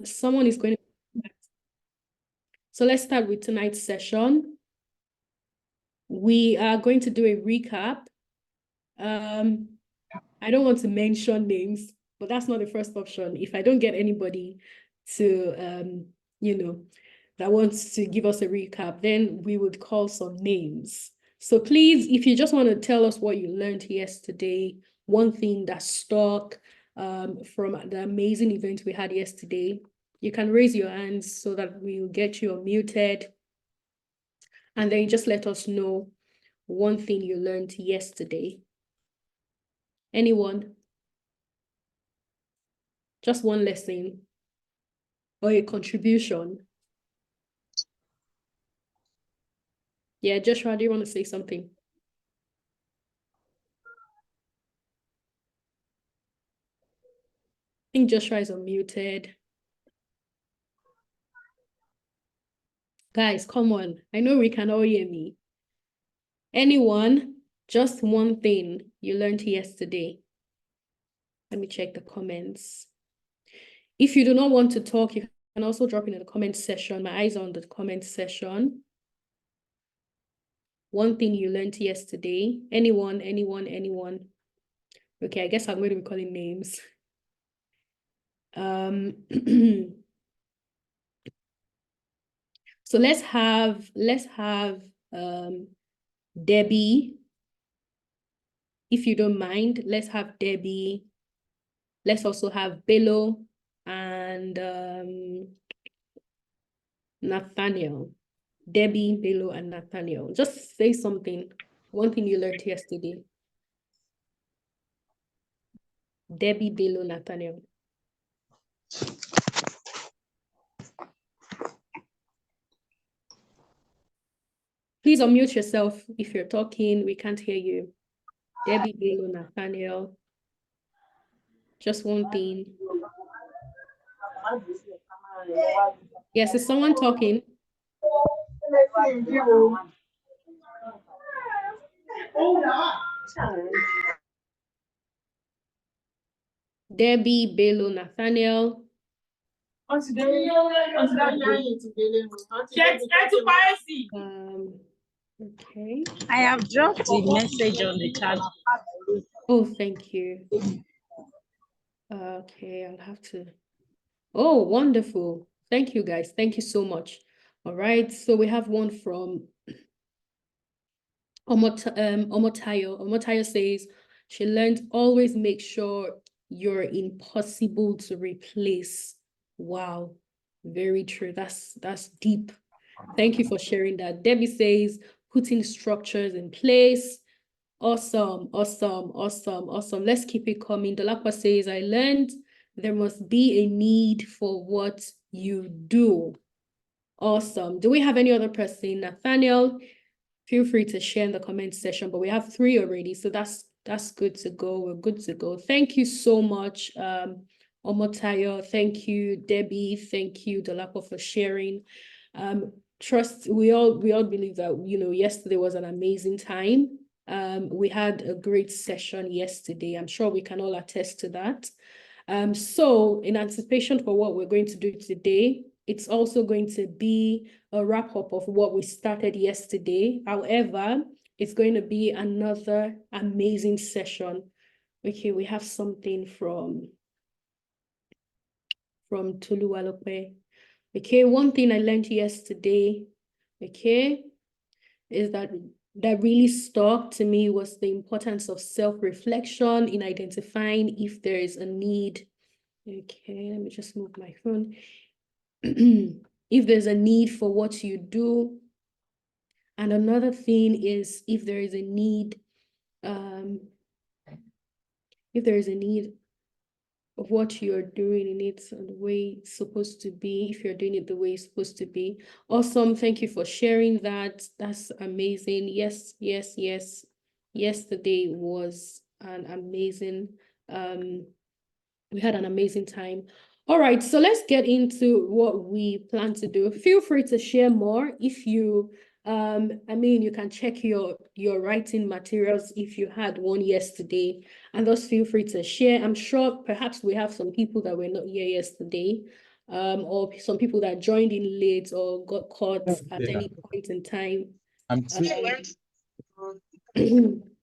someone is going to. So let's start with tonight's session. We are going to do a recap. I don't want to mention names, but that's not the first option. If I don't get anybody to, that wants to give us a recap, then we would call some names. So please, if you just want to tell us what you learned yesterday, one thing that stuck from the amazing event we had yesterday, you can raise your hands so that we'll get you unmuted. And then just let us know one thing you learned yesterday. Anyone? Just one lesson or a contribution. Yeah, Joshua, do you want to say something? I think Joshua is unmuted. Guys, come on. I know we can all hear me. Anyone? Just one thing you learned yesterday. Let me check the comments. If you do not want to talk, you can also drop in the comment section. My eyes are on the comment section. One thing you learned yesterday. Anyone? Okay, I guess I'm going to be calling names. So let's have Debbie. If you don't mind, let's have Debbie. Let's also have Bello and Nathaniel. Debbie, Bello, and Nathaniel. Just say something. One thing you learned yesterday. Debbie, Bello, Nathaniel. Please unmute yourself if you're talking. We can't hear you. Debbie, Bello, Nathaniel. Just one thing. Yes, is someone talking? Debbie, Bello, Nathaniel. Okay. I have dropped the message on the chat. Oh, thank you. Okay, I'll have to. Oh, wonderful. Thank you, guys. Thank you so much. All right, so we have one from Omotayo. Omotayo says, she learned always make sure you're impossible to replace. Wow, very true. That's deep. Thank you for sharing that. Debbie says, putting structures in place. Awesome. Let's keep it coming. Dolakwa says, I learned there must be a need for what you do. Awesome. Do we have any other person? Nathaniel, feel free to share in the comment section, but we have 3 already, so that's good to go. We're good to go. Thank you so much, Omotayo. Thank you, Debbie. Thank you, Dolakwa, for sharing. Trust, we all believe that, yesterday was an amazing time. We had a great session yesterday. I'm sure we can all attest to that. So in anticipation for what we're going to do today, it's also going to be a wrap-up of what we started yesterday. However, it's going to be another amazing session. Okay, we have something from Tolu Obianwu. Okay, one thing I learned yesterday, okay, is that really stuck to me was the importance of self-reflection in identifying if there is a need. Okay, let me just move my phone. If there's a need for what you do. And another thing is if there is a need, of what you're doing in it and the way it's supposed to be, if you're doing it the way it's supposed to be. Awesome. Thank you for sharing that. That's amazing. Yes. Yesterday was an amazing, we had an amazing time. All right, so let's get into what we plan to do. Feel free to share more if you, you can check your writing materials if you had one yesterday, and just feel free to share. I'm sure perhaps we have some people that were not here yesterday. or some people that joined in late or got caught at any point in time. I'm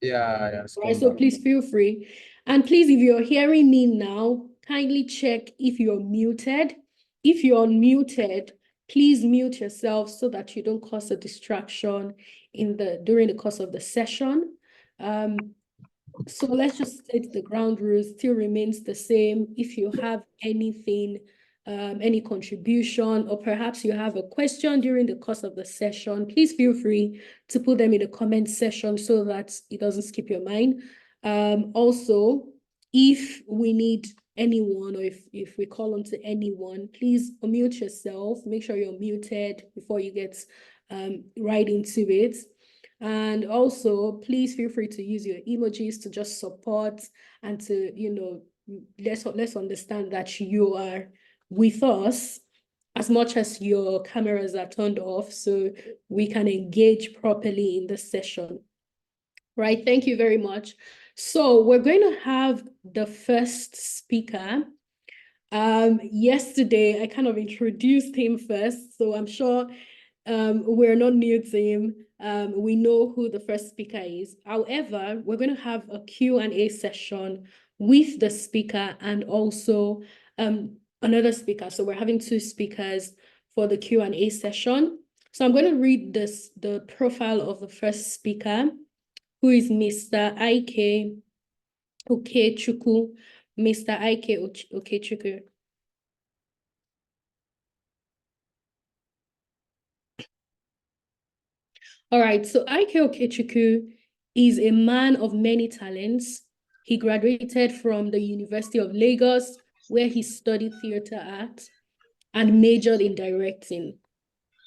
yeah, right, so please feel free. And please, if you're hearing me now, kindly check if you're muted. If you're unmuted, please mute yourself so that you don't cause a distraction during the course of the session. So let's just state the ground rules still remains the same. If you have anything, any contribution, or perhaps you have a question during the course of the session, please feel free to put them in the comment section so that it doesn't skip your mind. Also, if we need anyone, or if we call on to anyone, please unmute yourself. Make sure you're muted before you get right into it. And also, please feel free to use your emojis to just support and to, let's understand that you are with us as much as your cameras are turned off so we can engage properly in the session. Right, thank you very much. So we're going to have the first speaker. Yesterday, I kind of introduced him first, so I'm sure we're not new to him. We know who the first speaker is. However, we're going to have a Q&A session with the speaker and also another speaker. So we're having two speakers for the Q&A session. So I'm going to read the profile of the first speaker, who is Mr. Okechukwu. Mr. Okechukwu. All right, so Okechukwu is a man of many talents. He graduated from the University of Lagos, where he studied theater art and majored in directing.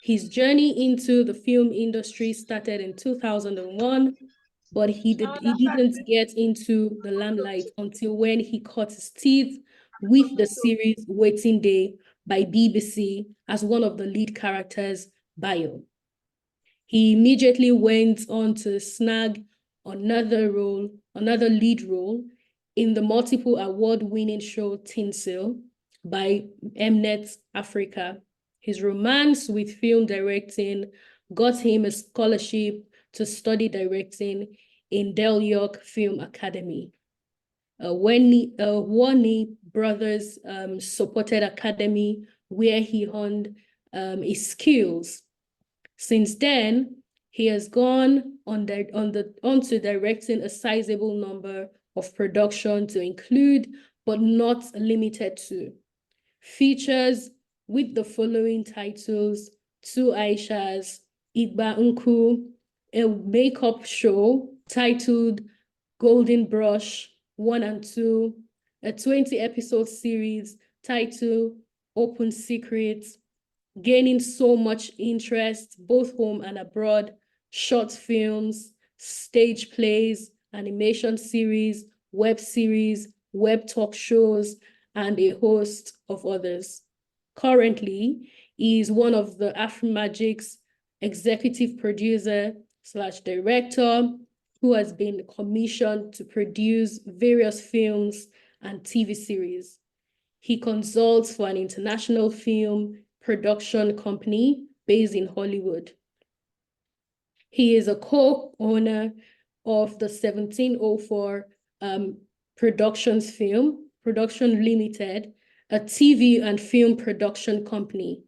His journey into the film industry started in 2001, but he didn't get into the limelight until when he cut his teeth with the series Waiting Day by BBC as one of the lead characters, Bayo. He immediately went on to snag another lead role in the multiple award-winning show Tinsel by Mnet Africa. His romance with film directing got him a scholarship to study directing in Del York Film Academy. Warney Brothers supported academy where he honed his skills. Since then, he has gone on to directing a sizable number of production to include, but not limited to, features with the following titles: Two Aishas, Igba Nku, a makeup show titled Golden Brush 1 and 2, a 20-episode series titled Open Secrets, gaining so much interest both home and abroad, short films, stage plays, animation series, web talk shows, and a host of others. Currently, he is one of the Afrimagic's executive producer / director, who has been commissioned to produce various films and TV series. He consults for an international film production company based in Hollywood. He is a co-owner of the 1704 Productions Production Limited, a TV and film production company.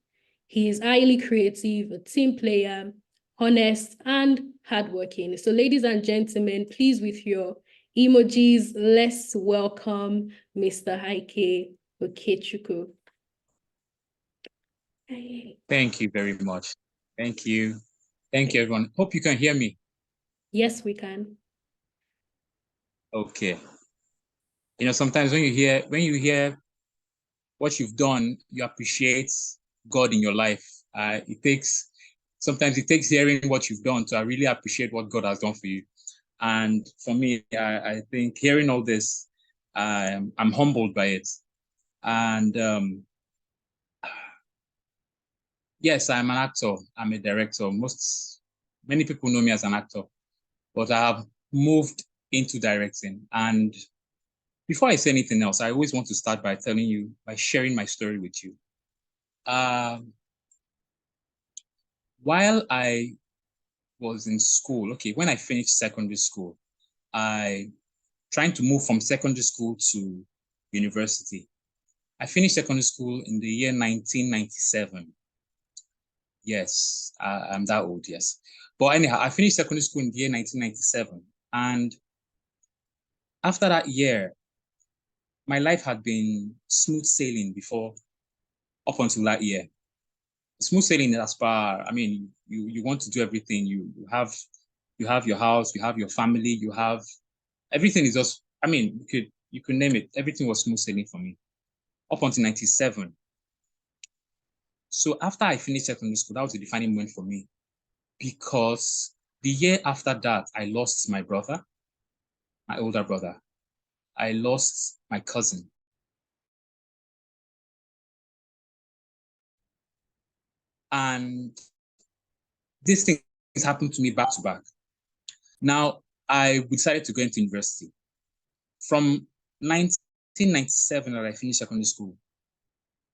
He is highly creative, a team player, honest, and hardworking. So ladies and gentlemen, please with your emojis, let's welcome Mr. Okechukwu. Thank you very much. Thank you. Thank you, everyone. Hope you can hear me. Yes, we can. Okay. Sometimes when you hear what you've done, you appreciate God in your life. Sometimes it takes hearing what you've done to really appreciate what God has done for you. And for me, I think hearing all this, I'm humbled by it. And yes, I'm an actor. I'm a director. Many people know me as an actor, but I have moved into directing. And before I say anything else, I always want to start by sharing my story with you. While I was in school, okay, when I finished secondary school, I trying to move from secondary school to university. I finished secondary school in the year 1997. Yes, I'm that old, yes. But anyhow, I finished secondary school in the year 1997. And after that year, my life had been smooth sailing before, up until that year. Smooth sailing as far, I mean, you want to do everything. You have your house, you have your family, you have everything is just, I mean, you could name it. Everything was smooth sailing for me up until 97. So after I finished secondary school, that was a defining moment for me, because the year after that, I lost my brother, my older brother. I lost my cousin. And these things happened to me back to back. Now, I decided to go into university. From 1997 that I finished secondary school,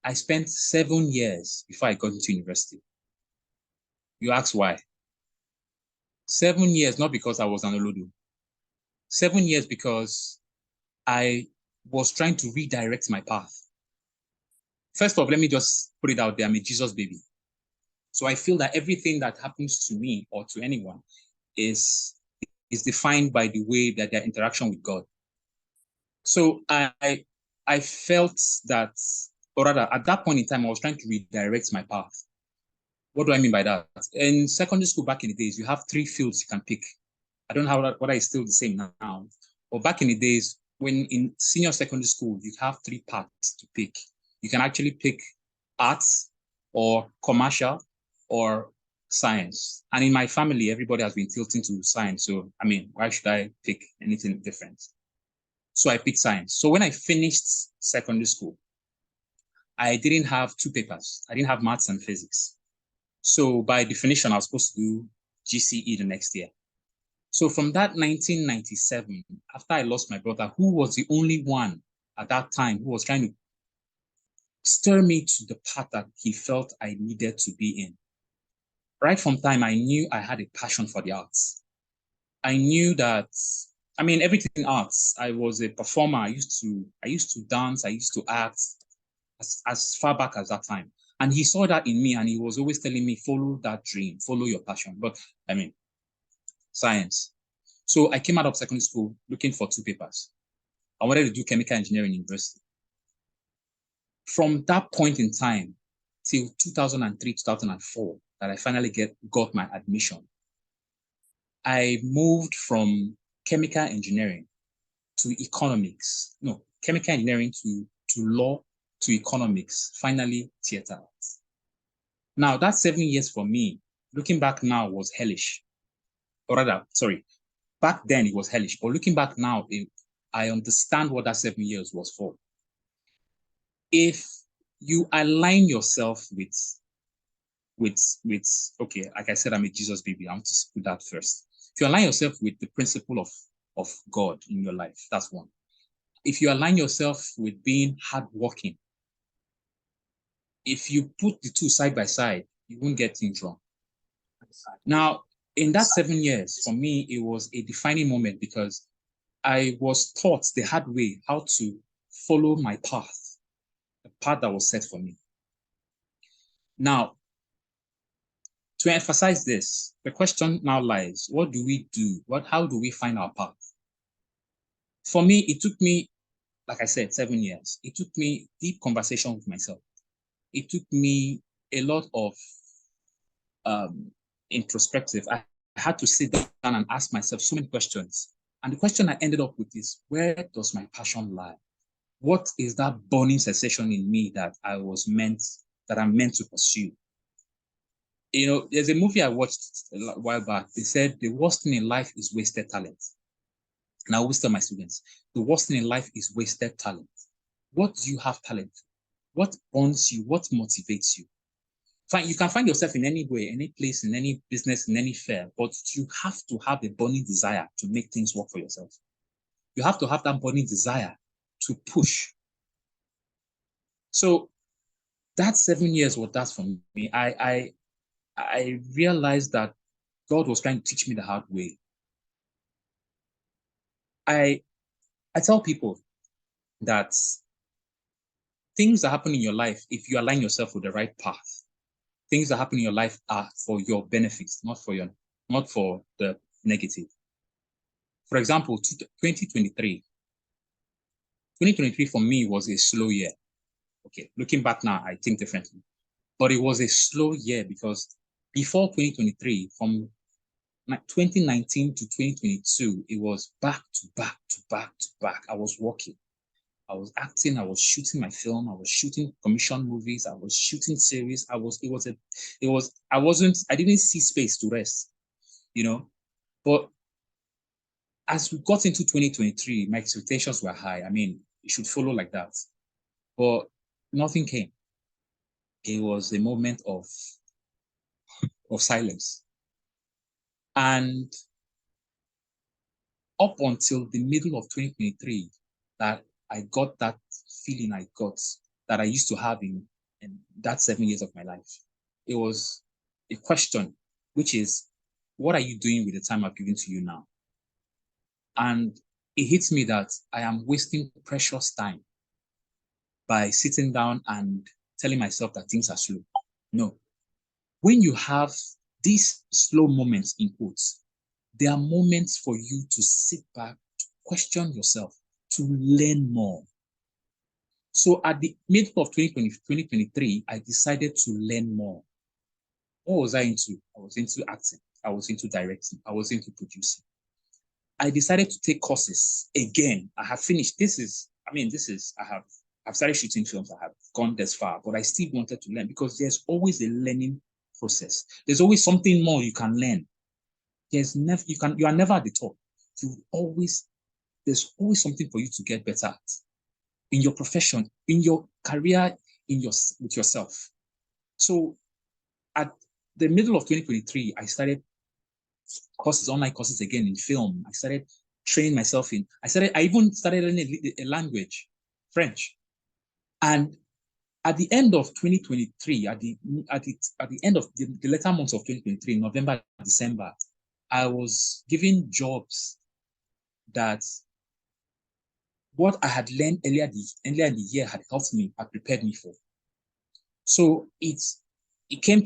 I spent 7 years before I got into university. You ask why? 7 years, not because I was an Olodo. 7 years because I was trying to redirect my path. First off, let me just put it out there, I'm a Jesus baby. So I feel that everything that happens to me or to anyone is defined by the way that their interaction with God. So I felt that, or rather, at that point in time, I was trying to redirect my path. What do I mean by that? In secondary school back in the days, you have 3 fields you can pick. I don't know whether it's still the same now. But back in the days, when in senior secondary school, you have 3 paths to pick. You can actually pick arts or commercial or science. And in my family, everybody has been tilting to science. So, I mean, why should I pick anything different? So I picked science. So when I finished secondary school, I didn't have 2 papers. I didn't have maths and physics. So by definition, I was supposed to do GCE the next year. So from that 1997, after I lost my brother, who was the only one at that time who was trying to stir me to the path that he felt I needed to be in. Right from time, I knew I had a passion for the arts. I knew that, I mean, everything arts. I was a performer. I used to dance. I used to act as far back as that time. And he saw that in me, and he was always telling me, follow that dream, follow your passion. But I mean, science. So I came out of secondary school looking for 2 papers. I wanted to do chemical engineering in university. From that point in time till 2003, 2004, that I finally got my admission, I moved from chemical engineering to economics. No, chemical engineering to law to economics, finally theater arts. Now, that 7 years for me, looking back now, was hellish. Or rather, sorry, back then it was hellish. But looking back now, I understand what that 7 years was for. If you align yourself with okay, like I said, I'm a Jesus baby. I want to put that first. If you align yourself with the principle of God in your life, that's one. If you align yourself with being hardworking, if you put the 2 side by side, you won't get things wrong. Now, in that 7 years, for me, it was a defining moment because I was taught the hard way how to follow my path, the path that was set for me. Now, to emphasize this, the question now lies, what do we do? How do we find our path? For me, it took me, like I said, 7 years. It took me deep conversation with myself. It took me a lot of introspective. I had to sit down and ask myself so many questions. And the question I ended up with is, where does my passion lie? What is that burning sensation in me that I'm meant to pursue? You know, there's a movie I watched a while back. They said the worst thing in life is wasted talent. And I always tell my students, the worst thing in life is wasted talent. What do you have talent for? What burns you? What motivates you? You can find yourself in any way, any place, in any business, in any fair, but you have to have a burning desire to make things work for yourself. You have to have that burning desire to push. So that 7 years was that for me. I realized that God was trying to teach me the hard way. I tell people that things that happen in your life, if you align yourself with the right path, things that happen in your life are for your benefits, not for the negative. For example, 2023 for me was a slow year. Okay, looking back now, I think differently. But it was a slow year because before 2023, from 2019 to 2022, it was back to back to back to back. I was working. I was acting, I was shooting my film, I was shooting commission movies, I was shooting series. I didn't see space to rest, you know. But as we got into 2023, my expectations were high. I mean, it should follow like that. But nothing came. It was a moment of silence. And up until the middle of 2023, that I got that feeling that I used to have in that 7 years of my life. It was a question, which is, what are you doing with the time I've given to you now? And it hits me that I am wasting precious time by sitting down and telling myself that things are slow. No. When you have these slow moments in quotes, there are moments for you to sit back, to question yourself, to learn more. So at the middle of 2023, I decided to learn more. What was I into? I was into acting. I was into directing. I was into producing. I decided to take courses again. I have finished. I've started shooting films. I have gone this far, but I still wanted to learn because there's always a learning process. There's always something more you can learn. You are never at the top. There's always something for you to get better at in your profession, in your career, with yourself. So at the middle of 2023, I started online courses again in film. I started training myself I even started learning a language, French. And at the end of 2023, at the end of the latter months of 2023, November, December, I was given jobs that what I had learned earlier in the year had helped me, had prepared me for. So it became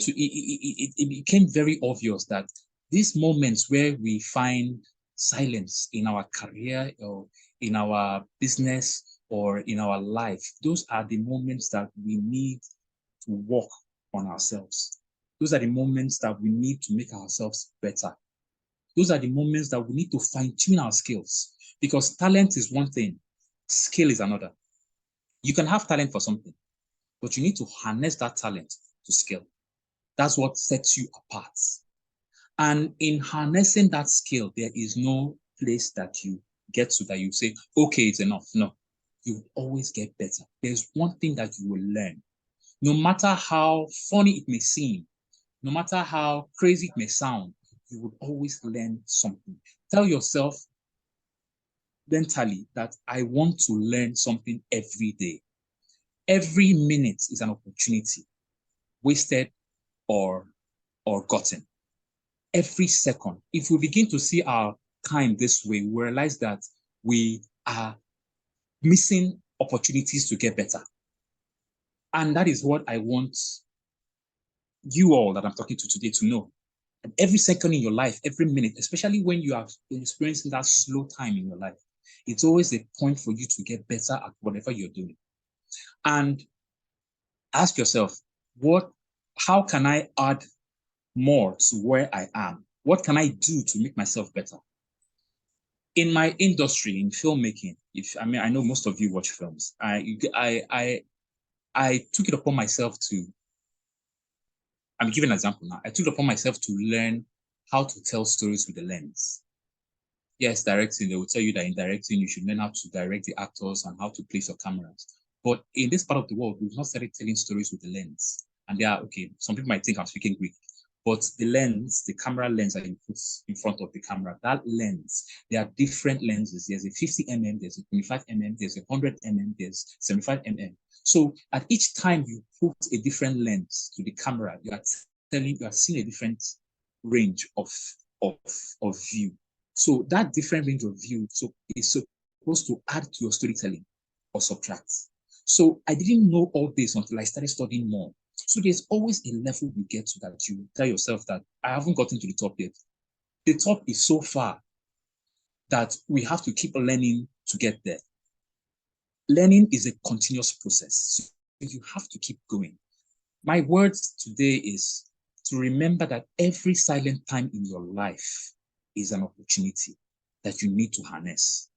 very obvious that these moments where we find silence in our career or in our business or in our life, those are the moments that we need to work on ourselves. Those are the moments that we need to make ourselves better. Those are the moments that we need to fine-tune our skills, because talent is one thing, skill is another. You can have talent for something, but you need to harness that talent to skill. That's what sets you apart. And in harnessing that skill, there is no place that you get to that you say, okay, it's enough. No, you will always get better. There's one thing that you will learn. No matter how funny it may seem, no matter how crazy it may sound, you will always learn something. Tell yourself mentally that I want to learn something every day. Every minute is an opportunity, wasted or gotten. Every second. If we begin to see our time this way, we realize that we are missing opportunities to get better. And that is what I want you all that I'm talking to today to know. And every second in your life, every minute, especially when you are experiencing that slow time in your life, it's always a point for you to get better at whatever you're doing. And ask yourself, how can I add more to where I am? What can I do to make myself better? In my industry, in filmmaking, I know most of you watch films. I took it upon myself to, I'm giving an example now. I took it upon myself to learn how to tell stories with the lens. Yes, directing, they will tell you that in directing, you should learn how to direct the actors and how to place your cameras. But in this part of the world, we've not started telling stories with the lens. And some people might think I'm speaking Greek, but the lens, the camera lens that you put in front of the camera, that lens, there are different lenses. There's a 50 mm, there's a 25 mm, there's a 100 mm, there's 75 mm. So at each time you put a different lens to the camera, you are seeing a different range of view. So that different range of view is supposed to add to your storytelling or subtract. So I didn't know all this until I started studying more. So there's always a level you get to that you tell yourself that I haven't gotten to the top yet. The top is so far that we have to keep learning to get there. Learning is a continuous process. So you have to keep going. My words today is to remember that every silent time in your life is an opportunity that you need to harness.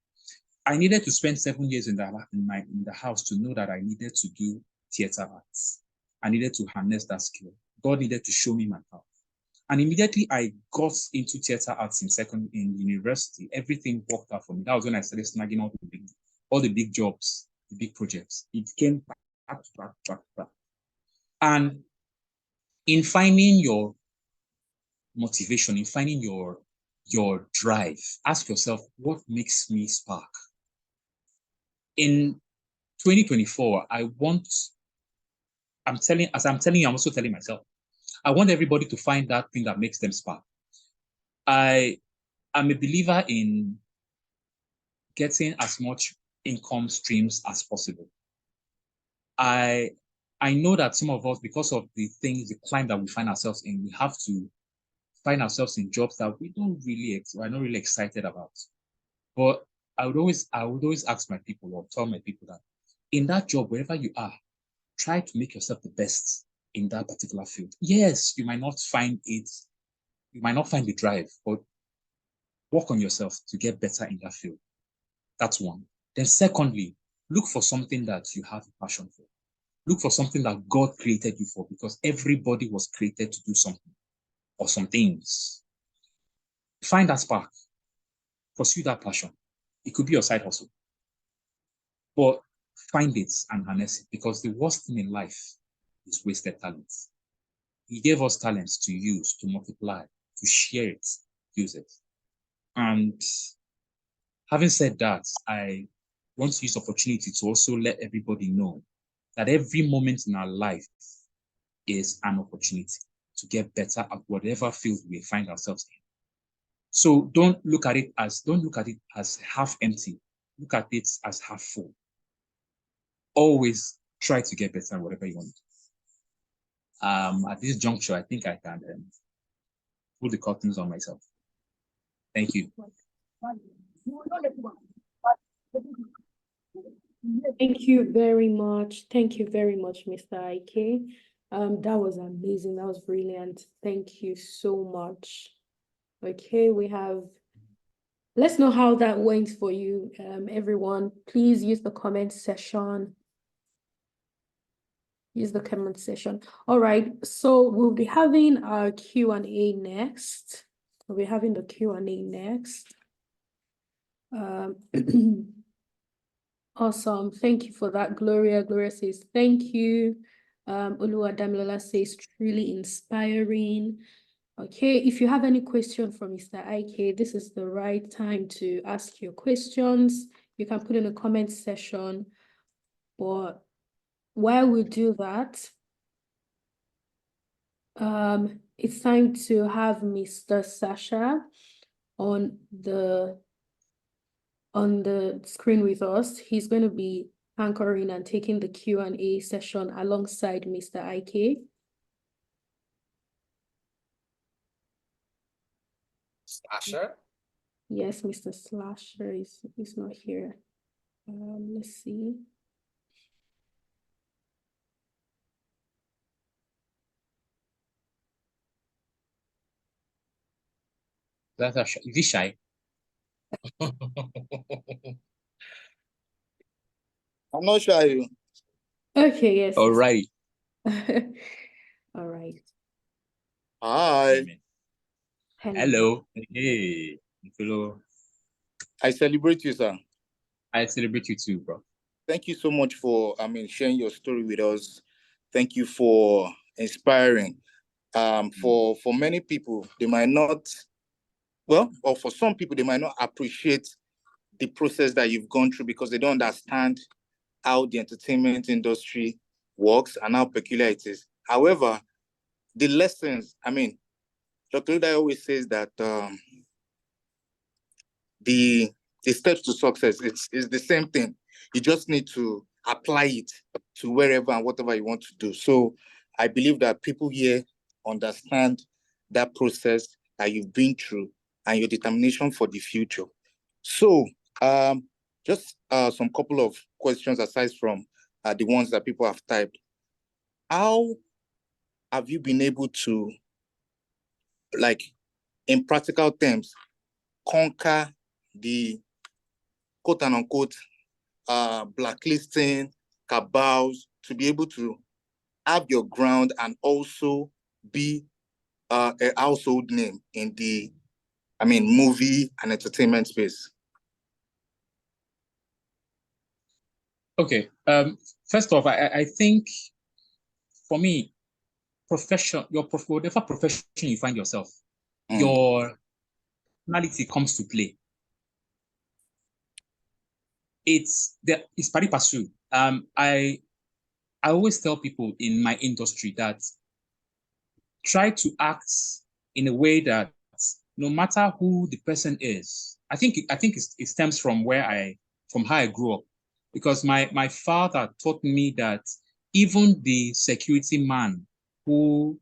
I needed to spend 7 years in the house to know that I needed to do theater arts. I needed to harness that skill. God needed to show me my path. And immediately I got into theater arts in university. Everything worked out for me. That was when I started snagging all the big jobs, the big projects. It came back to back. And in finding your motivation, in finding your drive, ask yourself, what makes me spark? In 2024, I'm telling you, I'm also telling myself, I want everybody to find that thing that makes them spark. I am a believer in getting as much income streams as possible. I know that some of us, because of the climb that we find ourselves in, we have to find ourselves in jobs that we're not really excited about. But I would always ask my people or tell my people that in that job, wherever you are, try to make yourself the best in that particular field. Yes, you might not find the drive, but work on yourself to get better in that field. That's one. Then secondly, look for something that you have a passion for. Look for something that God created you for, because everybody was created to do something or some things. Find that spark. Pursue that passion. It could be your side hustle. But find it and harness it, because the worst thing in life is wasted talent. He gave us talents to use, to multiply, to share it, use it. And having said that, I want to use the opportunity to also let everybody know that every moment in our life is an opportunity to get better at whatever field we find ourselves in. So don't look at it as half empty. Look at it as half full. Always try to get better at whatever you want. At this juncture, I think I can pull the curtains on myself. Thank you. Thank you very much. Thank you very much, Mr. Ike. That was amazing. That was brilliant. Thank you so much. Okay, let's know how that went for you, everyone. Please use the comment section. Use the comment section. All right, so we'll be having our Q&A next. We'll be having the Q&A next. Awesome. Thank you for that, Gloria. Gloria says, thank you. Oluwadamilola says, truly inspiring. Okay, if you have any question for Mr. Ike, this is the right time to ask your questions. You can put in a comment section. But while we do that, it's time to have Mr. Sasha on the screen with us. He's going to be anchoring and taking the Q&A session alongside Mr. Ike. Slasher? Yes, Mr. Slasher is not here. Let's see. Is he shy? I'm not sure. Okay, yes. All right. All right. Hi. Hello. Hey. Hello. I celebrate you, sir. I celebrate you too, bro. Thank you so much for sharing your story with us. Thank you for inspiring. For many people, they might not, well, or for some people, they might not appreciate the process that you've gone through because they don't understand how the entertainment industry works and how peculiar it is. However, the lessons, I mean, Dr. Obianwu always says that the steps to success, it's the same thing. You just need to apply it to wherever and whatever you want to do. So I believe that people here understand that process that you've been through and your determination for the future. So just some couple of questions aside from the ones that people have typed. How have you been able to, like, in practical terms, conquer the quote and unquote blacklisting, cabals, to be able to have your ground and also be a household name in the, movie and entertainment space? Okay. First off, I think for me, whatever profession you find yourself, your personality comes to play. It's pari passu. I always tell people in my industry that try to act in a way that no matter who the person is, I think it stems from how I grew up, because my father taught me that even the security man who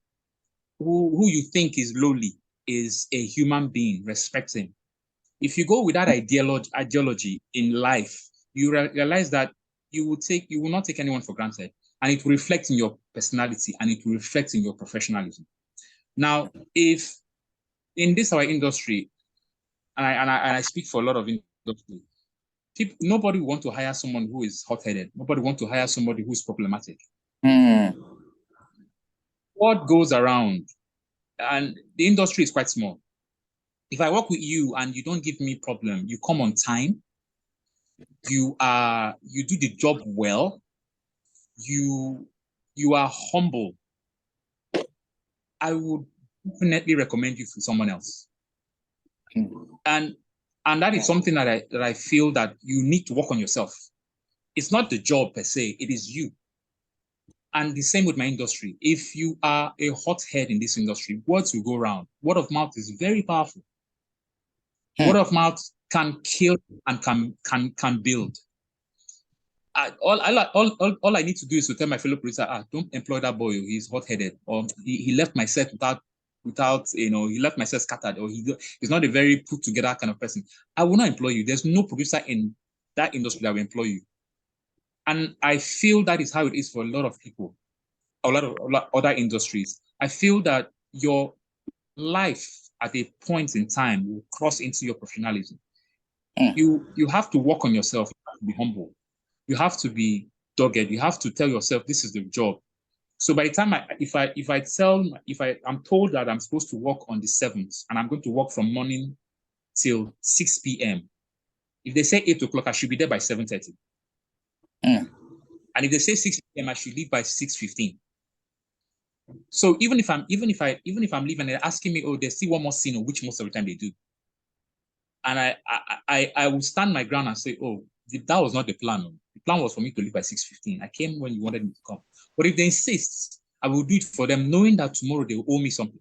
you think is lowly is a human being. Respect him. If you go with that ideology in life, you realize that you will not take anyone for granted, and it will reflect in your personality and it will reflect in your professionalism. Now, if in this our industry, and I speak for a lot of industry, nobody want to hire someone who is hot-headed. Nobody want to hire somebody who's problematic. What goes around, and the industry is quite small. If I work with you and you don't give me problem, you come on time, you do the job well, you are humble, I would definitely recommend you for someone else. And that is something that I feel that you need to work on yourself. It's not the job per se, it is you. And the same with my industry. If you are a hothead in this industry, words will go around. Word of mouth is very powerful. Word of mouth can kill and can build. All I need to do is to tell my fellow producer, don't employ that boy, he's hot-headed, or he left my set without he left my set scattered, or he's not a very put together kind of person. I will not employ you. There's no producer in that industry that will employ you. And I feel that is how it is for a lot of people, a lot of other industries. I feel that your life at a point in time will cross into your professionalism. You have to work on yourself. You have to be humble. You have to be dogged. You have to tell yourself this is the job. So by the time I'm told that I'm supposed to work on the 7th and I'm going to work from morning till 6 p.m. If they say 8 o'clock, I should be there by 7:30. And if they say 6 p.m., I should leave by 6:15. So even if I'm leaving, they're asking me, oh, there's still one more scene, which most of the time they do. And I will stand my ground and say, oh, that was not the plan. The plan was for me to leave by 6:15. I came when you wanted me to come. But if they insist, I will do it for them, knowing that tomorrow they will owe me something.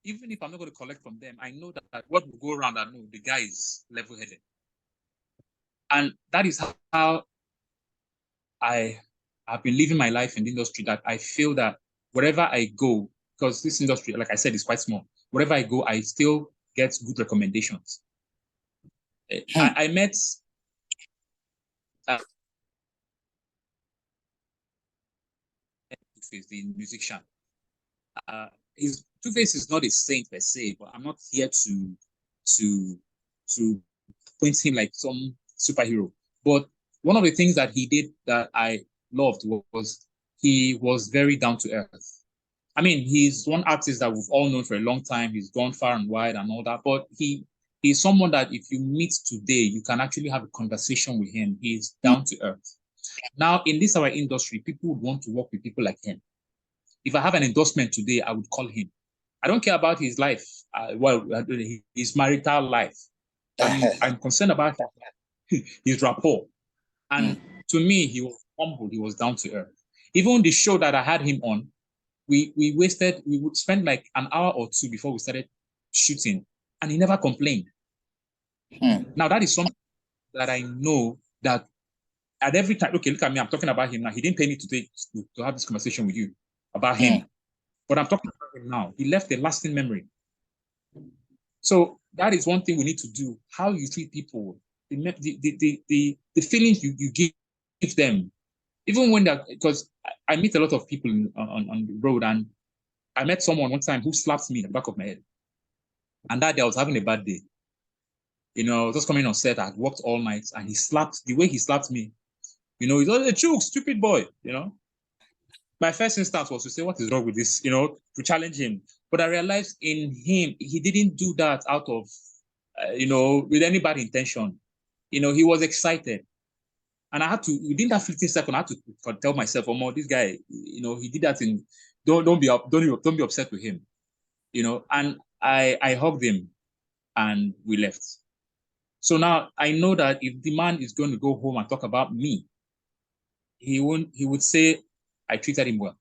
Even if I'm not going to collect from them, I know that what will go around, I know the guy is level-headed. And that is how I have been living my life in the industry, that I feel that wherever I go, because this industry, like I said, is quite small, wherever I go, I still get good recommendations. I met the musician. Two-Face is not a saint per se, but I'm not here to point him like some superhero. But one of the things that he did that I loved was he was very down to earth. I mean, he's one artist that we've all known for a long time. He's gone far and wide and all that, but he's someone that if you meet today, you can actually have a conversation with him. He's down to earth. Now, in this our industry, people would want to work with people like him. If I have an endorsement today, I would call him. I don't care about his life, his marital life. I'm concerned about his rapport. And to me, he was humble, he was down to earth. Even the show that I had him on, we would spend like an hour or two before we started shooting, and he never complained. Now, that is something that I know that at every time, okay, look at me, I'm talking about him now. He didn't pay me to have this conversation with you about him, but I'm talking about him now. He left a lasting memory. So that is one thing we need to do. How you treat people, the feelings you give them, even when they're, because I meet a lot of people on the road, and I met someone one time who slapped me in the back of my head. And that day I was having a bad day. You know, just coming on set, I had worked all night, and the way he slapped me, you know, he's all a chook, stupid boy, you know. My first instance was to say, what is wrong with this, you know, to challenge him. But I realized in him, he didn't do that out of, you know, with any bad intention. You know, he was excited. And I had to, within that 15 seconds, I had to tell myself, oh, no, this guy, you know, he did that in, don't be upset with him, you know. And I hugged him, and we left. So now I know that if the man is going to go home and talk about me, he would say I treated him well,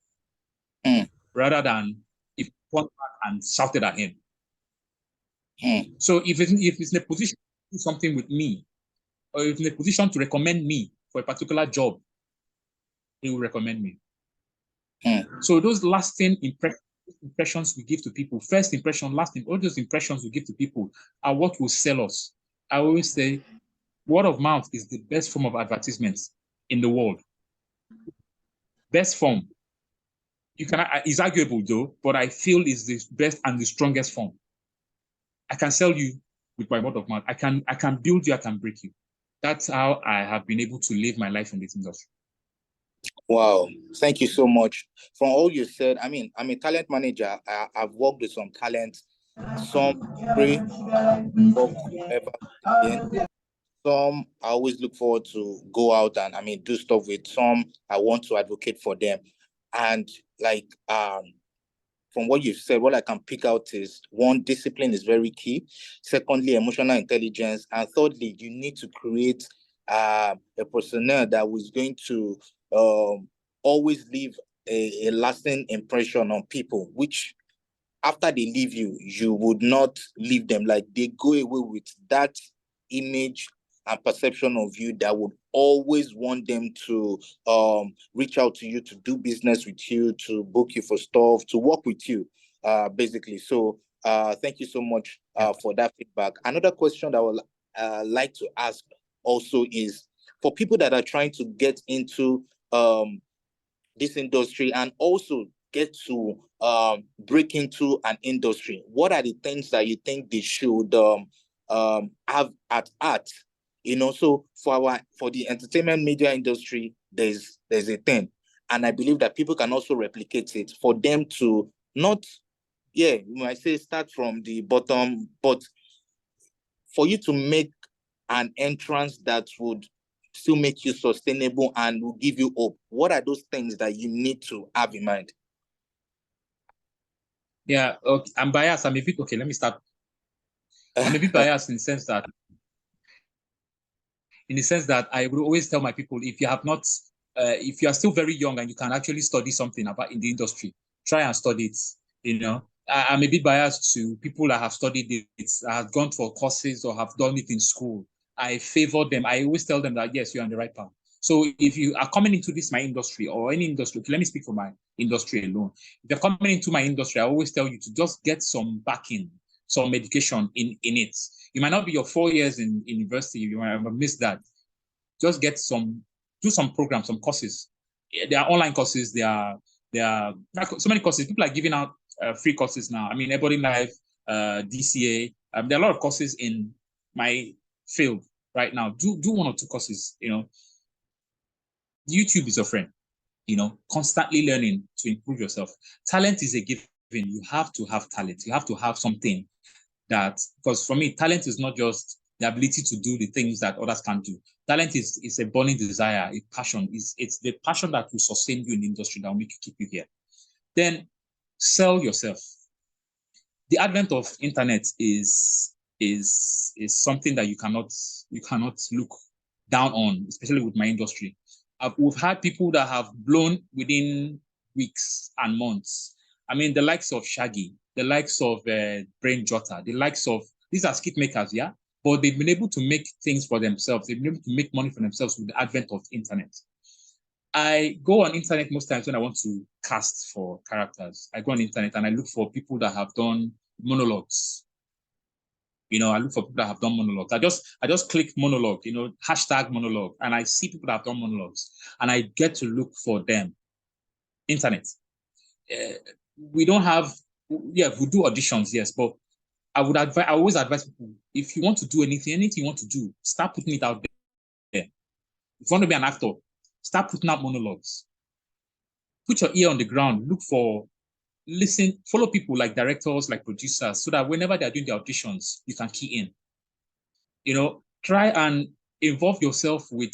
rather than if he went back and shouted at him. So if it's in a position to do something with me, or if in a position to recommend me for a particular job, he will recommend me. So those lasting impressions we give to people, first impression, last all those impressions we give to people are what will sell us. I always say, word of mouth is the best form of advertisements in the world. Best form. It's arguable though, but I feel is the best and the strongest form. I can sell you with my word of mouth. I can build you, I can break you. That's how I have been able to live my life in this industry. Wow, thank you so much. From all you said, I mean, I'm a talent manager. I've worked with some talents, some pray work ever again. Some I always look forward to go out and do stuff with. Some I want to advocate for them. And like from what you've said, what I can pick out is, one, discipline is very key. Secondly, emotional intelligence. And thirdly, you need to create a personnel that was going to always leave a lasting impression on people, which after they leave you, you would not leave them. Like, they go away with that image and perception of you that would always want them to reach out to you, to do business with you, to book you for stuff, to work with you, basically. So thank you so much for that feedback. Another question that I would like to ask also is, for people that are trying to get into this industry and also get to break into an industry, what are the things that you think they should have at heart? You know, so for the entertainment media industry, there's a thing, and I believe that people can also replicate it for them to not, you might say start from the bottom, but for you to make an entrance that would still make you sustainable and will give you hope. What are those things that you need to have in mind? Yeah, okay. I'm biased. Let me start. I'm a bit biased in the sense that I will always tell my people, if you have not, if you are still very young and you can actually study something about in the industry, try and study it. You know, I'm a bit biased to people that have studied it, have gone for courses or have done it in school. I favor them. I always tell them that, yes, you're on the right path. So if you are coming into my industry or any industry, let me speak for my industry alone. If you're coming into my industry, I always tell you to just get some backing, some education in it. You might not be your 4 years in university, you might have missed that. Just do some programs, some courses. There are online courses, there are so many courses. People are giving out free courses now. I mean, Everybody Live, DCA. There are a lot of courses in my field right now. Do 1 or 2 courses, you know. YouTube is your friend, you know, constantly learning to improve yourself. Talent is a given. You have to have talent. You have to have something that, because for me, talent is not just the ability to do the things that others can't do. Talent is a burning desire, a passion. It's the passion that will sustain you in the industry, that will make you keep you here. Then sell yourself. The advent of internet is something that you cannot look down on, especially with my industry. We've had people that have blown within weeks and months. I mean, the likes of Shaggy, the likes of Brain Jotter, the likes of, these are skit makers, yeah? But they've been able to make things for themselves. They've been able to make money for themselves with the advent of internet. I go on internet most times when I want to cast for characters. I go on internet and I look for people that have done monologues. I look for people that have done monologues. I just click monologue, hashtag monologue, and I see people that have done monologues, and I get to look for them. Internet. We don't have, we do auditions, yes, but I always advise people, if you want to do anything you want to do, start putting it out there. If you want to be an actor, start putting out monologues. Put your ear on the ground, listen, follow people like directors, like producers, so that whenever they're doing the auditions, you can key in. Try and involve yourself with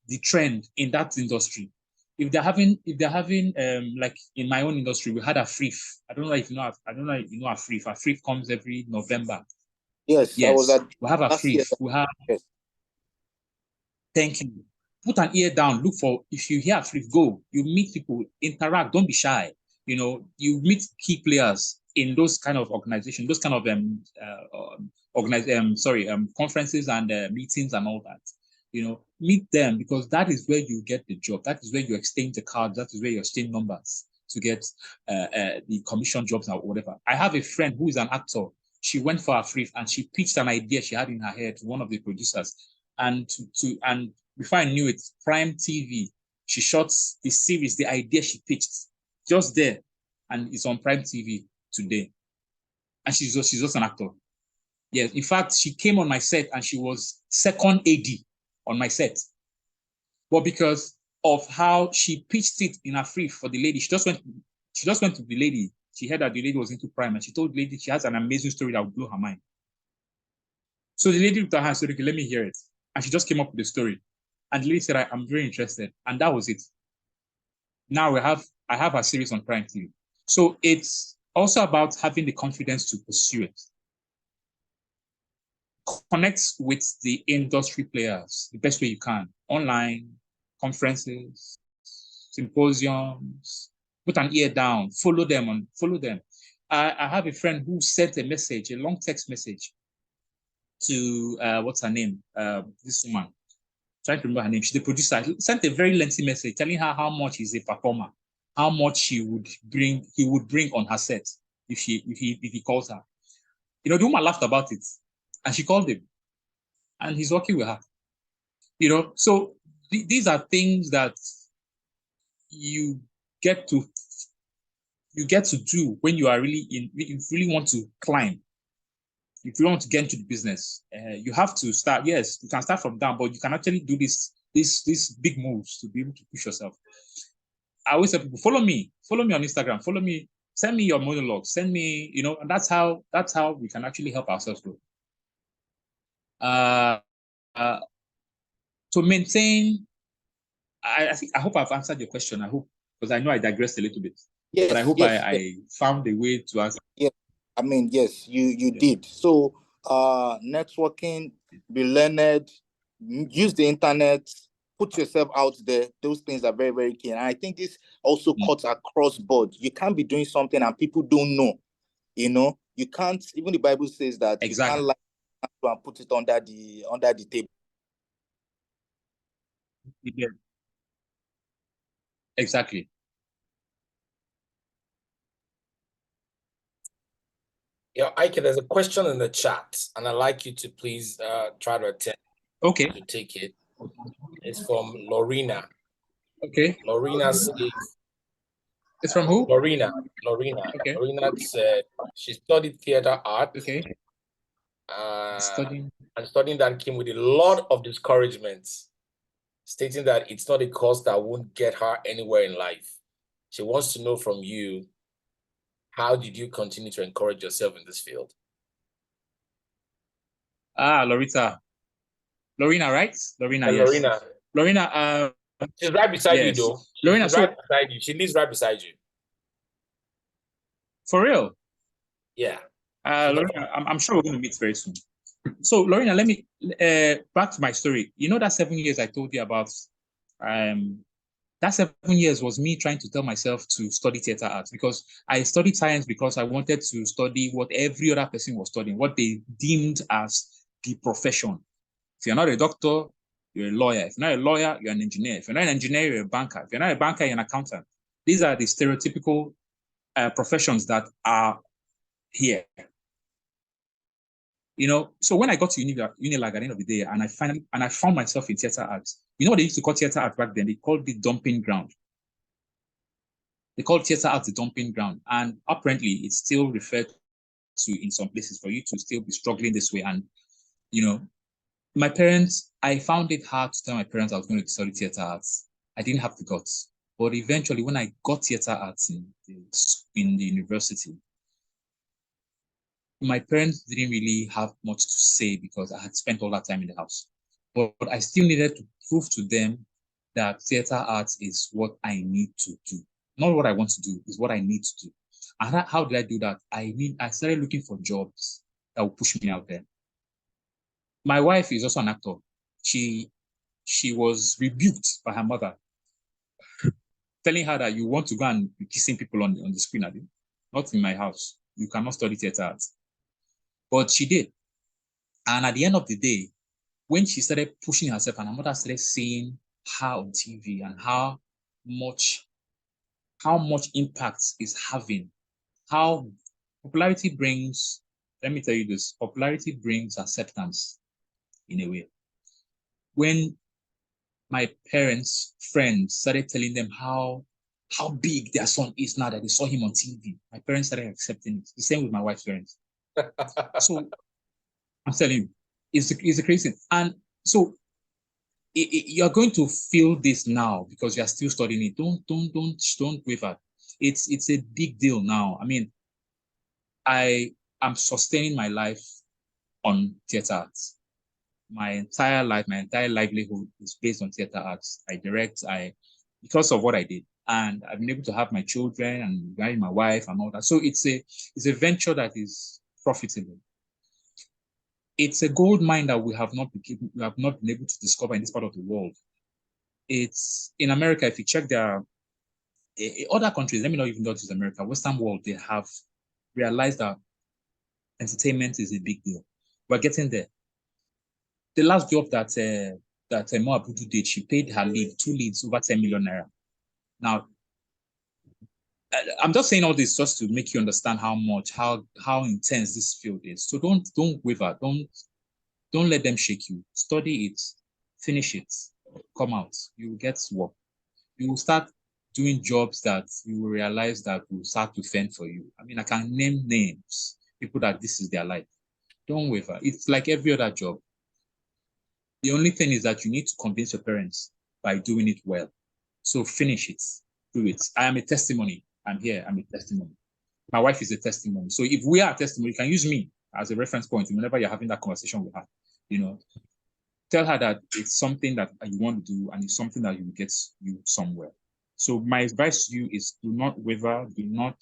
the trend in that industry. If they're having like in my own industry, we had a Afrif. I don't know if you know Afrif. Afrif comes every November. Yes. We have a Afrif. We have. Yes. Thank you. Put an ear down. Look for, if you hear Afrif, go. You meet people, interact. Don't be shy. You meet key players in those kind of organizations, those kind of conferences and meetings and all that. Meet them, because that is where you get the job. That is where you exchange the cards. That is where you exchange numbers to get the commission jobs or whatever. I have a friend who is an actor. She went for a free and she pitched an idea she had in her head to one of the producers. And before I knew it, Prime TV, she shot the series, the idea she pitched, just there, and it's on Prime TV today. And she's just an actor. Yes, in fact, she came on my set and she was second AD on my set. But because of how she pitched it in a free for the lady, she just went to the lady. She heard that the lady was into Prime, and she told the lady she has an amazing story that would blow her mind. So the lady looked at her and said, okay, let me hear it. And she just came up with the story. And the lady said, I'm very interested. And that was it. Now I have a series on Prime TV. So it's also about having the confidence to pursue it. Connect with the industry players the best way you can. Online, conferences, symposiums, put an ear down, follow them. I have a friend who sent a message, a long text message to, what's her name? This woman. I'm trying to remember her name. She's the producer. He sent a very lengthy message telling her how much he's a performer, how much he would bring on her set if he calls her. The woman laughed about it, and she called him, and he's working with her. So these are things that you get to do when you are really if you really want to climb. If you want to get into the business, you have to start. Yes, you can start from down, but you can actually do these big moves to be able to push yourself. I always tell people, follow me on Instagram, follow me, send me your monologue, send me, and that's how we can actually help ourselves grow. To maintain, I hope I've answered your question. I hope, because I know I digressed a little bit. Yes, but I hope yes, I found a way to answer. Yeah, I mean, yes, you did. So networking, be learned, use the internet, put yourself out there. Those things are very, very key. And I think this also cuts across board. You can't be doing something and people don't know. You can't, even the Bible says that Exactly. you can't lie and put it under the table. Yeah. Exactly. Yeah, Ike, there's a question in the chat, and I'd like you to please try to attend. Okay. To take it. It's from Lorena. Okay. Lorena says. It's from who? Lorena. Okay. Lorena said she studied theater art. Okay. And studying that came with a lot of discouragements, stating that it's not a course that won't get her anywhere in life. She wants to know from you, how did you continue to encourage yourself in this field? Loretta, Lorena, right? Lorena, And yes. Lorena. Lorena, She's right beside you, yes. though. Lorena, She's so right beside you. She lives right beside you. for real. Yeah. Lorena, I'm sure we're going to meet very soon. So, Lorena, let me back to my story. You know that 7 years I told you about? That 7 years was me trying to tell myself to study theater arts, because I studied science because I wanted to study what every other person was studying, what they deemed as the profession. If you're not a doctor, you're a lawyer. If you're not a lawyer, you're an engineer. If you're not an engineer, you're a banker. If you're not a banker, you're an accountant. These are the stereotypical professions that are here. You know, so when I got to Unilag at the end of the day, and I found myself in theater arts. You know what they used to call theater art back then? They called it dumping ground. They called theater art the dumping ground, and apparently it's still referred to in some places for you to still be struggling this way. And you know, my parents, I found it hard to tell my parents I was going to study theater arts. I didn't have the guts, but eventually, when I got theater arts in the university, my parents didn't really have much to say because I had spent all that time in the house. But I still needed to prove to them that theater arts is what I need to do. Not what I want to do, is what I need to do. And how did I do that? I started looking for jobs that would push me out there. My wife is also an actor. She was rebuked by her mother, telling her that you want to go and be kissing people on the screen, not in my house. You cannot study theater arts. But she did. And at the end of the day, when she started pushing herself and her mother started seeing her on TV and how much impact is having, how popularity brings, let me tell you this, popularity brings acceptance in a way. When my parents' friends started telling them how big their son is now that they saw him on TV, my parents started accepting it. The same with my wife's parents. So I'm telling you, it's a crazy thing. And so you're going to feel this now because you're still studying it. Don't waver. It's a big deal now. I mean, I am sustaining my life on theater arts. My entire life, my entire livelihood is based on theater arts. I direct, because of what I did. And I've been able to have my children and marry my wife and all that. So it's a venture that is profitable. It's a gold mine that we have not been able to discover in this part of the world. It's in America. If you check their other countries, let me not even go to America, Western world, they have realized that entertainment is a big deal. We're getting there. The last job that Mo Abudu did, she paid her lead 2 leads over 10 million naira. Now, I'm just saying all this just to make you understand how intense this field is. So don't waver. Don't let them shake you. Study it, finish it, come out. You will get work. You will start doing jobs that you will realize that will start to fend for you. I mean, I can name names, people that this is their life. Don't waver. It's like every other job. The only thing is that you need to convince your parents by doing it well. So finish it, do it. I am a testimony. I'm here, I'm a testimony. My wife is a testimony. So if we are a testimony, you can use me as a reference point whenever you're having that conversation with her. You know, tell her that it's something that you want to do and it's something that will get you somewhere. So my advice to you is do not waver, do not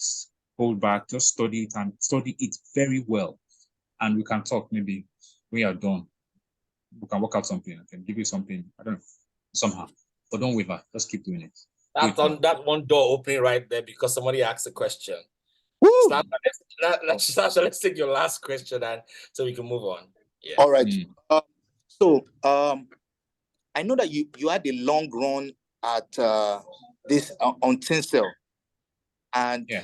hold back, just study it and study it very well. And we can talk maybe when you're done. We can work out something. I can give you something, I don't know, somehow. But don't waver, just keep doing it. That one door opening right there because somebody asked a question. Let's take your last question and so we can move on. Yeah. All right. So I know that you had a long run at this on Tinsel, and yeah.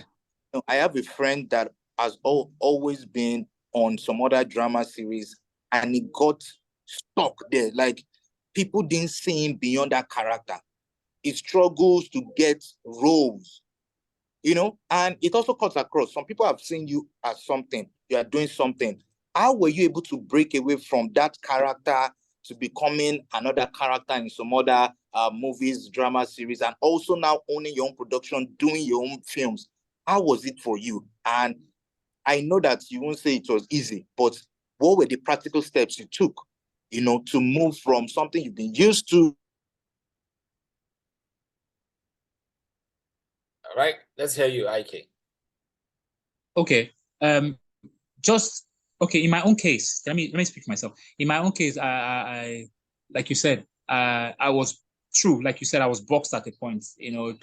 You know, I have a friend that has always been on some other drama series, and he got stuck there. Like people didn't see him beyond that character. He struggles to get roles, you know, and it also cuts across. Some people have seen you as something, you are doing something. How were you able to break away from that character to becoming another character in some other movies, drama series, and also now owning your own production, doing your own films? How was it for you? And I know that you won't say it was easy, but what were the practical steps you took, you know, to move from something you've been used to. All right, let's hear you, IK. Okay. Just okay. In my own case, let me speak for myself. In my own case, I like you said, I was true. Like you said, I was boxed at a point. You know,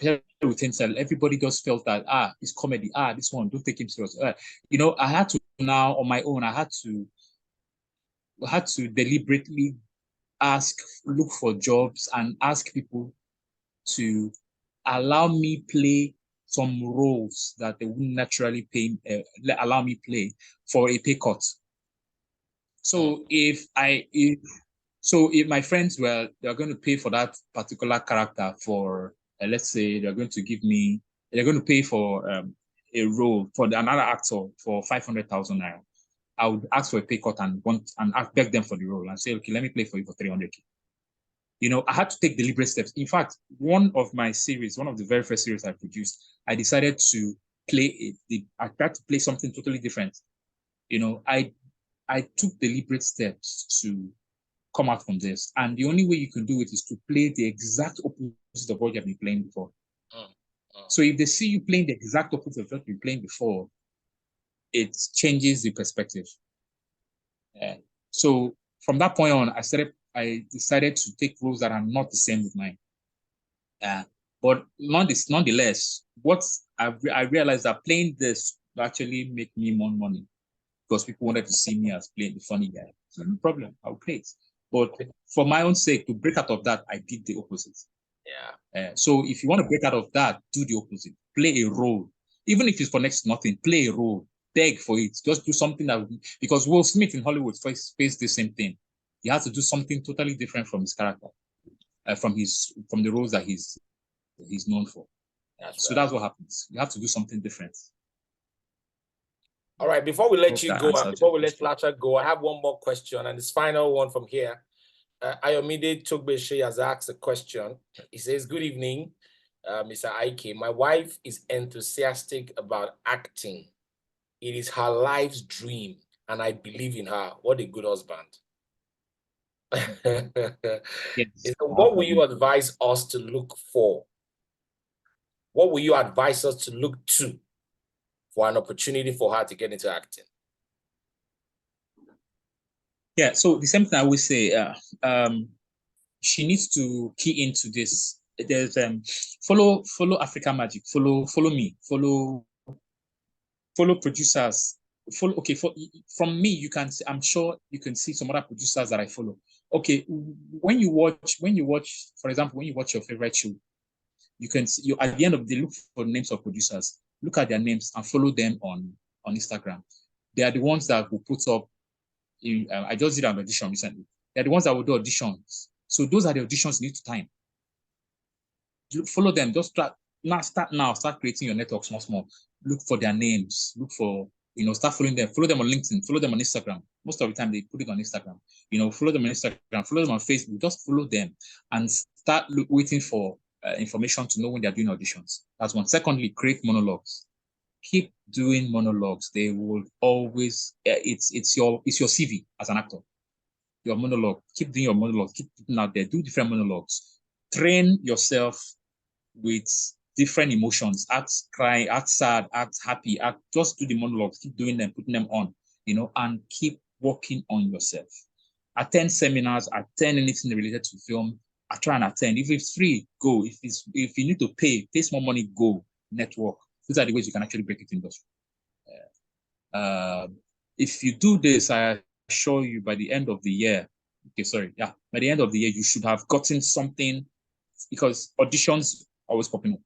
with himself, everybody just felt that it's comedy. This one, don't take him serious. You know, I had to now on my own. I had to deliberately look for jobs and ask people to allow me play some roles that they wouldn't naturally allow me play for a pay cut. So if my friends they're going to pay for that particular character for let's say they're going to pay for a role for another actor for 500,000 naira. I would ask for a pay cut and beg them for the role and say, okay, let me play for you for 300K. You know, I had to take deliberate steps. In fact, one of the very first series I produced, I decided to I tried to play something totally different. You know, I took deliberate steps to come out from this. And the only way you can do it is to play the exact opposite of what you have been playing before. So if they see you playing the exact opposite of what you've been playing before, it changes the perspective. So from that point on, I decided to take roles that are not the same with mine. But nonetheless, what I realized that playing this actually make me more money because people wanted to see me as playing the funny guy. So no problem, I'll play it. But for my own sake, to break out of that, I did the opposite. Yeah. So if you want to break out of that, do the opposite. Play a role. Even if it's for next to nothing, play a role. Beg for it. Just do something because Will Smith in Hollywood faced the same thing. He has to do something totally different from his character, from the roles that he's known for. So that's what happens. You have to do something different. All right, before we let you go, and before we let Slasher go, I have one more question, and this final one from here. Ayomide Togbeshi has asked a question. He says, good evening, Mr. Ike. My wife is enthusiastic about acting. It is her life's dream, and I believe in her. What a good husband. Yes. So what will you advise us to look for? What will you advise us to look to for an opportunity for her to get into acting? Yeah, so the same thing I would say, she needs to key into this. There's follow African Magic, follow me, follow producers, from me, I'm sure you can see some other producers that I follow. Okay, when you watch, for example, when you watch your favorite show, you can see at the end of the day, look for names of producers, look at their names and follow them on Instagram. They are the ones that will put up. I just did an audition recently. They're the ones that will do auditions. So those are the auditions you need to time. Follow them. Just start creating your network small. Look for their names. Look for, start following them. Follow them on LinkedIn. Follow them on Instagram. Most of the time they put it on Instagram. Follow them on Instagram. Follow them on Facebook. Just follow them and start waiting for information to know when they're doing auditions. That's one. Secondly, create monologues. Keep doing monologues. They will always, it's your CV as an actor. Your monologue. Keep doing your monologues. Keep putting out there. Do different monologues. Train yourself with different emotions. Act cry, act sad, act happy. Just do the monologues. Keep doing them, putting them on, and keep working on yourself. Attend seminars. Attend anything related to film. I try and attend. If it's free, go. If you need to pay some more money, go. Network. These are the ways you can actually break it in industry. If you do this, I assure you by the end of the year, by the end of the year, you should have gotten something, because auditions always popping up.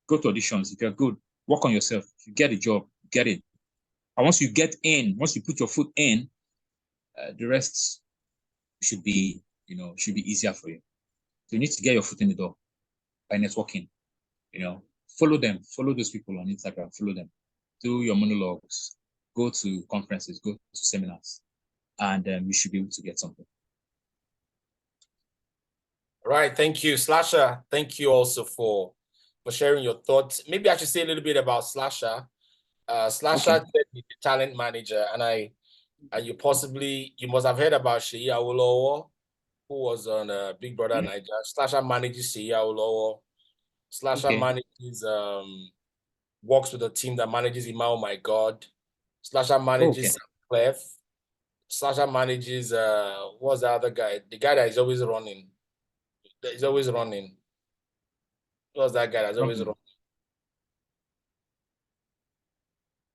Go to auditions. If you're good, work on yourself. If you get a job, get it. And once you put your foot in, the rest should be easier for you. So you need to get your foot in the door by networking. Follow them. Follow those people on Instagram. Follow them. Do your monologues. Go to conferences. Go to seminars. And you should be able to get something. All right. Thank you, Slasher. Thank you also for sharing your thoughts. Maybe I should say a little bit about Slasher. Slasher said he's the talent manager, and I And you must have heard about Seyi Awolowo, who was on Big Brother Nigeria. Slasher manages Seyi Awolowo. Slasher manages, works with a team that manages Ima Oh My God. Slasher manages Clef. Slasher manages, what's the other guy? The guy that is always running. What's that guy that's always running?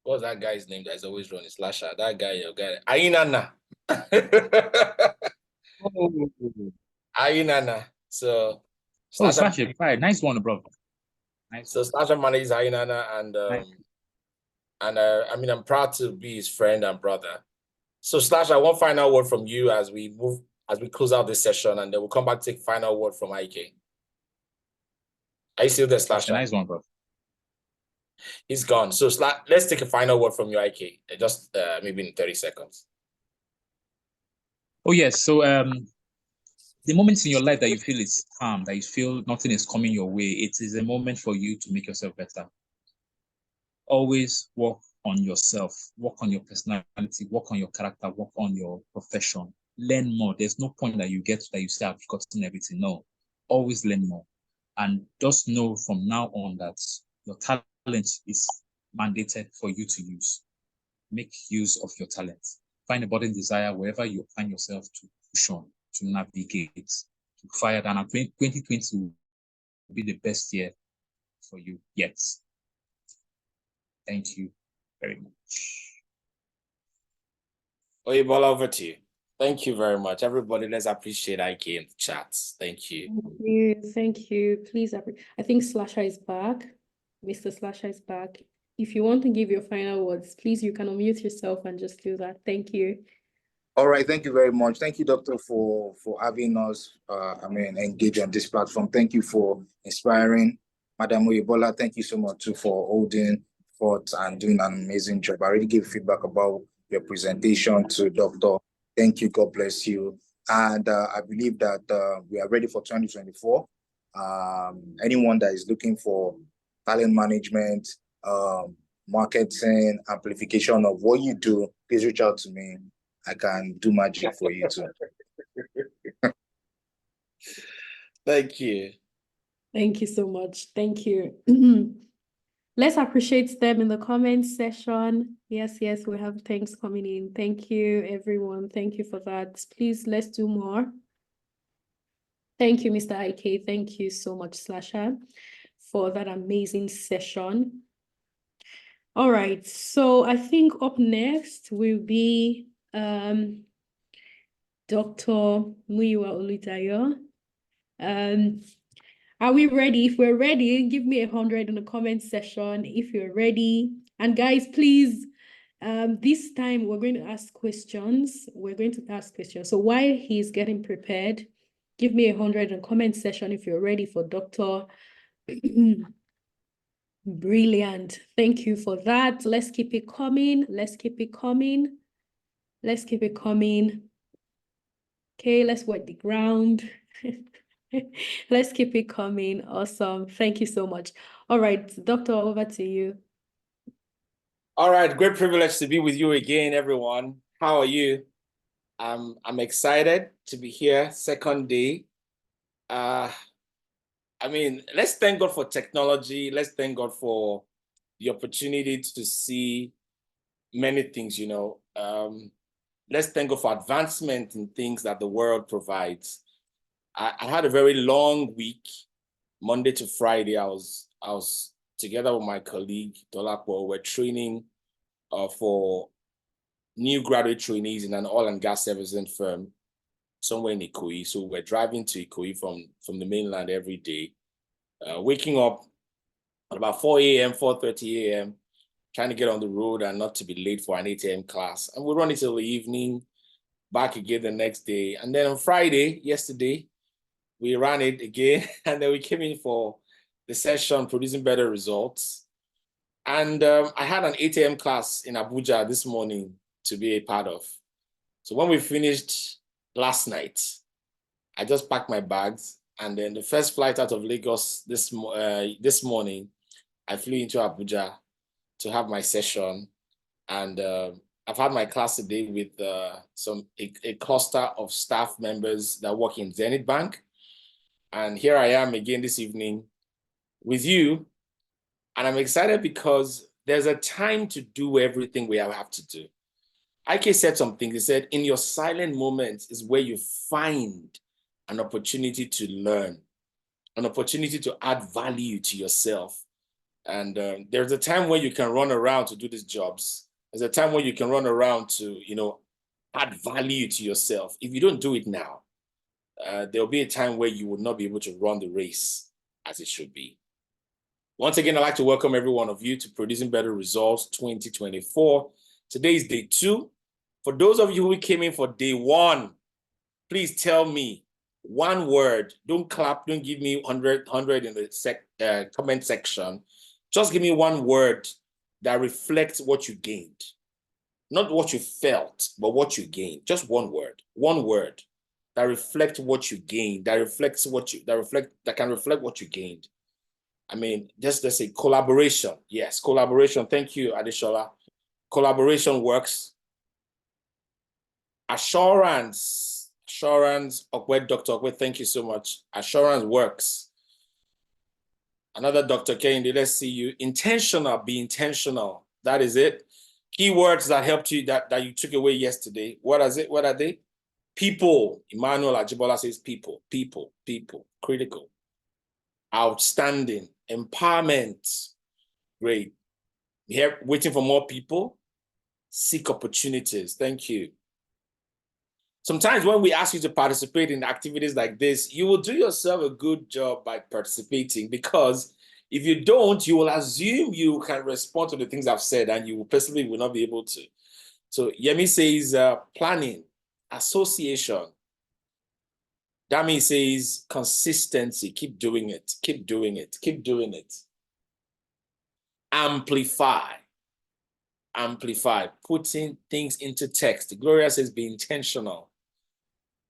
What's that guy's name that's always running? Slasher. That guy, your guy. Ainana. Ainana. So Slasher, nice one, bro. Nice. So Slasher manages Ainana, and I mean, I'm proud to be his friend and brother. So Slasher, one final word from you as we close out this session, and then we'll come back to take final word from IK. Are you still there, Slasher? Nice one, bro. He's gone. So let's take a final word from you, IK. Just maybe in 30 seconds. Oh yes. So the moments in your life that you feel is calm, that you feel nothing is coming your way, it is a moment for you to make yourself better. Always work on yourself, work on your personality, work on your character, work on your profession. Learn more. There's no point that you get to that you say, I've gotten everything. No, always learn more. And just know from now on that your talent is mandated for you to use. Make use of your talent. Find a burning desire wherever you find yourself to push on, to navigate, to fire down. And 2020 will be the best year for you yet. Thank you very much. Oyebola, over to you. Thank you very much. Everybody, let's appreciate IK in the chats. Thank you. Thank you. Please, I think Slasher is back. Mr. Slasher is back. If you want to give your final words, please, you can unmute yourself and just do that. Thank you. All right, thank you very much. Thank you, Doctor, for having us, engage on this platform. Thank you for inspiring. Madam Oyebola, thank you so much too for holding forth and doing an amazing job. I already gave feedback about your presentation to Doctor. Thank you, God bless you. And I believe that we are ready for 2024. Anyone that is looking for talent management, marketing, amplification of what you do, please reach out to me. I can do magic for you too. Thank you. Thank you so much. Thank you. Let's appreciate them in the comments section. Yes, we have thanks coming in. Thank you, everyone. Thank you for that. Please, let's do more. Thank you, Mr. IK. Thank you so much, Slasher, for that amazing session. All right, so I think up next will be Dr. Olumuyiwa Oludayo. Are we ready? If we're ready, give me 100 in the comment section if you're ready. And guys, please, this time we're going to ask questions. So while he's getting prepared, give me 100 in the comment section if you're ready for Dr. Brilliant. Thank you for that. Let's keep it coming. Okay, let's wet the ground. Let's keep it coming. Awesome. Thank you so much. All right, Doctor, over to you. All right, great privilege to be with you again, everyone. How are you? I'm excited to be here, second day. I mean, let's thank God for technology. Let's thank God for the opportunity to see many things, you know. Let's thank God for advancement in things that the world provides. I had a very long week, Monday to Friday. I was together with my colleague, Dolapo. We're training for new graduate trainees in an oil and gas servicing firm somewhere in Ikoyi. So we're driving to Ikoyi from the mainland every day, waking up at about 4 a.m., 4:30 a.m., trying to get on the road and not to be late for an 8 a.m. class. And we run it till the evening, back again the next day. And then on Friday, yesterday, we ran it again, and then we came in for the session, producing better results. And I had an 8 a.m. class in Abuja this morning to be a part of. So when we finished last night, I just packed my bags, and then the first flight out of Lagos this morning, I flew into Abuja to have my session. And I've had my class today with a cluster of staff members that work in Zenith Bank. And here I am again this evening with you. And I'm excited because there's a time to do everything we have to do. Ike said something. He said, in your silent moments is where you find an opportunity to learn, an opportunity to add value to yourself. And there's a time where you can run around to do these jobs. There's a time where you can run around to, add value to yourself. If you don't do it now, there'll be a time where you will not be able to run the race as it should be. Once again, I'd like to welcome every one of you to Producing Better Results 2024. Today is day 2. For those of you who came in for day 1, please tell me one word. Don't clap. Don't give me 100 in the comment section. Just give me one word that reflects what you gained. Not what you felt, but what you gained. Just one word. One word that reflects what you gained. That can reflect what you gained. I mean, just let's say collaboration. Yes, collaboration. Thank you, Adeshola. Collaboration works. Assurance. Okwe, Dr. Okwe, thank you so much. Assurance works. Another Dr. Kennedy, let's see you. Intentional, be intentional. That is it. Keywords that helped you, that you took away yesterday. What is it? What are they? People. Emmanuel Ajibola says people. Critical. Outstanding. Empowerment. Great. Here, waiting for more people. Seek opportunities. Thank you. Sometimes when we ask you to participate in activities like this, you will do yourself a good job by participating, because if you don't, you will assume you can respond to the things I've said and you personally will not be able to. So Yemi says planning, association. Dami says consistency, keep doing it, keep doing it, keep doing it. Amplify, putting things into text. Gloria says be intentional.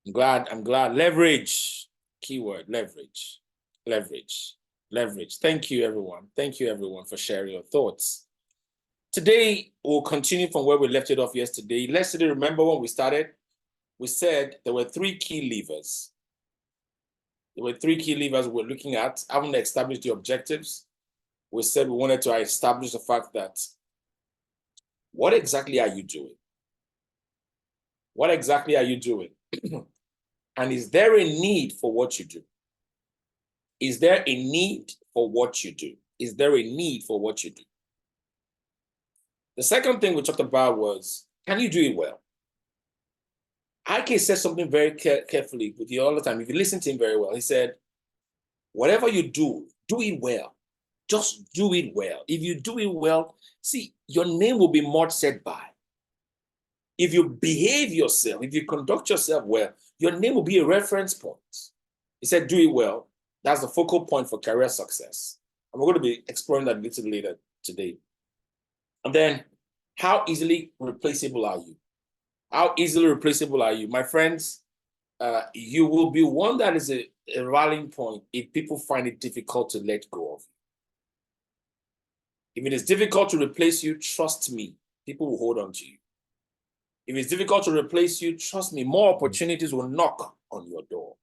I'm glad. Leverage, keyword, leverage. Thank you, everyone. Thank you, everyone, for sharing your thoughts. Today, we'll continue from where we left it off yesterday. Yesterday, remember when we started? We said there were 3 key levers. There were 3 key levers we're looking at. Having established the objectives, we said we wanted to establish the fact that what exactly are you doing? What exactly are you doing? And is there a need for what you do? Is there a need for what you do? Is there a need for what you do? The second thing we talked about was, can you do it well? Ike said something very carefully with you all the time. If you listen to him very well, he said, whatever you do, do it well. Just do it well. If you do it well, see, your name will be much said by. If you behave yourself, if you conduct yourself well, your name will be a reference point. He said, do it well. That's the focal point for career success. And we're going to be exploring that a little later today. And then, how easily replaceable are you? How easily replaceable are you? My friends, you will be one that is a rallying point if people find it difficult to let go of you. If it is difficult to replace you, trust me, people will hold on to you. If it's difficult to replace you, trust me, more opportunities will knock on your door.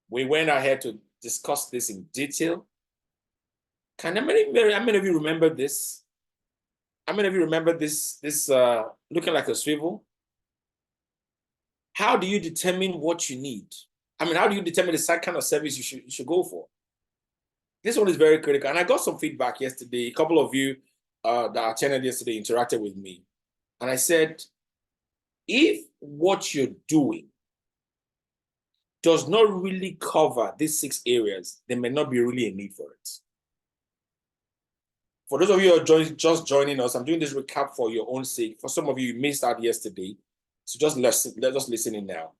We went ahead to discuss this in detail. How many of you remember this? How many of you remember this looking like a swivel? How do you determine what you need? How do you determine the kind of service you should go for? This one is very critical. And I got some feedback yesterday. A couple of you that attended yesterday interacted with me. And I said, if what you're doing does not really cover these 6 areas, there may not be really a need for it. For those of you who are just joining us, I'm doing this recap for your own sake. For some of you, you missed out yesterday. So just listen in now.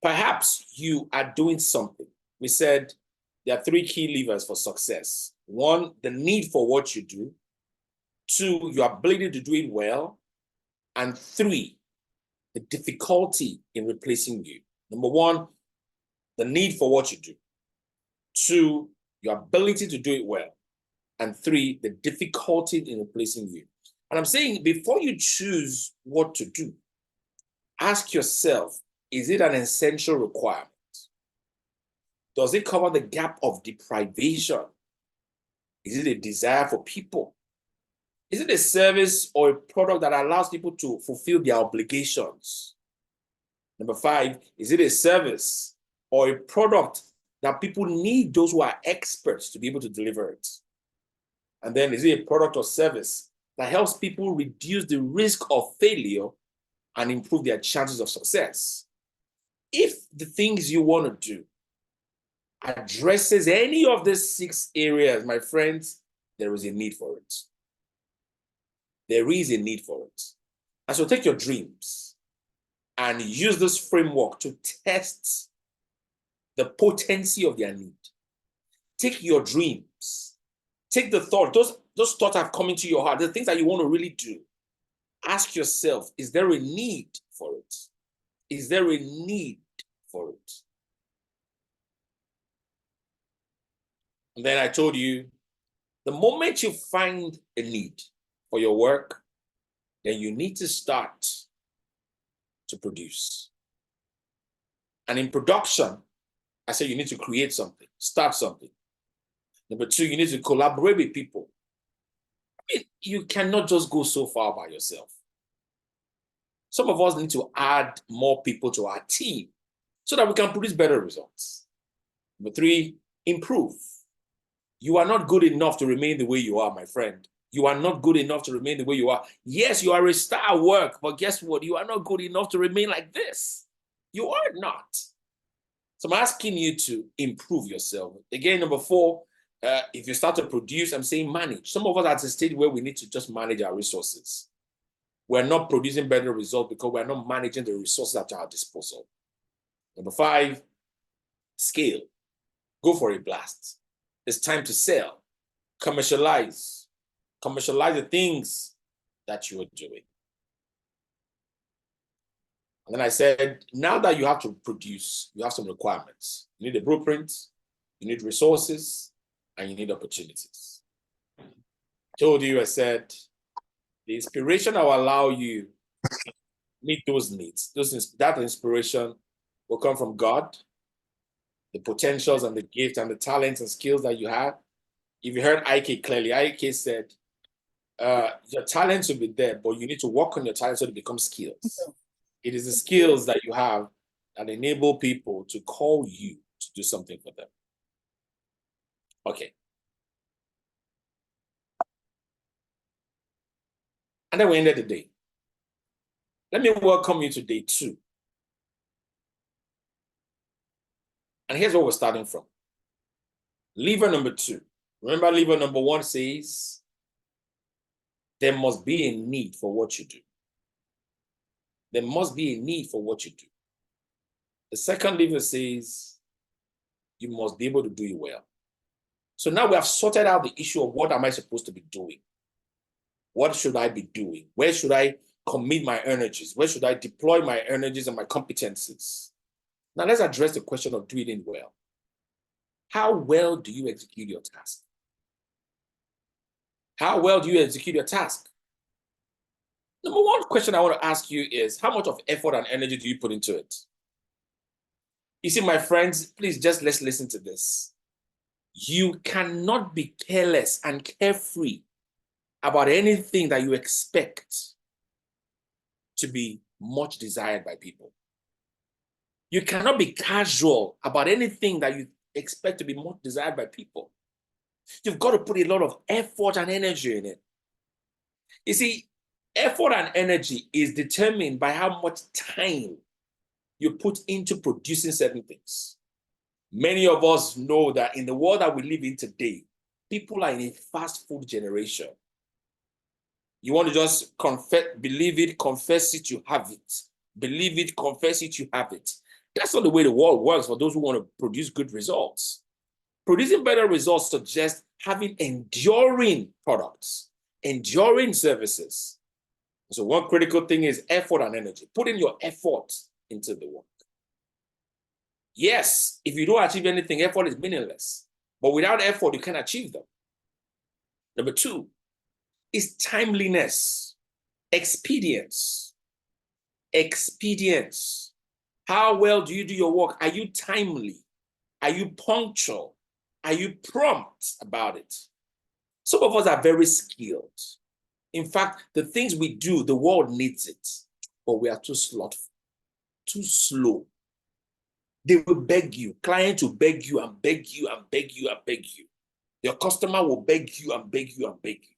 Perhaps you are doing something. We said there are 3 key levers for success. 1, the need for what you do. 2, your ability to do it well. And 3, the difficulty in replacing you. Number 1, the need for what you do. 2, your ability to do it well. And 3, the difficulty in replacing you. And I'm saying, before you choose what to do, ask yourself, is it an essential requirement? Does it cover the gap of deprivation? Is it a desire for people? Is it a service or a product that allows people to fulfill their obligations? Number 5, is it a service or a product that people need those who are experts to be able to deliver it? And then, is it a product or service that helps people reduce the risk of failure and improve their chances of success? If the things you want to do addresses any of these 6 areas, my friends, there is a need for it. There is a need for it. And so take your dreams and use this framework to test the potency of their need. Take your dreams, take the thought, those thoughts have come into your heart, the things that you want to really do. Ask yourself, is there a need for it? Is there a need for it? And then I told you, the moment you find a need for your work, then you need to start to produce. And in production, I say you need to create something, start something. Number 2, you need to collaborate with people. I mean, you cannot just go so far by yourself. Some of us need to add more people to our team so that we can produce better results. Number 3, improve. You are not good enough to remain the way you are, my friend. You are not good enough to remain the way you are. Yes, you are a star at work, but guess what? You are not good enough to remain like this. You are not. So I'm asking you to improve yourself. Again, number 4, if you start to produce, I'm saying manage. Some of us are at a stage where we need to just manage our resources. We're not producing better results because we're not managing the resources at our disposal. Number 5, scale. Go for a blast. It's time to sell, commercialize the things that you are doing. And then I said, now that you have to produce, you have some requirements. You need a blueprint, you need resources, and you need opportunities. I told you, I said, the inspiration that will allow you to meet those needs, that inspiration will come from God, the potentials and the gifts and the talents and skills that you have. If you heard Ike clearly, Ike said, your talents will be there, but you need to work on your talents so they become skills. It is the skills that you have that enable people to call you to do something for them. Okay. And then we ended the day. Let me welcome you to day 2. And here's what we're starting from. Lever number 2. Remember, lever number 1 says, there must be a need for what you do. There must be a need for what you do. The second lever says, you must be able to do it well. So now we have sorted out the issue of what am I supposed to be doing? What should I be doing? Where should I commit my energies? Where should I deploy my energies and my competencies? Now let's address the question of doing it well. How well do you execute your task? How well do you execute your task? Number 1 question I want to ask you is, how much of effort and energy do you put into it? You see, my friends, please let's listen to this. You cannot be careless and carefree about anything that you expect to be much desired by people. You cannot be casual about anything that you expect to be much desired by people. You've got to put a lot of effort and energy in it. You see, effort and energy is determined by how much time you put into producing certain things. Many of us know that in the world that we live in today, people are in a fast food generation. You want to just believe it, confess it, you have it. Believe it, confess it, you have it. That's not the way the world works for those who want to produce good results. Producing better results suggests having enduring products, enduring services. So one critical thing is effort and energy. Putting your effort into the work. Yes, if you don't achieve anything, effort is meaningless. But without effort, you can't achieve them. Number 2, is timeliness, expedience. Expedience. How well do you do your work? Are you timely? Are you punctual? Are you prompt about it? Some of us are very skilled. In fact, the things we do, the world needs it, but we are too slothful, too slow. They will beg you. Clients will beg you and beg you and beg you and beg you. Your customer will beg you and beg you and beg you.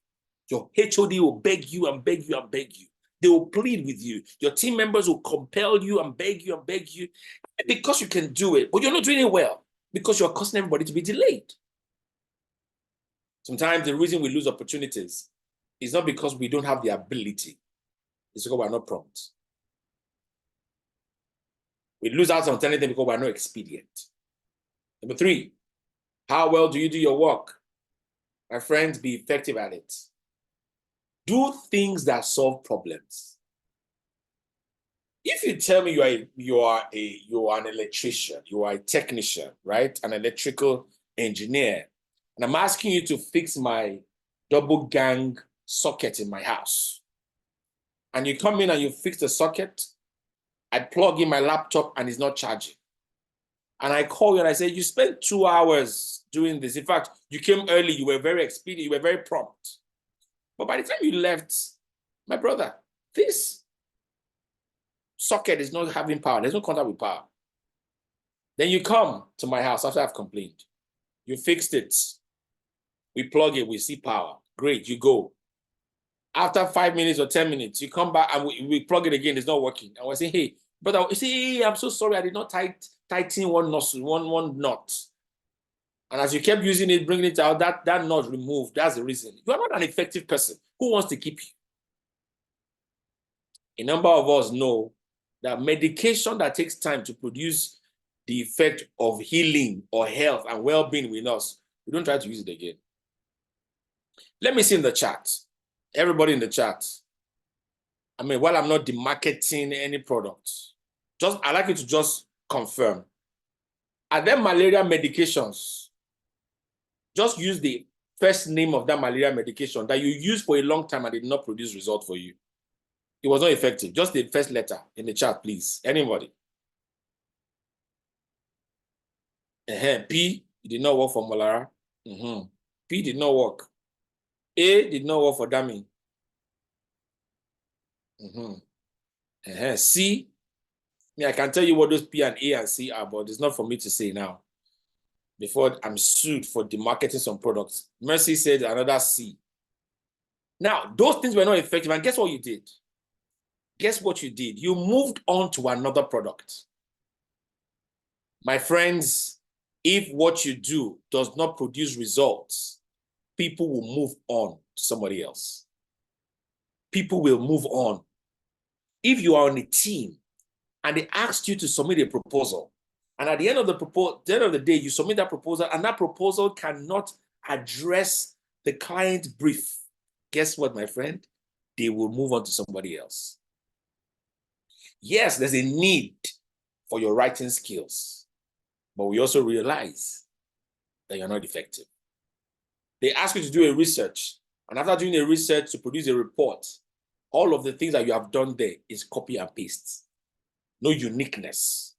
Your HOD will beg you and beg you and beg you. They will plead with you. Your team members will compel you and beg you and beg you because you can do it, but you're not doing it well because you're causing everybody to be delayed. Sometimes the reason we lose opportunities is not because we don't have the ability. It's because we're not prompt. We lose out on anything because we're not expedient. Number 3, how well do you do your work? My friends, be effective at it. Do things that solve problems. If you tell me you are an electrician, you are a technician, right? An electrical engineer, and I'm asking you to fix my double gang socket in my house. And you come in and you fix the socket, I plug in my laptop and it's not charging. And I call you and I say, you spent 2 hours doing this. In fact, you came early, you were very expedient, you were very prompt. But by the time you left, my brother, this socket is not having power. There's no contact with power. Then you come to my house after I've complained. You fixed it. We plug it, we see power. Great, you go. After 5 minutes or 10 minutes, you come back and we plug it again, it's not working. And we say, hey, brother, you see, hey, I'm so sorry, I did not tighten one knot. And as you kept using it, bringing it out, that knot removed. That's the reason. You are not an effective person. Who wants to keep you? A number of us know that medication that takes time to produce the effect of healing or health and well-being with us, we don't try to use it again. Let me see in the chat. Everybody in the chat. I mean, while I'm not demarketing any products, I'd like you to just confirm. Are there malaria medications? Just use the first name of that malaria medication that you used for a long time and did not produce result for you. It was not effective. Just the first letter in the chat, please. Anybody? P, it did not work for malaria. P did not work. A did not work for dummy. C, I can tell you what those P and A and C are, but it's not for me to say now. Before I'm sued for demarketing some products. Mercy said another C. Now, those things were not effective. And guess what you did? Guess what you did? You moved on to another product. My friends, if what you do does not produce results, people will move on to somebody else. People will move on. If you are on a team and they asked you to submit a proposal, and at the end of the day, you submit that proposal, and that proposal cannot address the client brief, guess what, my friend? They will move on to somebody else. Yes, there's a need for your writing skills, but we also realize that you're not effective. They ask you to do a research, and after doing a research to produce a report, all of the things that you have done there is copy and paste. No uniqueness.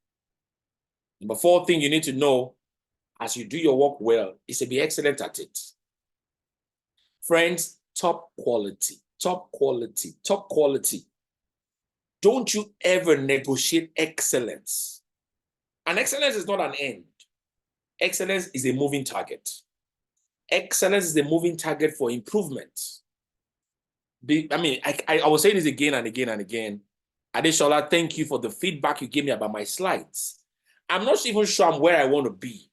Number 4 thing you need to know as you do your work well is to be excellent at it. Friends, top quality, top quality, top quality. Don't you ever negotiate excellence. And excellence is not an end. Excellence is a moving target. Excellence is a moving target for improvement. I will say this again and again and again. Adeshola, thank you for the feedback you gave me about my slides. I'm not even sure I'm where I want to be.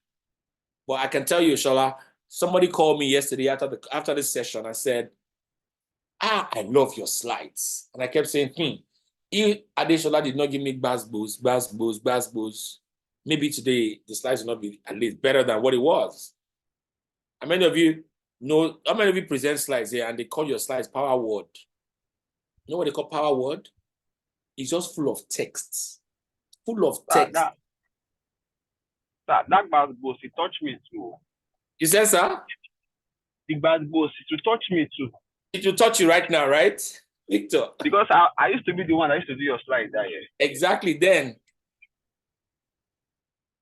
But I can tell you, Shola, somebody called me yesterday after this session and said, I love your slides. And I kept saying, if Adeshola did not give me buzz, maybe today the slides will not be at least better than what it was. How many of you know, how many of you present slides here and they call your slides Power Word? You know what they call Power Word? It's just full of texts. Full of text. That bad boss, it touched me too. You said, sir? The bad boss, it touched me too. It will touch you right now, right, Victor? Because I used to be the one that used to do your slide that year. Exactly then.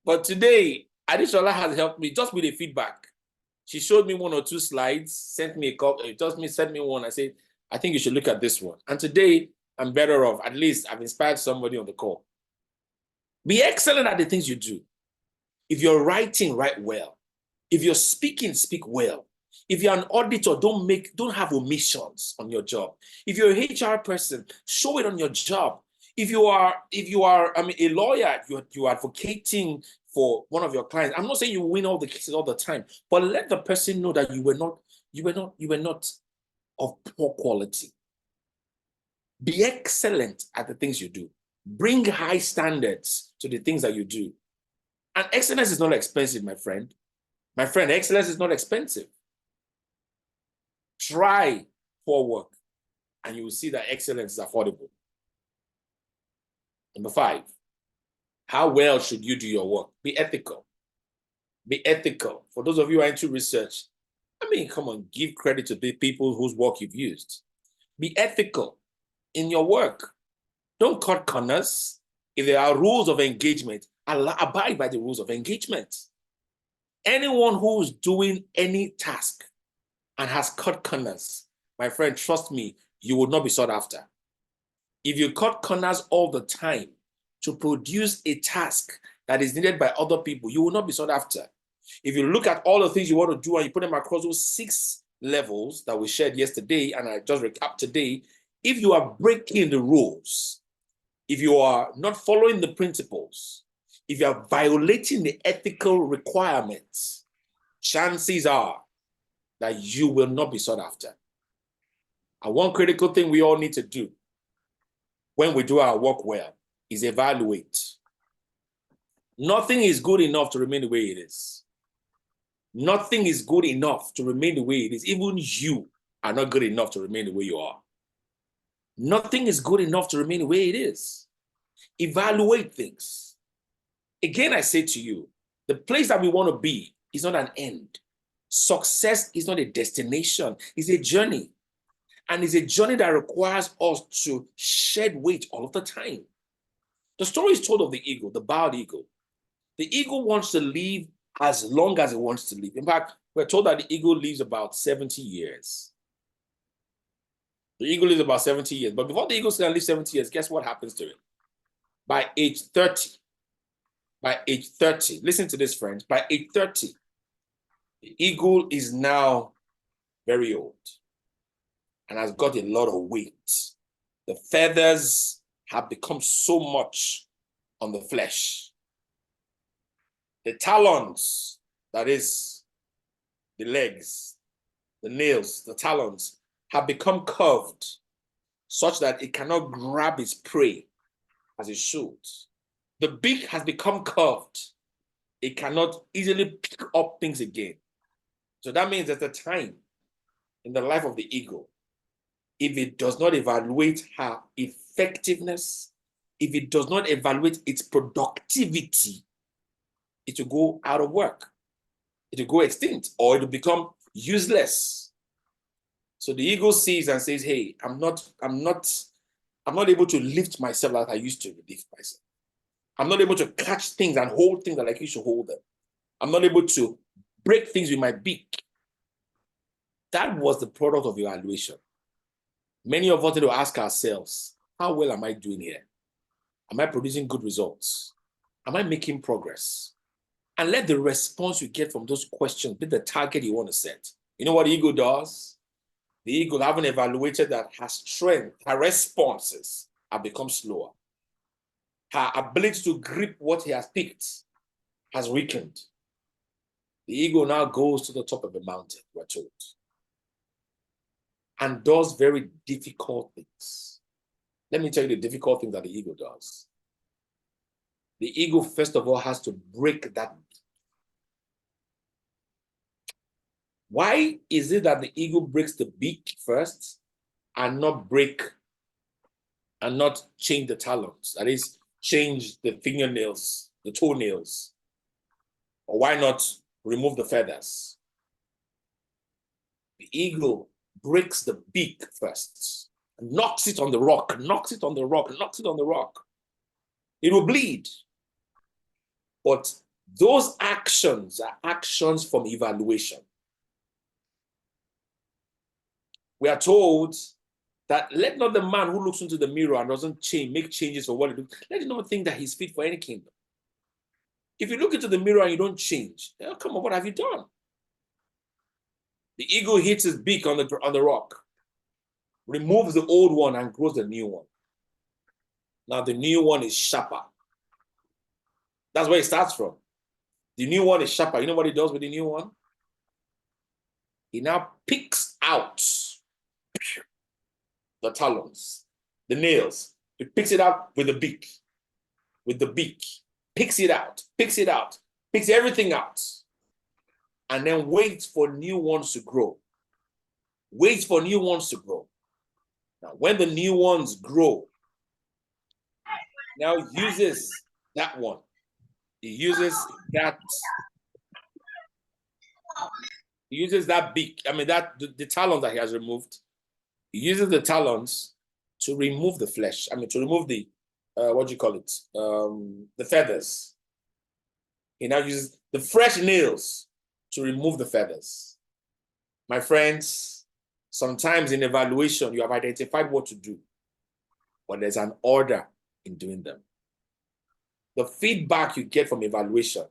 But today, Adishola has helped me just with the feedback. She showed me 1 or 2 slides, sent me a copy, sent me one. I said, I think you should look at this one. And today, I'm better off. At least I've inspired somebody on the call. Be excellent at the things you do. If you're writing, write well. If you're speaking, speak well. If you're an auditor, don't have omissions on your job. If you're a HR person, show it on your job. If you are a lawyer, you're advocating for one of your clients. I'm not saying you win all the cases all the time, but let the person know that you were not of poor quality. Be excellent at the things you do. Bring high standards to the things that you do. And excellence is not expensive, my friend. My friend, excellence is not expensive. Try for work, and you will see that excellence is affordable. Number 5, how well should you do your work? Be ethical. Be ethical. For those of you who are into research, come on, give credit to the people whose work you've used. Be ethical in your work. Don't cut corners. If there are rules of engagement, abide by the rules of engagement. Anyone who's doing any task and has cut corners, my friend, trust me, you will not be sought after. If you cut corners all the time to produce a task that is needed by other people, you will not be sought after. If you look at all the things you want to do and you put them across those 6 levels that we shared yesterday, and I just recapped today, if you are breaking the rules, if you are not following the principles, if you are violating the ethical requirements, chances are that you will not be sought after. And one critical thing we all need to do when we do our work well is evaluate. Nothing is good enough to remain the way it is. Nothing is good enough to remain the way it is. Even you are not good enough to remain the way you are. Nothing is good enough to remain the way it is. Evaluate things. Again, I say to you, the place that we want to be is not an end. Success is not a destination, it's a journey. And it's a journey that requires us to shed weight all of the time. The story is told of the eagle, the bald eagle. The eagle wants to live as long as it wants to live. In fact, we're told that the eagle lives about 70 years. The eagle lives about 70 years. But before the eagle can live 70 years, guess what happens to it? By age 30, listen to this, friends, by age 30, the eagle is now very old and has got a lot of weight. The feathers have become so much on the flesh. The talons, that is the legs, the nails, the talons, have become curved such that it cannot grab its prey as it should. The beak has become curved. It cannot easily pick up things again. So that means there's a time in the life of the eagle, if it does not evaluate her effectiveness, if it does not evaluate its productivity, it will go out of work. It will go extinct, or it will become useless. So the eagle sees and says, hey, I'm not able to lift myself like I used to lift myself. I'm not able to catch things and hold things like I used to hold them. I'm not able to break things with my beak. That was the product of evaluation. Many of us need to ask ourselves, how well am I doing here? Am I producing good results? Am I making progress? And let the response you get from those questions be the target you want to set. You know what the eagle does? The eagle, having evaluated that her strength, her responses have become slower. Her ability to grip what he has picked has weakened. The eagle now goes to the top of the mountain, we're told, and does very difficult things. Let me tell you the difficult thing that the eagle does. The eagle, first of all, has to break that. Why is it that the eagle breaks the beak first and not change the talons? That is, change the fingernails, the toenails. Or why not remove the feathers? The eagle breaks the beak first, knocks it on the rock, knocks it on the rock, knocks it on the rock, it will bleed. But those actions are actions from evaluation. We are told that let not the man who looks into the mirror and doesn't make changes for what he looks, let him not think that he's fit for any kingdom. If you look into the mirror and you don't change, oh, come on, what have you done? The eagle hits his beak on the rock, removes the old one and grows the new one. Now the new one is sharper. That's where it starts from. The new one is sharper. You know what he does with the new one? He now picks out the talons, the nails. He picks it out with the beak. With the beak. Picks it out, picks everything out. And then waits for new ones to grow. Waits for new ones to grow. Now, when the new ones grow, now uses that one. He uses that beak. I mean, the talons that he has removed. He uses the talons to remove the flesh. I mean, to remove the the feathers. He now uses the fresh nails to remove the feathers. My friends, sometimes in evaluation, you have identified what to do, but there's an order in doing them. The feedback you get from evaluation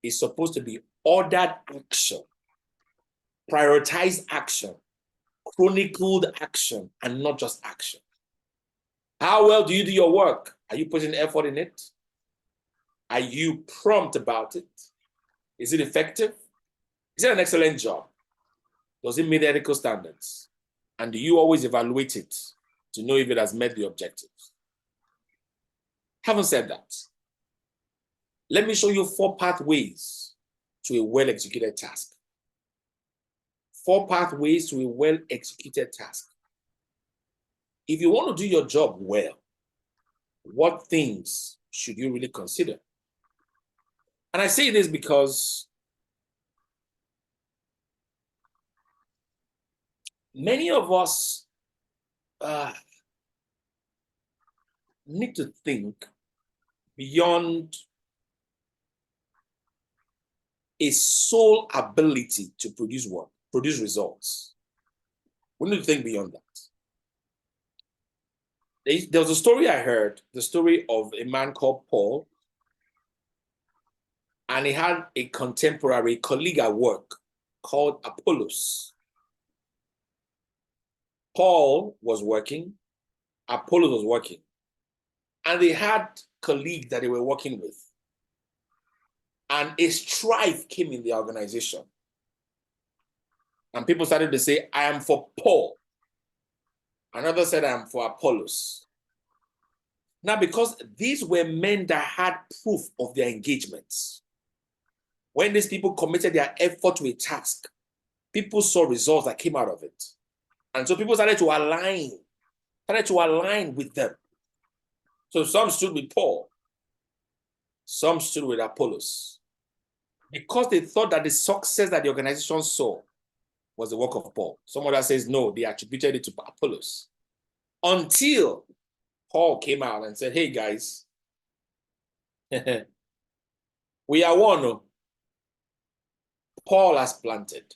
is supposed to be ordered action, prioritized action, chronicled action, and not just action. How well do you do your work? Are you putting effort in it? Are you prompt about it? Is it effective? Is it an excellent job? Does it meet ethical standards? And do you always evaluate it to know if it has met the objectives? Having said that, let me show you 4 pathways to a well-executed task. 4 pathways to a well-executed task. If you want to do your job well, what things should you really consider? And I say this because many of us need to think beyond a sole ability to produce results. We need to think beyond that. There was a story I heard, the story of a man called Paul, and he had a contemporary colleague at work called Apollos. Paul was working, Apollos was working, and they had colleagues that they were working with. And a strife came in the organization. And people started to say, I am for Paul. Another said, I am for Apollos. Now, because these were men that had proof of their engagements, when these people committed their effort to a task, people saw results that came out of it. And so people started to align with them. So some stood with Paul, some stood with Apollos, because they thought that the success that the organization saw was the work of Paul. Some other says, no, they attributed it to Apollos. Until Paul came out and said, hey guys, we are one. Paul has planted.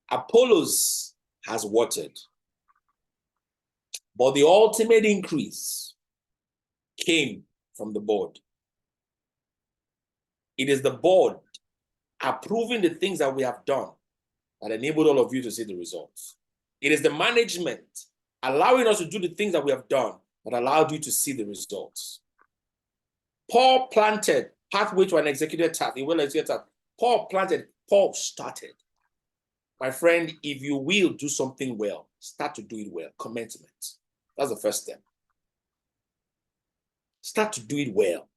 Apollos has watered. But the ultimate increase came from the board. It is the board approving the things that we have done that enabled all of you to see the results. It is the management allowing us to do the things that we have done that allowed you to see the results. Paul planted, pathway to an executive task, a well-executed task. Paul planted, Paul started. My friend, if you will do something well, start to do it well. Commencement. That's the first step. Start to do it well.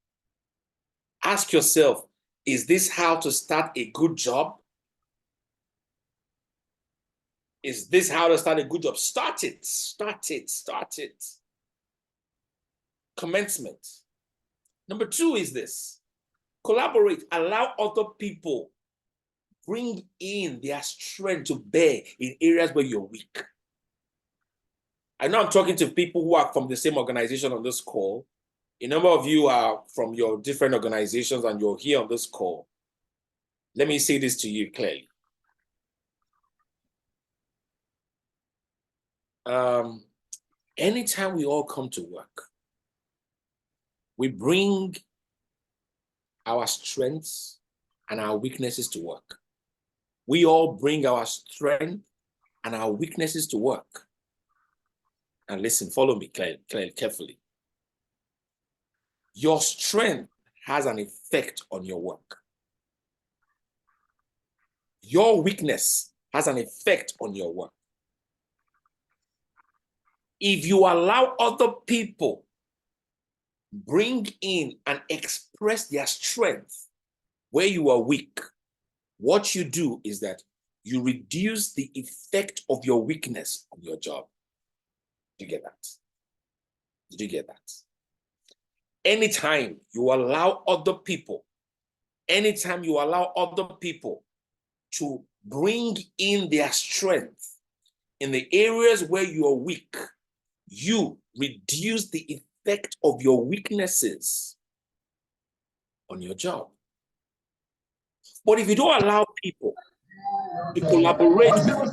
Ask yourself, is this how to start a good job? Is this how to start a good job? Start it, start it, start it. Commencement. Number 2 is this. Collaborate. Allow other people bring in their strength to bear in areas where you're weak. I know I'm talking to people who are from the same organization on this call. A number of you are from your different organizations and you're here on this call. Let me say this to you clearly. Anytime we all come to work, we bring our strengths and our weaknesses to work. We all bring our strength and our weaknesses to work. And listen, follow me carefully. Your strength has an effect on your work. Your weakness has an effect on your work. If you allow other people bring in and express their strength where you are weak, what you do is that you reduce the effect of your weakness on your job. Did you get that? Did you get that? Anytime you allow other people to bring in their strength in the areas where you are weak, you reduce the effect of your weaknesses on your job. But if you don't allow people to collaborate with you,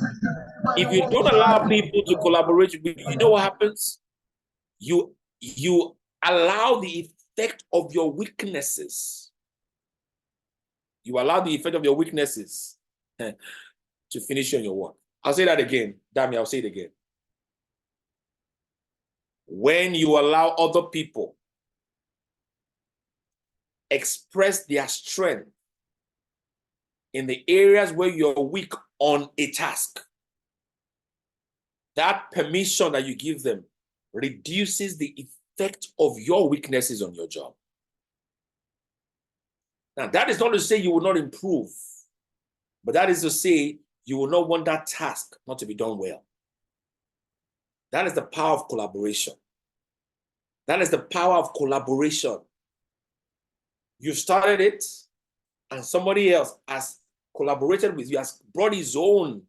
if you don't allow people to collaborate with you, you know what happens? You allow the effect of your weaknesses. You allow the effect of your weaknesses to finish on your work. I'll say that again. Damn it, I'll say it again. When you allow other people express their strength in the areas where you're weak on a task, that permission that you give them reduces the effect of your weaknesses on your job. Now, that is not to say you will not improve, but that is to say you will not want that task not to be done well. That is the power of collaboration. That is the power of collaboration. You started it, and somebody else has collaborated with you, has brought his own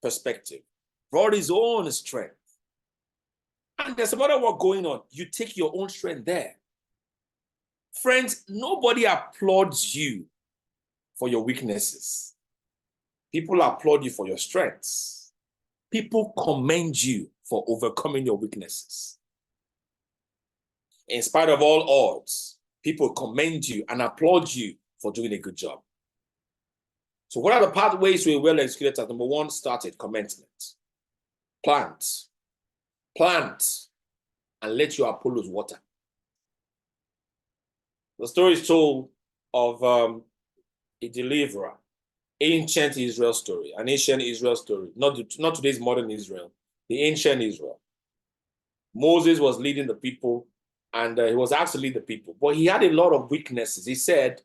perspective, brought his own strength. And there's some other work going on. You take your own strength there. Friends, nobody applauds you for your weaknesses. People applaud you for your strengths. People commend you for overcoming your weaknesses. In spite of all odds, people commend you and applaud you for doing a good job. So what are the pathways to a well-executed task? Number one, started, commencement. Plant, and let your Apollos water. The story is told of a deliverer, ancient Israel story, an ancient Israel story, not today's modern Israel, the ancient Israel. Moses was leading the people, and he was asked to lead the people, but he had a lot of weaknesses. He said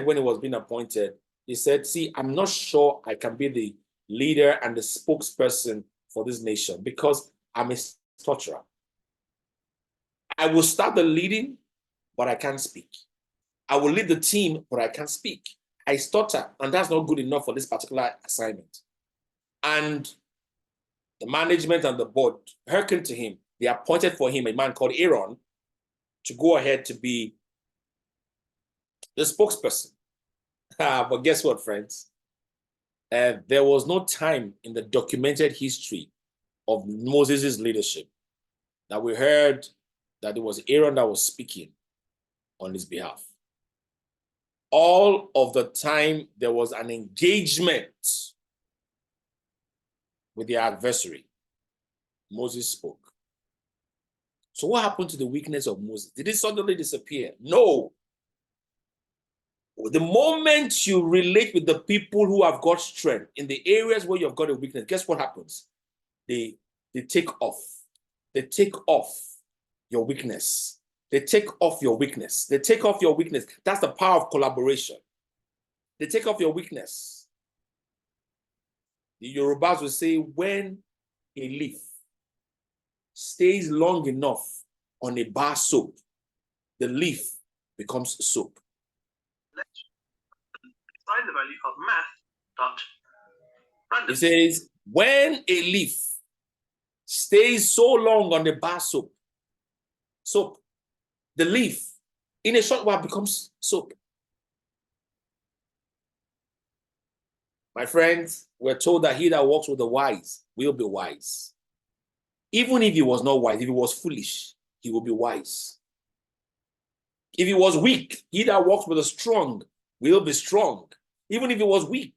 when he was being appointed, he said, see, I'm not sure I can be the leader and the spokesperson for this nation because I'm a stutterer. I will start the leading, but I can't speak. I will lead the team, but I can't speak. I stutter, and that's not good enough for this particular assignment. And the management and the board hearkened to him. They appointed for him a man called Aaron to go ahead to be the spokesperson. But guess what, friends? There was no time in the documented history of Moses' leadership that we heard that it was Aaron that was speaking on his behalf. All of the time, there was an engagement with the adversary. Moses spoke. So what happened to the weakness of Moses? Did it suddenly disappear? No. The moment you relate with the people who have got strength in the areas where you've got a weakness, guess what happens? They take off. They take off your weakness. They take off your weakness. They take off your weakness. That's the power of collaboration. They take off your weakness. The Yorubas will say, when a leaf stays long enough on a bar soap, the leaf becomes soap. Let's find the value of math It says, when a leaf stays so long on the bar soap, the leaf in a short while becomes soap. My friends, we're told that he that walks with the wise will be wise. Even if he was not wise, if he was foolish, he will be wise. If he was weak, he that walks with the strong will be strong, even if he was weak.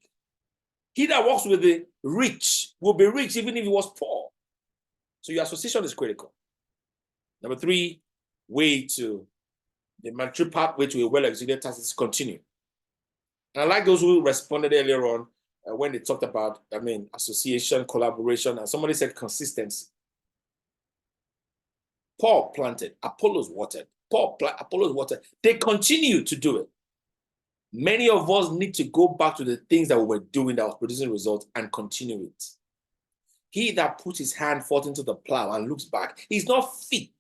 He that walks with the rich will be rich, even if he was poor. So your association is critical. Number three, the mandatory pathway to a well-executed task is continue. And I like those who responded earlier on when they talked about, association, collaboration, and somebody said consistency. Paul planted, Apollos watered. Apollos watered. They continue to do it. Many of us need to go back to the things that we were doing that was producing results and continue it. He that puts his hand forth into the plow and looks back, he's not fit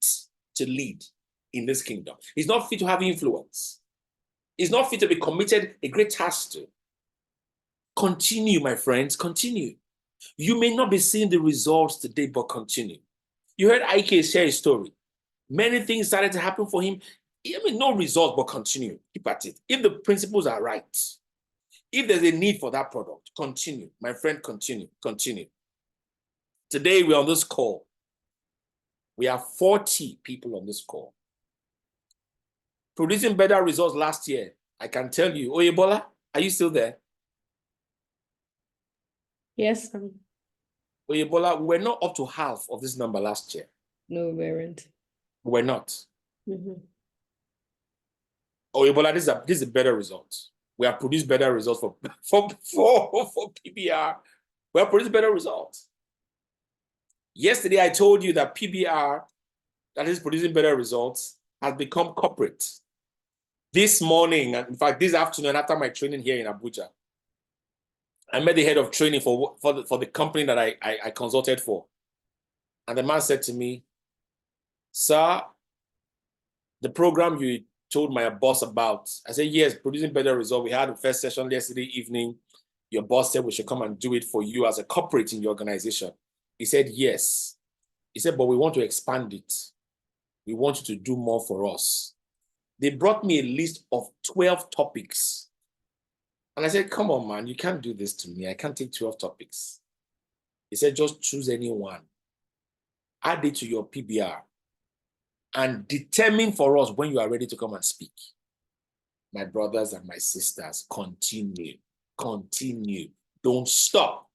to lead in this kingdom. He's not fit to have influence. He's not fit to be committed a great task to. Continue, my friends, continue. You may not be seeing the results today, but continue. You heard Ike share his story. Many things started to happen for him. No results, but continue. Keep at it. If the principles are right, if there's a need for that product, continue. My friend, continue. Today, we're on this call. We have 40 people on this call. Producing better results last year, I can tell you. Oyebola, are you still there? Yes. Oyebola, we were not up to half of this number last year. No, we weren't. We're not. Mm-hmm. Oyebola, this is a better result. We have produced better results for PBR. We have produced better results. Yesterday, I told you that PBR, that is producing better results, has become corporate. This morning, and in fact, this afternoon, after my training here in Abuja, I met the head of training for the company that I consulted for. And the man said to me, sir, the program you told my boss about, I said, yes, producing better results. We had the first session yesterday evening. Your boss said we should come and do it for you as a corporate in your organization. He said, yes. He said, but we want to expand it. We want you to do more for us. They brought me a list of 12 topics. And I said, come on, man, you can't do this to me. I can't take 12 topics. He said, just choose any one. Add it to your PBR and determine for us when you are ready to come and speak. My brothers and my sisters, continue. Don't stop.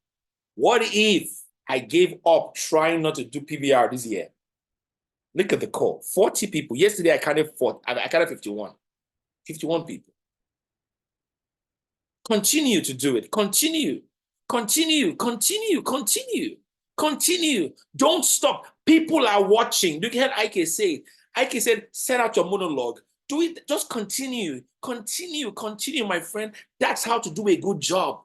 What if I gave up trying not to do PBR this year? Look at the call, 40 people. Yesterday I counted 51. 51 people. Continue to do it. Continue. Don't stop. People are watching. Look at Ike say. Ike said, set out your monologue. Do it. Just continue, my friend. That's how to do a good job.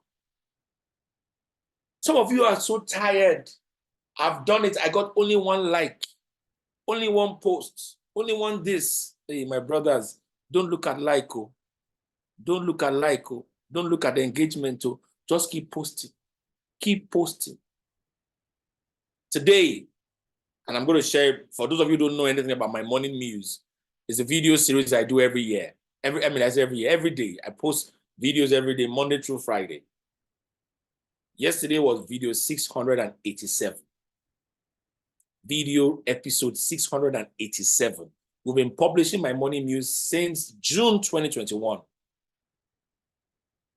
Some of you are so tired. I've done it. I got only one like, only one post, only one this. Hey, my brothers, don't look at like. Don't look at like. Don't look at the engagement. Just keep posting. Keep posting. Today, and I'm going to share, for those of you who don't know anything about my morning muse, it's a video series I do every year. Every year, every day. I post videos every day, Monday through Friday. Yesterday was video 687. Video episode 687. We've been publishing my morning muse since June 2021.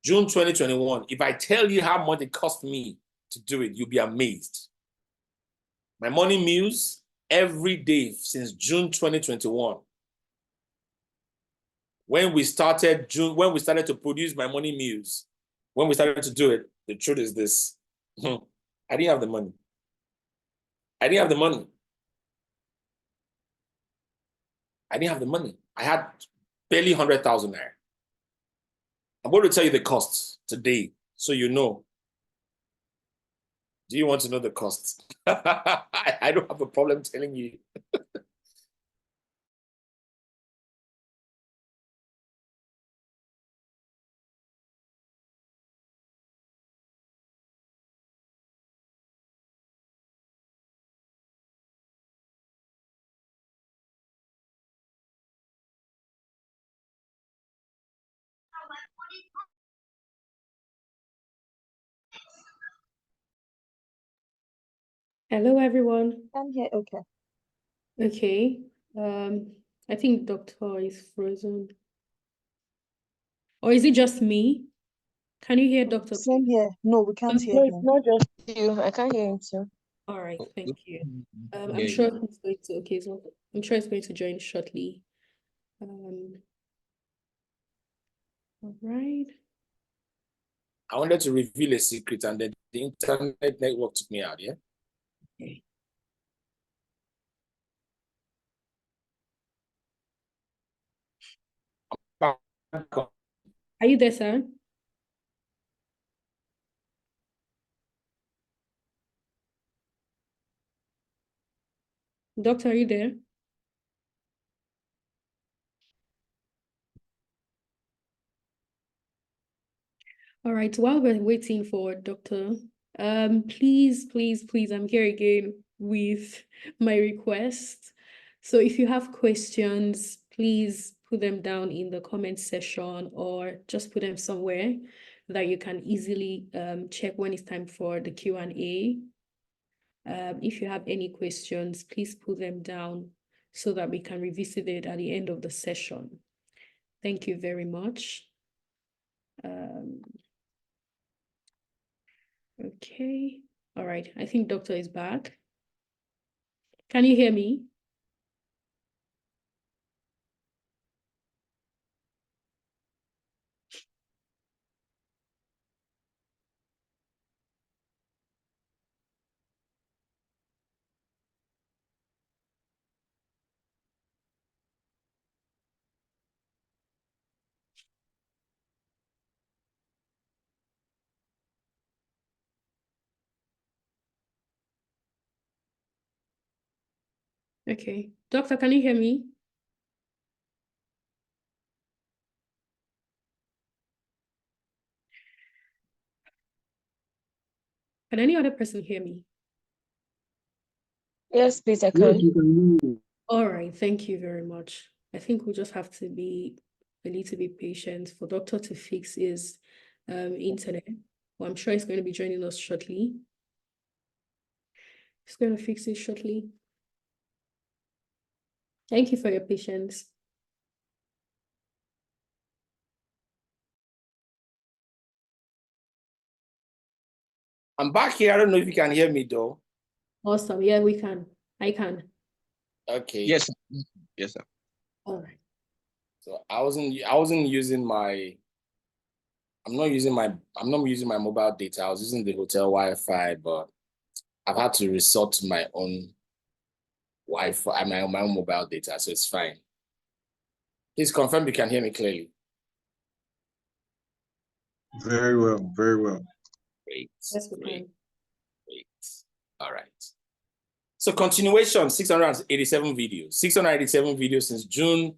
June 2021. If I tell you how much it cost me to do it, you'll be amazed. My morning muse every day since June 2021. When we started to produce my morning muse, when we started to do it, the truth is this. I didn't have the money. I didn't have the money. I had barely 100,000 there. I'm going to tell you the costs today, so you know. Do you want to know the costs? I don't have a problem telling you. Hello, everyone. I'm here. Okay. Okay. I think Doctor is frozen. Or is it just me? Can you hear Doctor? Same here. No, we can't hear No, it's him. not just you. I can't hear him too. All right, thank you. I'm Yeah, sure he's going to. Okay, so I'm sure he's going to join shortly. All right. I wanted to reveal a secret, and then the internet network took me out. Yeah. Okay. Are you there, sir? Doctor, are you there? All right, while we're waiting for Doctor, please, I'm here again with my request. So if you have questions, please put them down in the comment section or just put them somewhere that you can easily check when it's time for the Q&A. If you have any questions, please put them down so that we can revisit it at the end of the session. Thank you very much. Okay. All right. I think Doctor is back. Can you hear me? Okay. Doctor, can you hear me? Can any other person hear me? Yes, please, I can. All right. Thank you very much. I think we'll just have to be a little bit patient for Doctor to fix his internet. Well, I'm sure he's going to be joining us shortly. He's going to fix it shortly. Thank you for your patience. I'm back here. I don't know if you can hear me though. Awesome. Yeah, we can. I can. Okay. Yes, sir. Yes, sir. All right. So I wasn't using my. I'm not using my mobile data. I was using the hotel Wi-Fi, but I've had to resort to my own Wi-Fi, my own mobile data, so it's fine. Please confirm you can hear me clearly. Very well, very well. Great. Yes, we Great. can. Great. All right. So continuation, 687 videos. 687 videos since June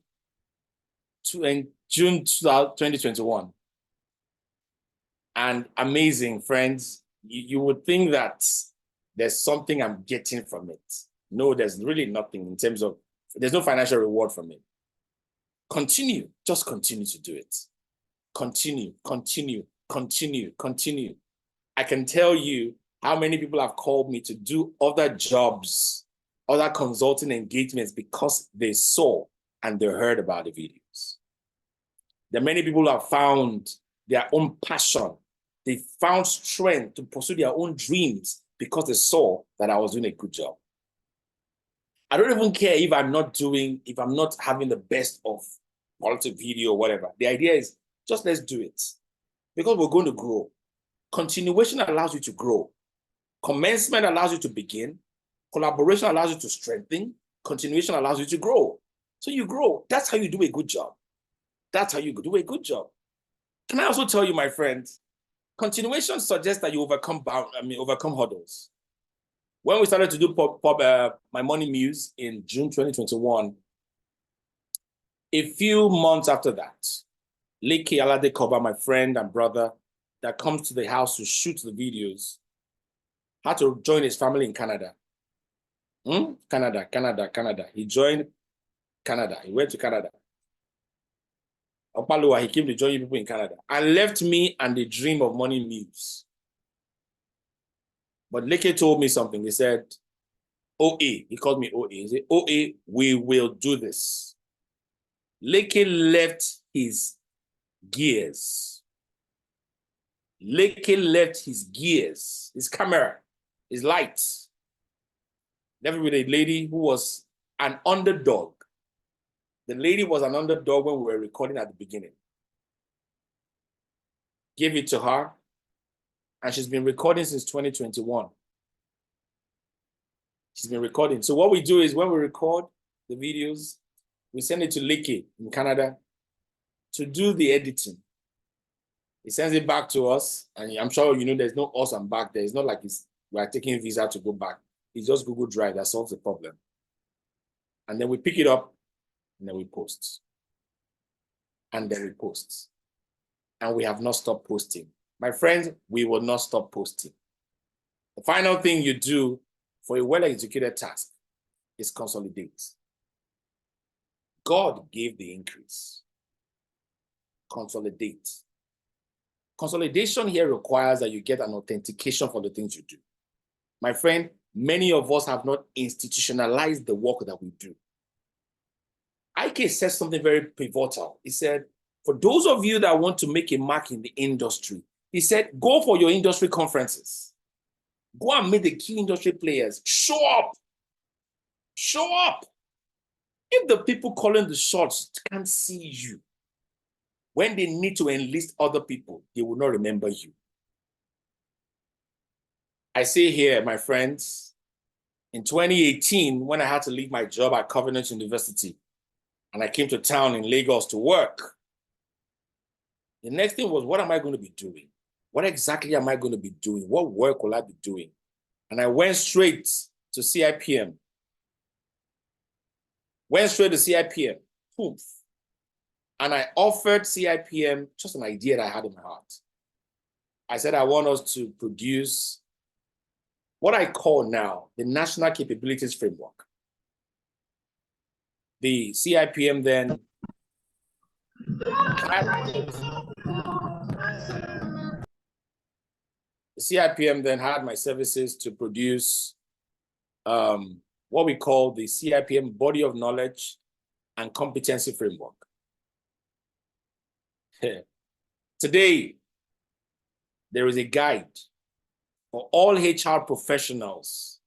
2021. And amazing, friends. You would think that there's something I'm getting from it. No, there's really nothing in terms of, there's no financial reward from it. Continue, just continue to do it. Continue, continue, continue, continue. I can tell you how many people have called me to do other jobs, other consulting engagements because they saw and they heard about the videos. There are many people who have found their own passion. They found strength to pursue their own dreams because they saw that I was doing a good job. I don't even care if I'm not having the best of quality video or whatever. The idea is just let's do it because we're going to grow. Continuation allows you to grow. Commencement allows you to begin. Collaboration allows you to strengthen. Continuation allows you to grow. So you grow. That's how you do a good job. That's how you do a good job. Can I also tell you, my friends, continuation suggests that you overcome hurdles. When we started to do My Money Muse in June 2021, a few months after that, Leke Aladekoba, my friend and brother that comes to the house to shoot the videos, had to join his family in Canada. Canada. He joined Canada. He went to Canada. Opalua, he came to join you people in Canada and left me and the dream of money moves. But Leke told me something. He said, OA, he called me OA. He said, OA, we will do this. Leke left his gears. Leke left his gears, his camera, his lights. Left with a lady who was an underdog. The lady was an underdog when we were recording at the beginning. Gave it to her, and she's been recording since 2021. She's been recording. So what we do is when we record the videos, we send it to Leke in Canada to do the editing. He sends it back to us, and I'm sure you know there's no us and back there. It's not like we are taking visa to go back. It's just Google Drive that solves the problem. And then we pick it up, and then we post. And then we post. And we have not stopped posting. My friends, we will not stop posting. The final thing you do for a well-executed task is consolidate. God gave the increase. Consolidate. Consolidation here requires that you get an authentication for the things you do. My friend, many of us have not institutionalized the work that we do. Ike said something very pivotal. He said, for those of you that want to make a mark in the industry, he said, go for your industry conferences. Go and meet the key industry players. Show up. Show up. If the people calling the shots can't see you, when they need to enlist other people, they will not remember you. I say here, my friends, in 2018, when I had to leave my job at Covenant University, and I came to town in Lagos to work, the next thing was, what am I going to be doing? What exactly am I going to be doing? What work will I be doing? And I went straight to CIPM. Went straight to CIPM. Poof. And I offered CIPM just an idea that I had in my heart. I said, I want us to produce what I call now the National Capabilities Framework. The CIPM then had my services to produce what we call the CIPM Body of Knowledge and Competency Framework. Today, there is a guide for all HR professionals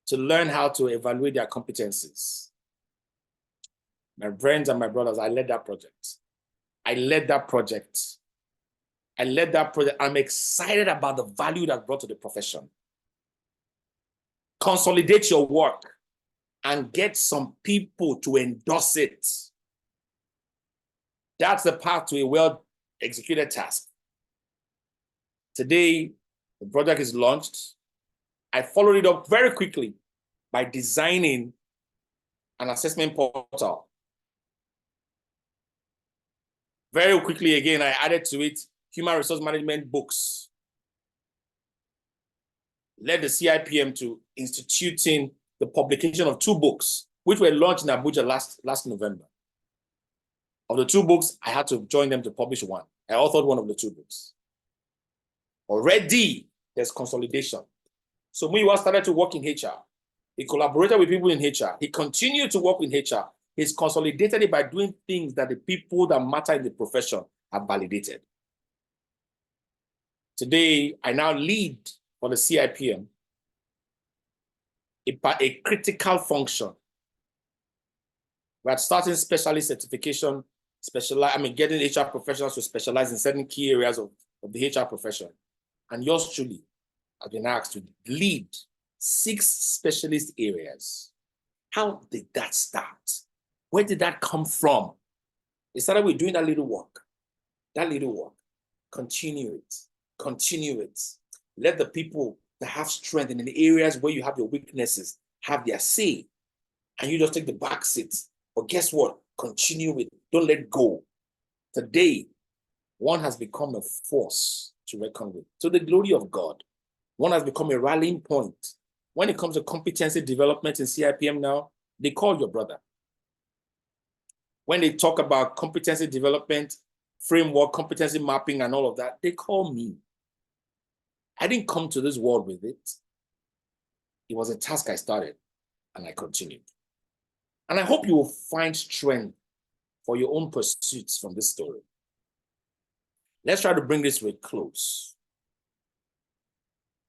to learn how to evaluate their competencies. My friends and my brothers, I led that project. I'm excited about the value that's brought to the profession. Consolidate your work and get some people to endorse it. That's the path to a well-executed task. Today, the project is launched. I followed it up very quickly by designing an assessment portal. Very quickly, again, I added to it human resource management books. Led the CIPM to instituting the publication of 2 books, which were launched in Abuja last November. Of the 2 books, I had to join them to publish one. I authored one of the 2 books. Already, there's consolidation. So Muyiwa started to work in HR. He collaborated with people in HR. He continued to work in HR. He's consolidated it by doing things that the people that matter in the profession have validated. Today, I now lead for the CIPM a critical function. We're starting specialist certification, getting HR professionals to specialize in certain key areas of the HR profession. And yours truly has been asked to lead 6 specialist areas. How did that start? Where did that come from? It started with doing that little work. Continue it. Let the people that have strength in the areas where you have your weaknesses have their say. And you just take the back seat. But guess what? Continue it. Don't let go. Today, one has become a force to reckon with. To the glory of God, one has become a rallying point. When it comes to competency development in CIPM now, they call your brother. when they talk about competency development, framework, competency mapping, and all of that, they call me. I didn't come to this world with it. It was a task I started, and I continued. And I hope you will find strength for your own pursuits from this story. Let's try to bring this to a close.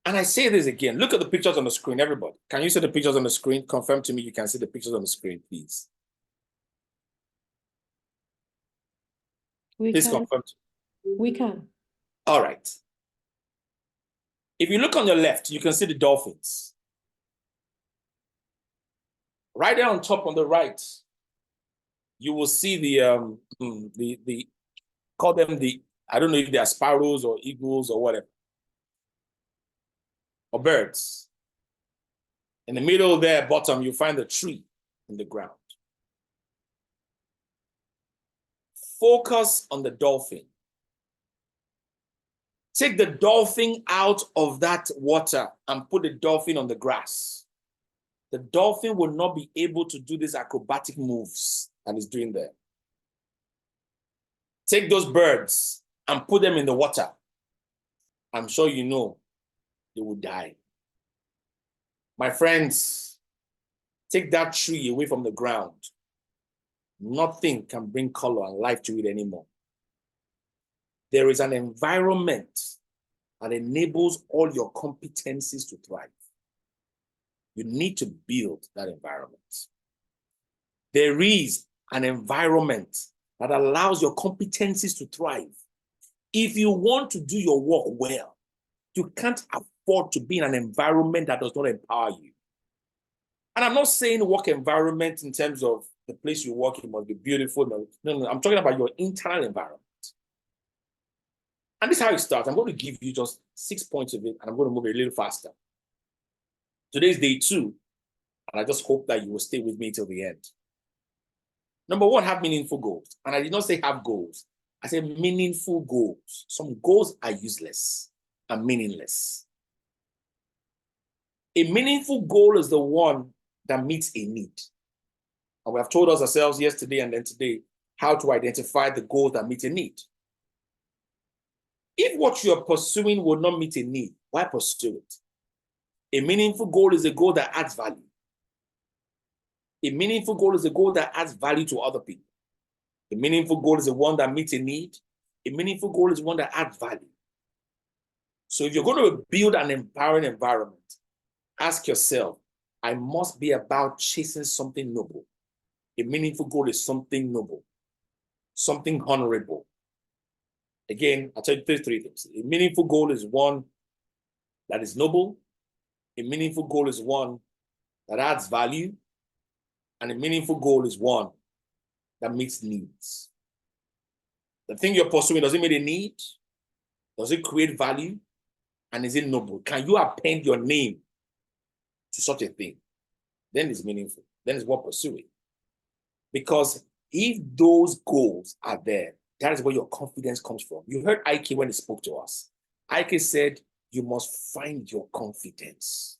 And I say this again, look at the pictures on the screen, everybody. Can you see the pictures on the screen? Confirm to me you can see the pictures on the screen, please. Please confirm. We can. All right. If you look on your left, you can see the dolphins. Right there on top on the right, you will see the call them the, I don't know if they are sparrows or eagles or whatever, or birds. In the middle there, bottom, you find the tree in the ground. Focus on the dolphin. Take the dolphin out of that water and put the dolphin on the grass. The dolphin will not be able to do these acrobatic moves that it's doing there. Take those birds and put them in the water. I'm sure you know they will die. My friends, take that tree away from the ground. Nothing can bring color and life to it anymore. There is an environment that enables all your competencies to thrive. You need to build that environment. There is an environment that allows your competencies to thrive. If you want to do your work well, you can't afford to be in an environment that does not empower you. And I'm not saying work environment in terms of the place you work in must be beautiful. No, I'm talking about your internal environment. And this is how it starts. I'm going to give you just 6 points of it, and I'm going to move a little faster. Today's day 2, and I just hope that you will stay with me till the end. Number 1, have meaningful goals. And I did not say have goals. I said meaningful goals. Some goals are useless and meaningless. A meaningful goal is the one that meets a need. And we have told us ourselves yesterday and then today how to identify the goals that meet a need. If what you're pursuing will not meet a need, why pursue it? A meaningful goal is a goal that adds value. A meaningful goal is a goal that adds value to other people. A meaningful goal is the one that meets a need. A meaningful goal is one that adds value. So if you're going to build an empowering environment, ask yourself, I must be about chasing something noble. A meaningful goal is something noble, something honorable. Again, I'll tell you three things. A meaningful goal is one that is noble. A meaningful goal is one that adds value. And a meaningful goal is one that meets needs. The thing you're pursuing, does it meet a need? Does it create value? And is it noble? Can you append your name to such a thing? Then it's meaningful. Then it's worth pursuing. Because if those goals are there, that is where your confidence comes from. You heard Ike when he spoke to us. Ike said, you must find your confidence.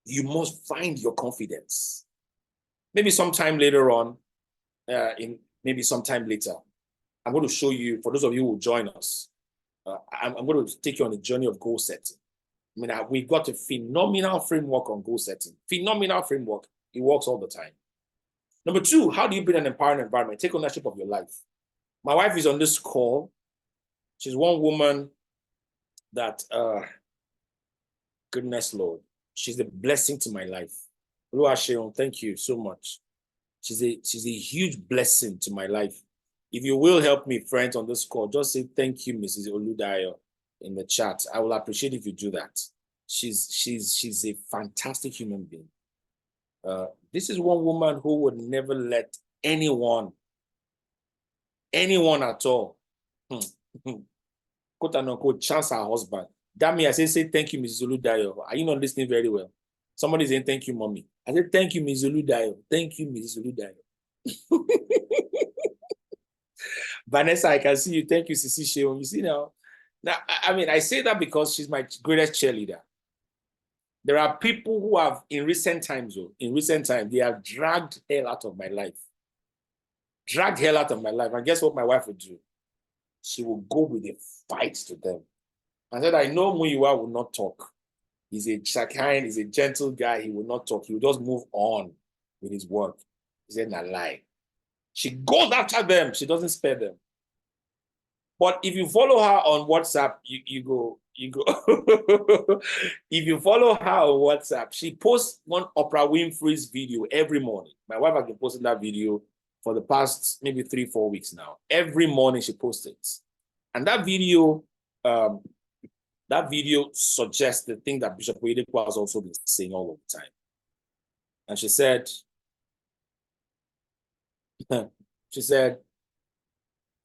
You must find your confidence. Maybe sometime later on, maybe sometime later, I'm going to show you, for those of you who will join us, I'm going to take you on a journey of goal setting. I mean, we've got a phenomenal framework on goal setting. Phenomenal framework. It works all the time. Number 2, how do you build an empowering environment? Take ownership of your life. My wife is on this call. She's one woman that, goodness Lord, she's a blessing to my life. Thank you so much. She's a huge blessing to my life. If you will help me, friends, on this call, just say thank you, Mrs. Oludayo, in the chat. I will appreciate if you do that. She's a fantastic human being. This is one woman who would never let anyone at all, quote unquote, chance her husband. That means I say thank you, Mrs. Oludayo. Are you not listening very well? Somebody saying thank you, mommy. I said thank you, Mrs. Oludayo. Thank you, Mrs. Oludayo. Vanessa, I can see you. Thank you, Sisi Sheon. You see now? Now, I mean, I say that because she's my greatest cheerleader. There are people who have, in recent times, they have dragged hell out of my life. Drag hell out of my life. And guess what my wife would do? She will go with a fight to them. I said, I know Muyiwa will not talk. He's a kind, he's a gentle guy. He will not talk. He will just move on with his work. He said, nah, lie. She goes after them. She doesn't spare them. But if you follow her on WhatsApp, you go. If you follow her on WhatsApp, she posts one Oprah Winfrey's video every morning. My wife has been posting that video for the past maybe 3-4 weeks now. Every morning she posts it. And that video suggests the thing that Bishop Oyedepo has also been saying all of the time. And she said,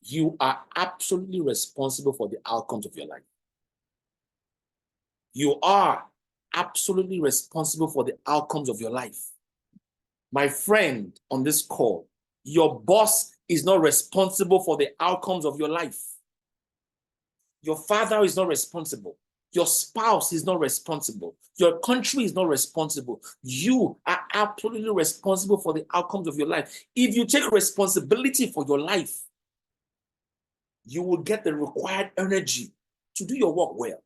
you are absolutely responsible for the outcomes of your life. You are absolutely responsible for the outcomes of your life. My friend on this call, your boss is not responsible for the outcomes of your life. Your father is not responsible. Your spouse is not responsible. Your country is not responsible. You are absolutely responsible for the outcomes of your life. If you take responsibility for your life, you will get the required energy to do your work well.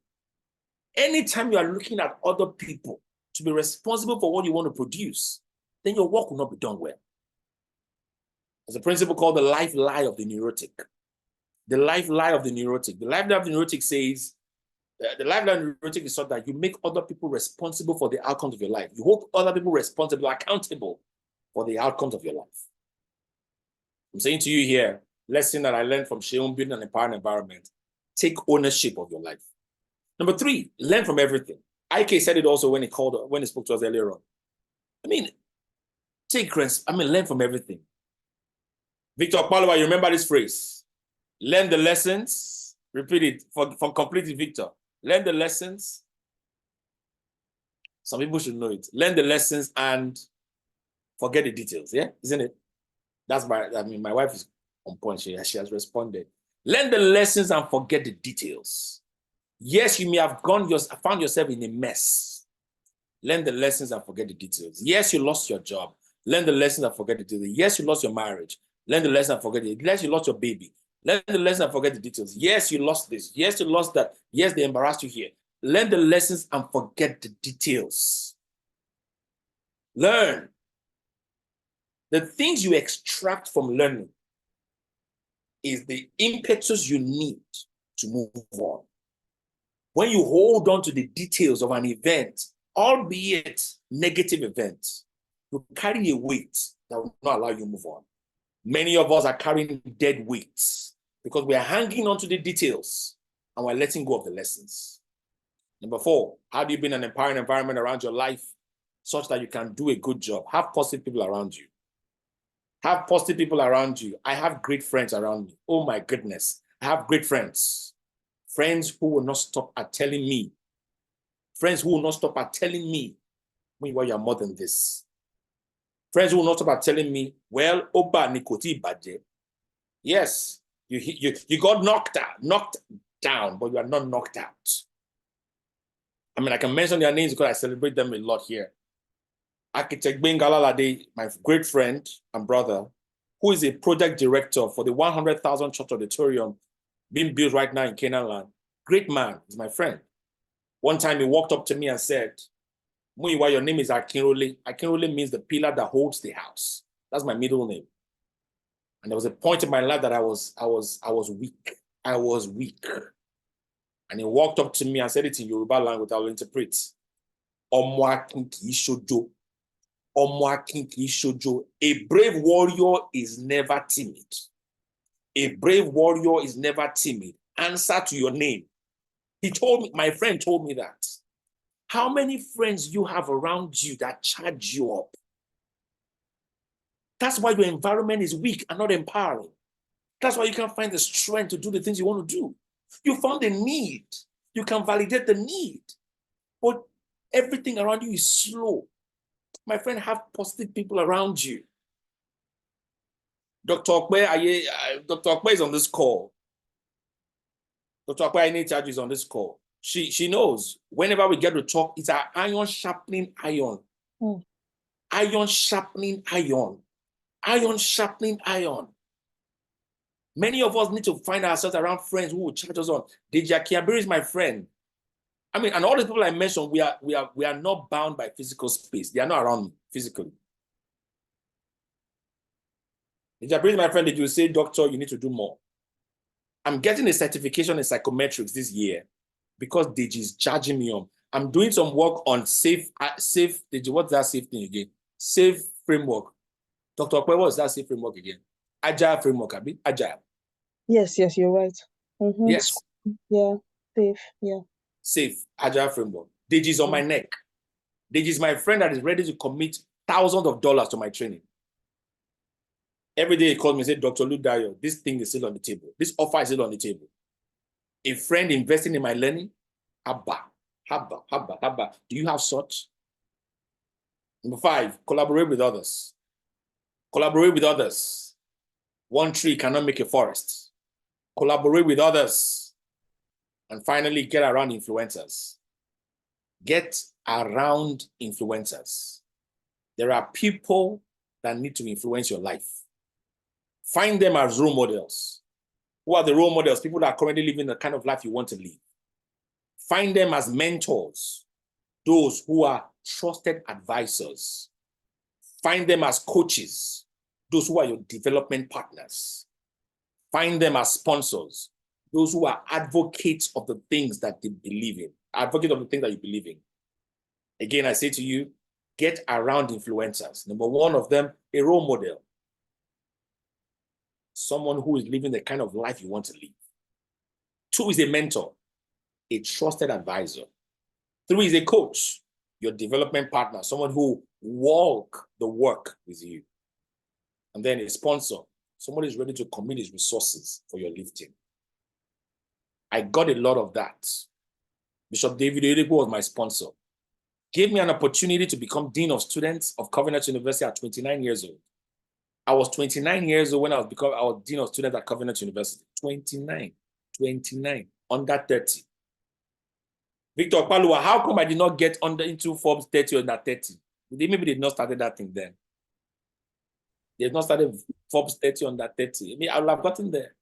Anytime you are looking at other people to be responsible for what you want to produce, then your work will not be done well. There's a principle called the life lie of the neurotic. The life lie of the neurotic. The life lie of the neurotic says, the life lie of the neurotic is so that you make other people responsible for the outcomes of your life. You hold other people responsible, accountable for the outcomes of your life. I'm saying to you here, lesson that I learned from Sheon Building an Empowering Environment, take ownership of your life. Number 3, learn from everything. Ike said it also when he spoke to us earlier on. Learn from everything. Victor Palawa, you remember this phrase? Learn the lessons. Repeat it for complete it, Victor. Learn the lessons. Some people should know it. Learn the lessons and forget the details. Yeah, isn't it? That's my wife is on point. She has responded. Learn the lessons and forget the details. Yes, you may have found yourself in a mess. Learn the lessons and forget the details. Yes, you lost your job. Learn the lessons and forget the details. Yes, you lost your marriage. Learn the lesson and forget it. Yes, you lost your baby. Learn the lesson and forget the details. Yes, you lost this. Yes, you lost that. Yes, they embarrassed you here. Learn the lessons and forget the details. Learn. The things you extract from learning is the impetus you need to move on. When you hold on to the details of an event, albeit negative event, you carry a weight that will not allow you to move on. Many of us are carrying dead weights because we are hanging on to the details and we're letting go of the lessons. Number 4, how do you build an empowering environment around your life such that you can do a good job? Have positive people around you. Have positive people around you. I have great friends around me. Oh my goodness. I have great friends. Friends who will not stop at telling me. Friends who will not stop at telling me, well, you're more than this. Friends who will not stop at telling me, well, Oba Nikoti Baje. Yes, you got knocked down, but you are not knocked out. I can mention their names because I celebrate them a lot here. Architect Bengalalade, my great friend and brother, who is a project director for the 100,000 church auditorium being built right now in Canaan land. Great man, he's my friend. One time he walked up to me and said, Muyiwa, your name is Akinrole. Akinrole means the pillar that holds the house. That's my middle name. And there was a point in my life that I was weak. I was weak. And he walked up to me and said it in Yoruba language. I will interpret. Omo akin ki sojo. Omo akin ki sojo. A brave warrior is never timid. A brave warrior is never timid. Answer to your name. He told me, my friend told me that. How many friends you have around you that charge you up? That's why your environment is weak and not empowering. That's why you can't find the strength to do the things you want to do. You found the need. You can validate the need. But everything around you is slow. My friend, have positive people around you. Dr. Okwe is on this call. Dr. Okwe is on this call. She knows whenever we get to talk, it's our iron sharpening iron. Iron sharpening iron. Iron sharpening iron. Many of us need to find ourselves around friends who will charge us on. Deji Akiabiri is my friend. I mean, and all the people I mentioned, we are not bound by physical space. They are not around me physically. Deji Akiabiri is my friend. That you say, doctor, you need to do more. I'm getting a certification in psychometrics this year because Deji is charging me on. I'm doing some work on safe, Deji, what's that safe thing again? Safe framework. Dr. Okwe, what's that safe framework again? Agile framework, Abi? Agile. Yes, you're right. Yes. Yeah, safe, yeah. Safe, agile framework. Deji is on my neck. Deji is my friend that is ready to commit thousands of dollars to my training. Every day he calls me and says, Dr. Oludayo, this thing is still on the table. This offer is still on the table. A friend investing in my learning, Habba. Do you have such? Number 5, collaborate with others. Collaborate with others. One tree cannot make a forest. Collaborate with others. And finally, get around influencers. Get around influencers. There are people that need to influence your life. Find them as role models. Who are the role models? People that are currently living the kind of life you want to live. Find them as mentors. Those who are trusted advisors. Find them as coaches. Those who are your development partners. Find them as sponsors. Those who are advocates of the things that they believe in. Advocate of the things that you believe in. Again, I say to you, get around influencers. Number 1 of them, a role model. Someone who is living the kind of life you want to live. 2 is a mentor, a trusted advisor. 3 is a coach, your development partner, someone who walk the work with you. And then a sponsor, someone who is ready to commit his resources for your lifting. I got a lot of that. Bishop David Oyedepo was my sponsor. Gave me an opportunity to become Dean of Students of Covenant University at 29 years old. I was 29 years old when I was Dean of Students at Covenant University. 29, under 30. Victor Palua, how come I did not get into Forbes 30 or under 30? Maybe they did not started that thing then. They had not started Forbes 30 under 30. I mean, I would have gotten there.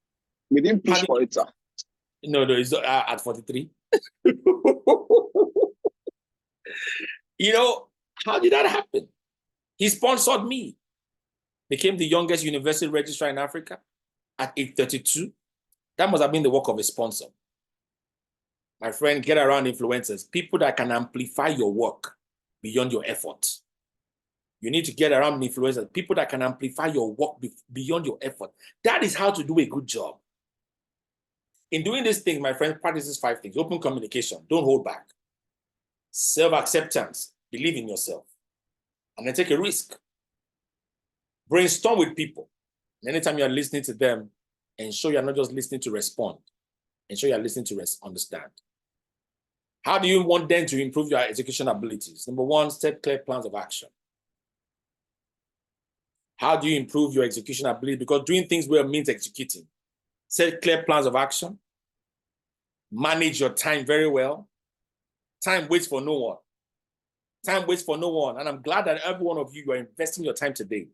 We didn't push for it, sir. No, it's at 43. You know, how did that happen? He sponsored me. Became the youngest university registrar in Africa at age 32. That must have been the work of a sponsor. My friend, get around influencers, people that can amplify your work beyond your effort. You need to get around influencers, people that can amplify your work beyond your effort. That is how to do a good job. In doing this thing, my friend, practices 5 things. Open communication, don't hold back. Self-acceptance, believe in yourself. And then take a risk. Brainstorm with people. And anytime you're listening to them, ensure you're not just listening to respond. Ensure you're listening to understand. How do you want them to improve your execution abilities? Number 1, set clear plans of action. How do you improve your execution ability? Because doing things well means executing. Set clear plans of action. Manage your time very well. Time waits for no one. Time waits for no one. And I'm glad that every one of you are investing your time today.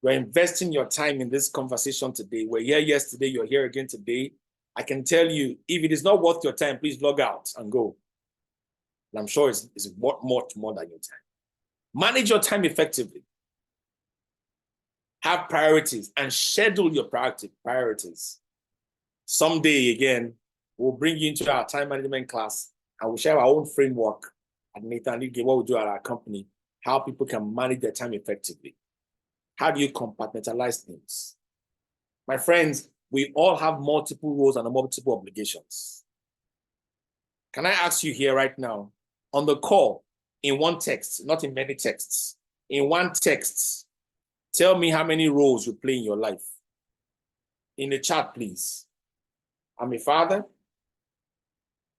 You're investing your time in this conversation today. We're here yesterday, you're here again today. I can tell you, if it is not worth your time, please log out and go. And I'm sure it's worth much more than your time. Manage your time effectively. Have priorities and schedule your priorities. Someday, again, we'll bring you into our time management class and we'll share our own framework at Nathan Lige, what we do at our company, how people can manage their time effectively. How do you compartmentalize things? My friends, we all have multiple roles and multiple obligations. Can I ask you here right now, on the call, in one text, not in many texts, in one text, tell me how many roles you play in your life. In the chat, please. I'm a father.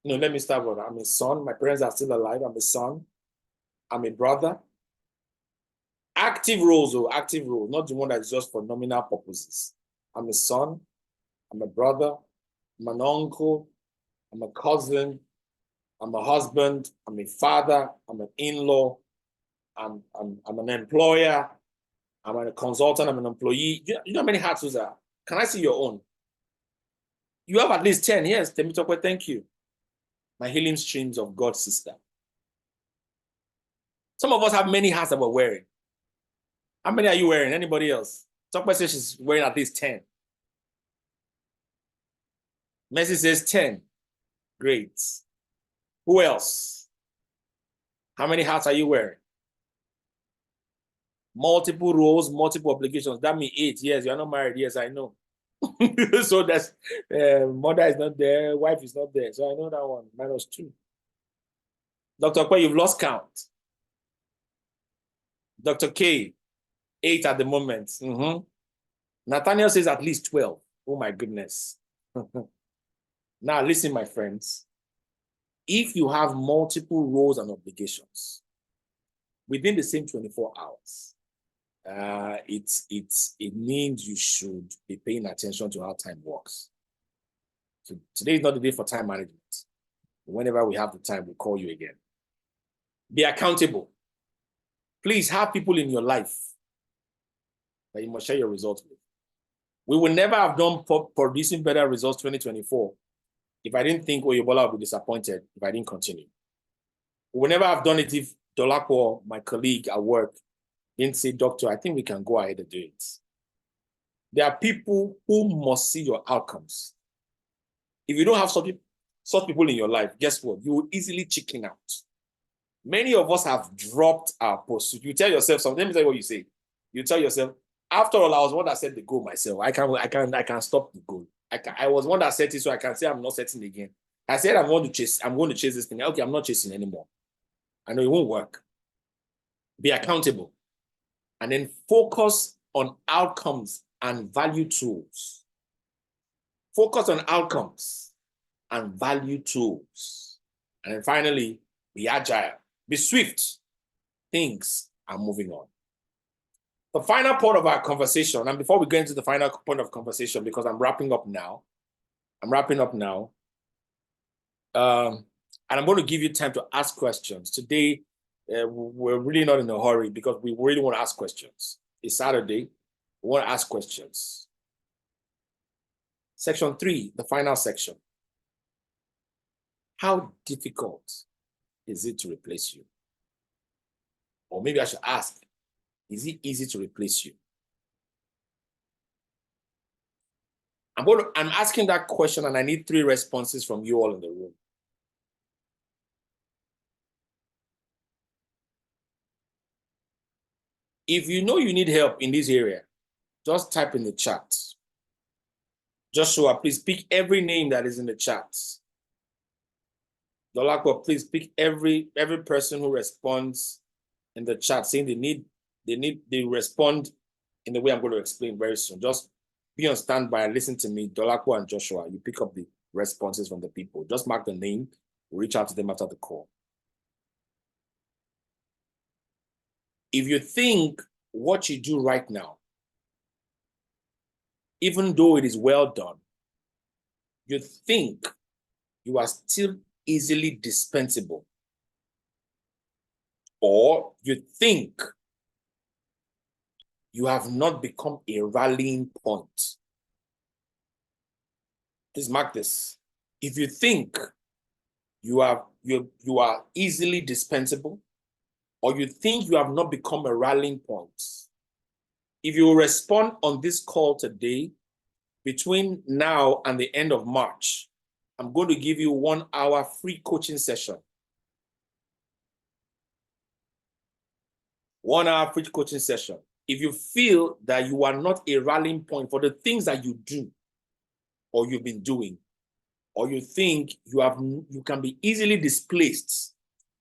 No, let me start with I'm a son. My parents are still alive. I'm a son. I'm a brother. Active roles, not the one that's just for nominal purposes. I'm a son. I'm a brother. I'm an uncle. I'm a cousin. I'm a husband. I'm a father. I'm an in-law. I'm an employer. I'm a consultant. I'm an employee. You know how many hats those are? Can I see your own? You have at least 10. Yes, Temitope, thank you. My healing streams of God's sister. Some of us have many hats that we're wearing. How many are you wearing? Anybody else? Tokwe says she's wearing at least 10. Mercy says 10. Great. Who else? How many hats are you wearing? Multiple roles, multiple obligations. That means 8. Yes, you're not married. Yes, I know. So that's mother is not there, wife is not there. So I know that one. -2. Dr. Kwe, you've lost count. Dr. K, 8 at the moment. Nathaniel says at least 12. Oh my goodness. Now listen, my friends. If you have multiple roles and obligations within the same 24 hours, it means you should be paying attention to how time works. So today is not the day for time management. Whenever we have the time, we'll call you again. Be accountable. Please have people in your life that you must share your results with. We will never have done producing better results 2024 if I didn't think Oyebola would be disappointed if I didn't continue. We will never have done it if Dolapo, my colleague at work, didn't say, doctor, I think we can go ahead and do it. There are people who must see your outcomes. If you don't have such people in your life, guess what? You will easily chicken out. Many of us have dropped our pursuit. You tell yourself something. Let me tell you what you say. You tell yourself, after all, I was one that set the goal myself. I can stop the goal. I was one that set it, so I can say I'm not setting again. I said I'm going to chase this thing. Okay, I'm not chasing anymore. I know it won't work. Be accountable. And then focus on outcomes and value tools. Focus on outcomes and value tools. And then finally, be agile. Be swift. Things are moving on. The final part of our conversation, and before we get into the final point of conversation, because I'm wrapping up now, and I'm going to give you time to ask questions. Today, we're really not in a hurry because we really want to ask questions. It's Saturday. We want to ask questions. Section 3, the final section. How difficult is it to replace you? Or maybe I should ask, is it easy to replace you? I'm asking that question and I need 3 responses from you all in the room. If you know you need help in this area, just type in the chat. Joshua, please pick every name that is in the chat. Dolakwa, please pick every person who responds in the chat saying they respond in the way I'm going to explain very soon. Just be on standby and listen to me. Dolakwa and Joshua, you pick up the responses from the people. Just mark the name. We'll reach out to them after the call. If you think what you do right now, even though it is well done, you think you are still easily dispensable, or you think you have not become a rallying point, please mark this. If you think you are easily dispensable, or you think you have not become a rallying point, if you respond on this call today, between now and the end of March, I'm going to give you 1 hour free coaching session. 1 hour free coaching session. If you feel that you are not a rallying point for the things that you do or you've been doing, or you think you can be easily displaced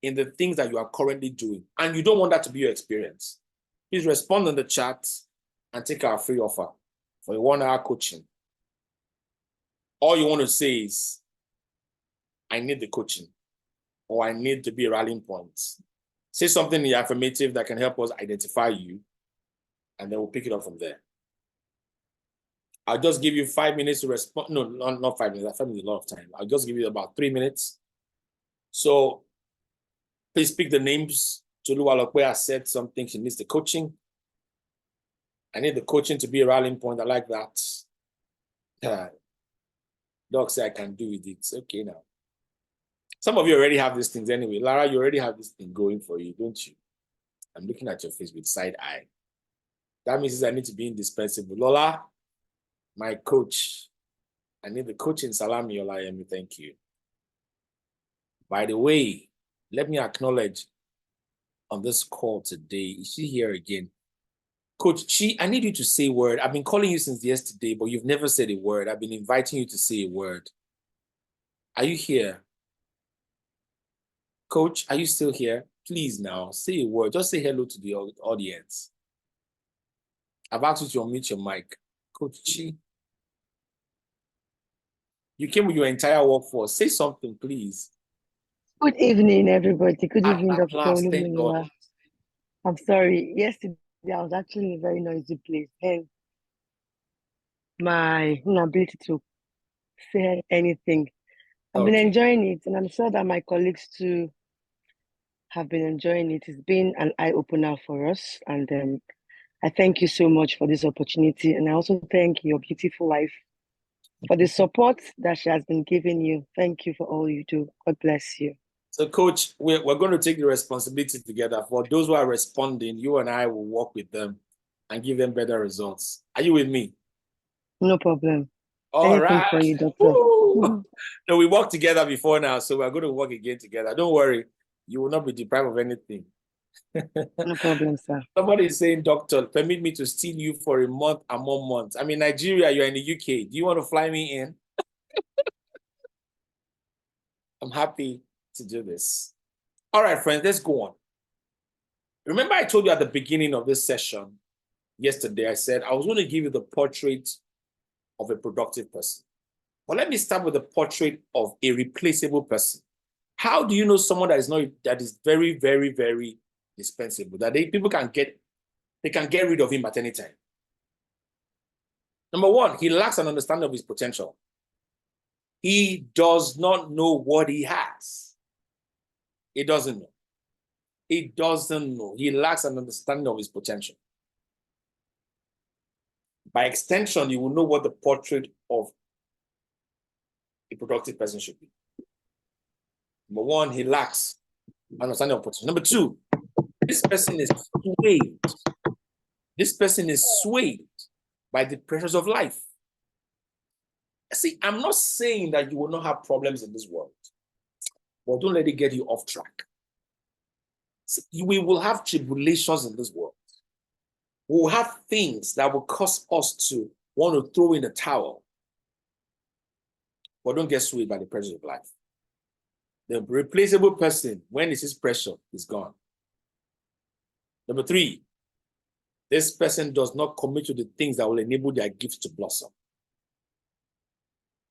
in the things that you are currently doing, and you don't want that to be your experience, please respond in the chat and take our free offer for a 1 hour coaching. All you want to say is, I need the coaching, or I need to be a rallying point. Say something in the affirmative that can help us identify you, and then we'll pick it up from there. I'll just give you 5 minutes to respond. No, not 5 minutes. 5 minutes is a lot of time. I'll just give you about 3 minutes. So please pick the names. Tolu Obianwu said something. She needs the coaching. I need the coaching to be a rallying point. I like that. Doc say I can do with it. Okay now. Some of you already have these things anyway. Lara, you already have this thing going for you, don't you? I'm looking at your face with side eye. That means I need to be indispensable. Lola, my coach. I need the coach in Salami Olayemi. Thank you. By the way, let me acknowledge on this call today. Is she here again? Coach Chi, I need you to say a word. I've been calling you since yesterday, but you've never said a word. I've been inviting you to say a word. Are you here? Coach, are you still here? Please now, say a word. Just say hello to the audience. I've asked you to unmute your mic. Coach Chi, you came with your entire workforce. Say something, please. Good evening, everybody. Good At evening, Dr. last, thank God. Olumuyiwa. I'm sorry. Yesterday, I was actually in a very noisy place. Hence, my inability to say anything. I've been enjoying it, and I'm sure that my colleagues too have been enjoying it. It's been an eye-opener for us, and I thank you so much for this opportunity. And I also thank your beautiful wife for the support that she has been giving you. Thank you for all you do. God bless you. So, Coach, we're going to take the responsibility together. For those who are responding, you and I will work with them and give them better results. Are you with me? No problem. All Anything right. for you, Doctor. No, we worked together before now, so we're going to work again together. Don't worry. You will not be deprived of anything. No problem, sir. Somebody is saying, Doctor, permit me to steal you for a month and more months. I'm in Nigeria, you're in the UK. Do you want to fly me in? I'm happy to do this. All right, friends, let's go on. Remember I told you at the beginning of this session yesterday, I said I was going to give you the portrait of a productive person. But let me start with the portrait of a replaceable person. How do you know someone that is very, very, very dispensable, that people can get rid of him at any time? Number one, he lacks an understanding of his potential. He does not know what he has. He doesn't know. He doesn't know. He lacks an understanding of his potential. By extension, you will know what the portrait of a productive person should be. Number one, he lacks understanding of potential. Number two, this person is swayed. This person is swayed by the pressures of life. See, I'm not saying that you will not have problems in this world, but don't let it get you off track. See, we will have tribulations in this world. We will have things that will cause us to want to throw in the towel. But don't get swayed by the pressures of life. The replaceable person, when it's his pressure, is gone. Number three, this person does not commit to the things that will enable their gifts to blossom.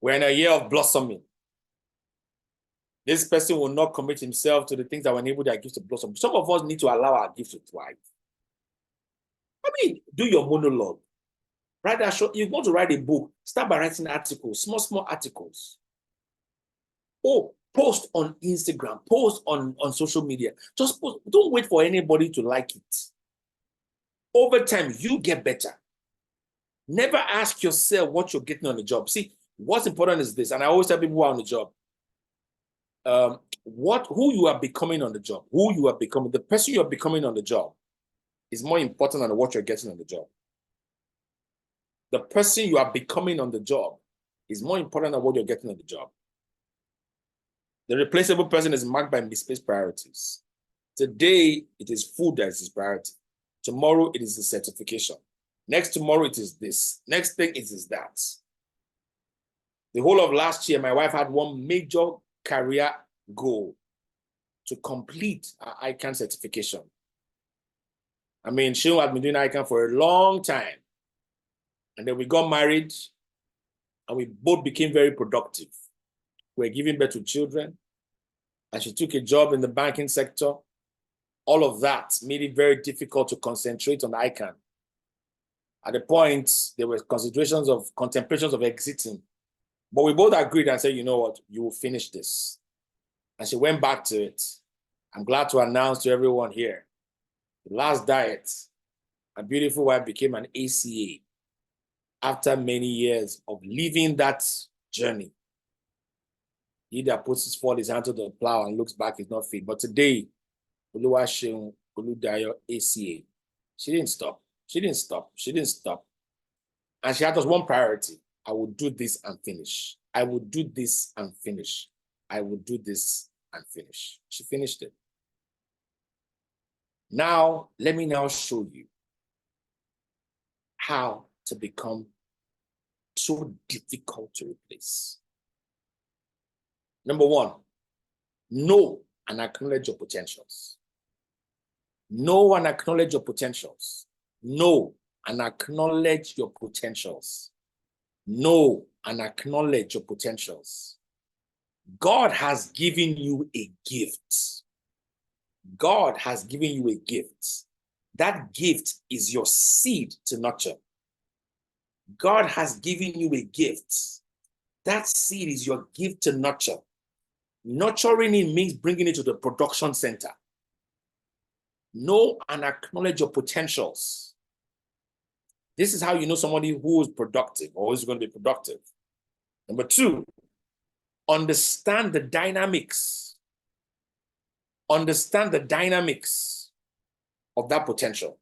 We're in a year of blossoming. This person will not commit himself to the things that will enable their gifts to blossom. Some of us need to allow our gifts to thrive. I mean, do your monologue. Write that short. You want to write a book, start by writing articles, small articles. Oh, post on Instagram, post on social media. Just post. Don't wait for anybody to like it. Over time, you get better. Never ask yourself what you're getting on the job. See, what's important is this, and I always tell people who are on the job, who you are becoming on the job, who you are becoming, the person you are becoming on the job is more important than what you're getting on the job. The person you are becoming on the job is more important than what you're getting on the job. The replaceable person is marked by misplaced priorities. Today, it is food that is his priority. Tomorrow, it is the certification. Next tomorrow, it is this. Next thing, it is that. The whole of last year, my wife had one major career goal to complete our ICANN certification. I mean, she had been doing ICANN for a long time. And then we got married and we both became very productive. We were giving birth to children and she took a job in the banking sector. All of that made it very difficult to concentrate on ICANN. At the point, there were contemplations of exiting. But we both agreed and said, you know what, you will finish this. And she went back to it. I'm glad to announce to everyone here, the last diet, a beautiful wife became an ACA. after many years of living that journey, he that puts his foot his hand to the plow and looks back is not fit. But today, Olumuyiwa Oludayo ACA, she didn't stop. She didn't stop. She didn't stop. And she had just one priority. I will do this and finish. I will do this and finish. I will do this and finish. She finished it. Now, let me now show you how to become so difficult to replace. Number one, know and acknowledge your potentials. Know and acknowledge your potentials. Know and acknowledge your potentials. Know and acknowledge your potentials. God has given you a gift. God has given you a gift. That gift is your seed to nurture. God has given you a gift. That seed is your gift to nurture. Nurturing it means bringing it to the production center. Know and acknowledge your potentials. This is how you know somebody who is productive or is going to be productive. Number two, understand the dynamics. Understand the dynamics of that potential.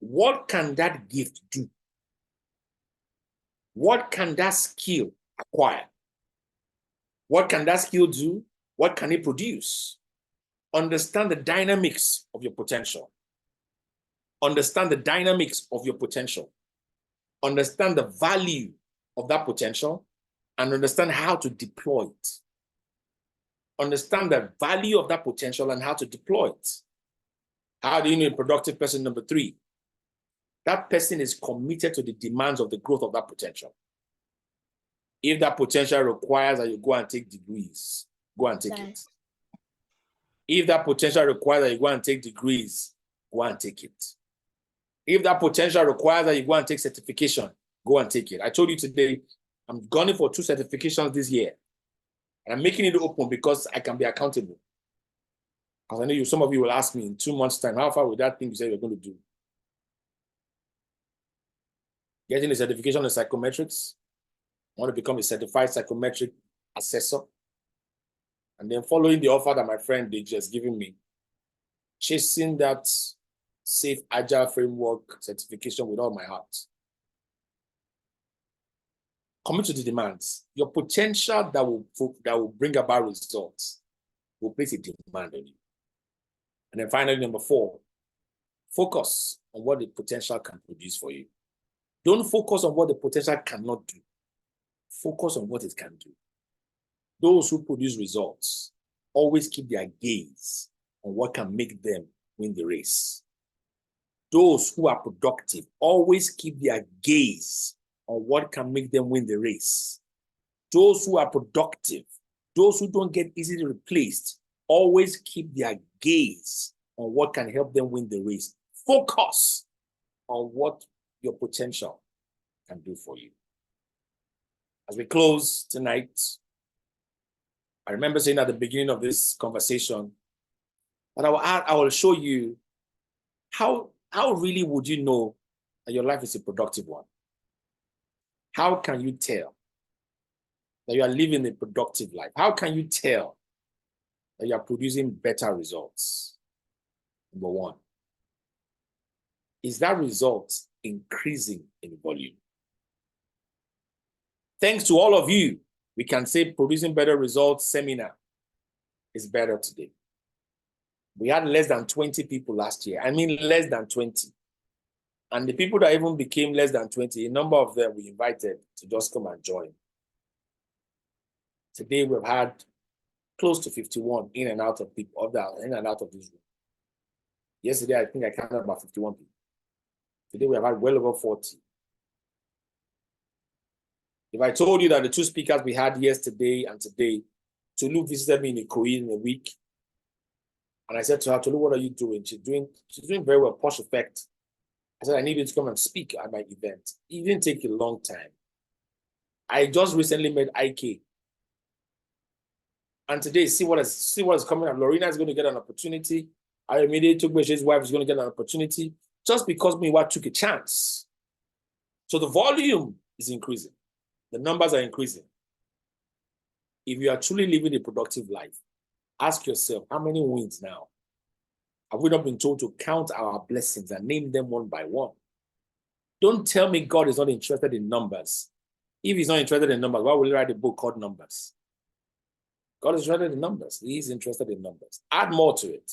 What can that gift do? What can that skill acquire? What can that skill do? What can it produce? Understand the dynamics of your potential. Understand the dynamics of your potential. Understand the value of that potential and understand how to deploy it. Understand the value of that potential and how to deploy it. How do you know a productive person? Number three, that person is committed to the demands of the growth of that potential. If that potential requires that you go and take degrees, go and take it. If that potential requires that you go and take degrees, go and take it. If that potential requires that you go and take certification, go and take it. I told you today, I'm gunning for 2 certifications this year. And I'm making it open because I can be accountable. Because I know some of you will ask me in 2 months' time, how far would that thing you say you're going to do? Getting a certification in psychometrics. I want to become a certified psychometric assessor. And then following the offer that my friend did just given me, chasing that safe agile framework certification with all my heart. Coming to the demands, your potential that will bring about results will place a demand on you. And then finally, number 4, focus on what the potential can produce for you. Don't focus on what the potential cannot do. Focus on what it can do. Those who produce results always keep their gaze on what can make them win the race. Those who are productive always keep their gaze on what can make them win the race. Those who are productive, those who don't get easily replaced, always keep their gaze on what can help them win the race. Focus on what your potential can do for you. As we close tonight, I remember saying at the beginning of this conversation that I will show you how really would you know that your life is a productive one? How can you tell that you are living a productive life? How can you tell that you are producing better results? Number 1, is that result increasing in volume? Thanks to all of you, we can say producing better results seminar is better today. We had less than 20 people last year. I mean, less than 20. And the people that even became less than 20, a number of them we invited to just come and join. Today we've had close to 51 in and out of people, in and out of this room. Yesterday, I think I counted about 51 people. Today we have had well over 40. If I told you that the 2 speakers we had yesterday and today, Tolu visited me in Ikoyi in a week, and I said to her, Tolu, what are you doing? She's doing very well, Porsche effect. I said, I need you to come and speak at my event. It didn't take a long time. I just recently met IK. And today, see what is coming up. Lorena is going to get an opportunity. I immediately took Beshe's wife is going to get an opportunity just because Miwa took a chance. So the volume is increasing. The numbers are increasing. If you are truly living a productive life, ask yourself, how many wins now? Have we not been told to count our blessings and name them one by one? Don't tell me God is not interested in numbers. If he's not interested in numbers, why will he write a book called Numbers? God is interested in numbers. He is interested in numbers. Add more to it.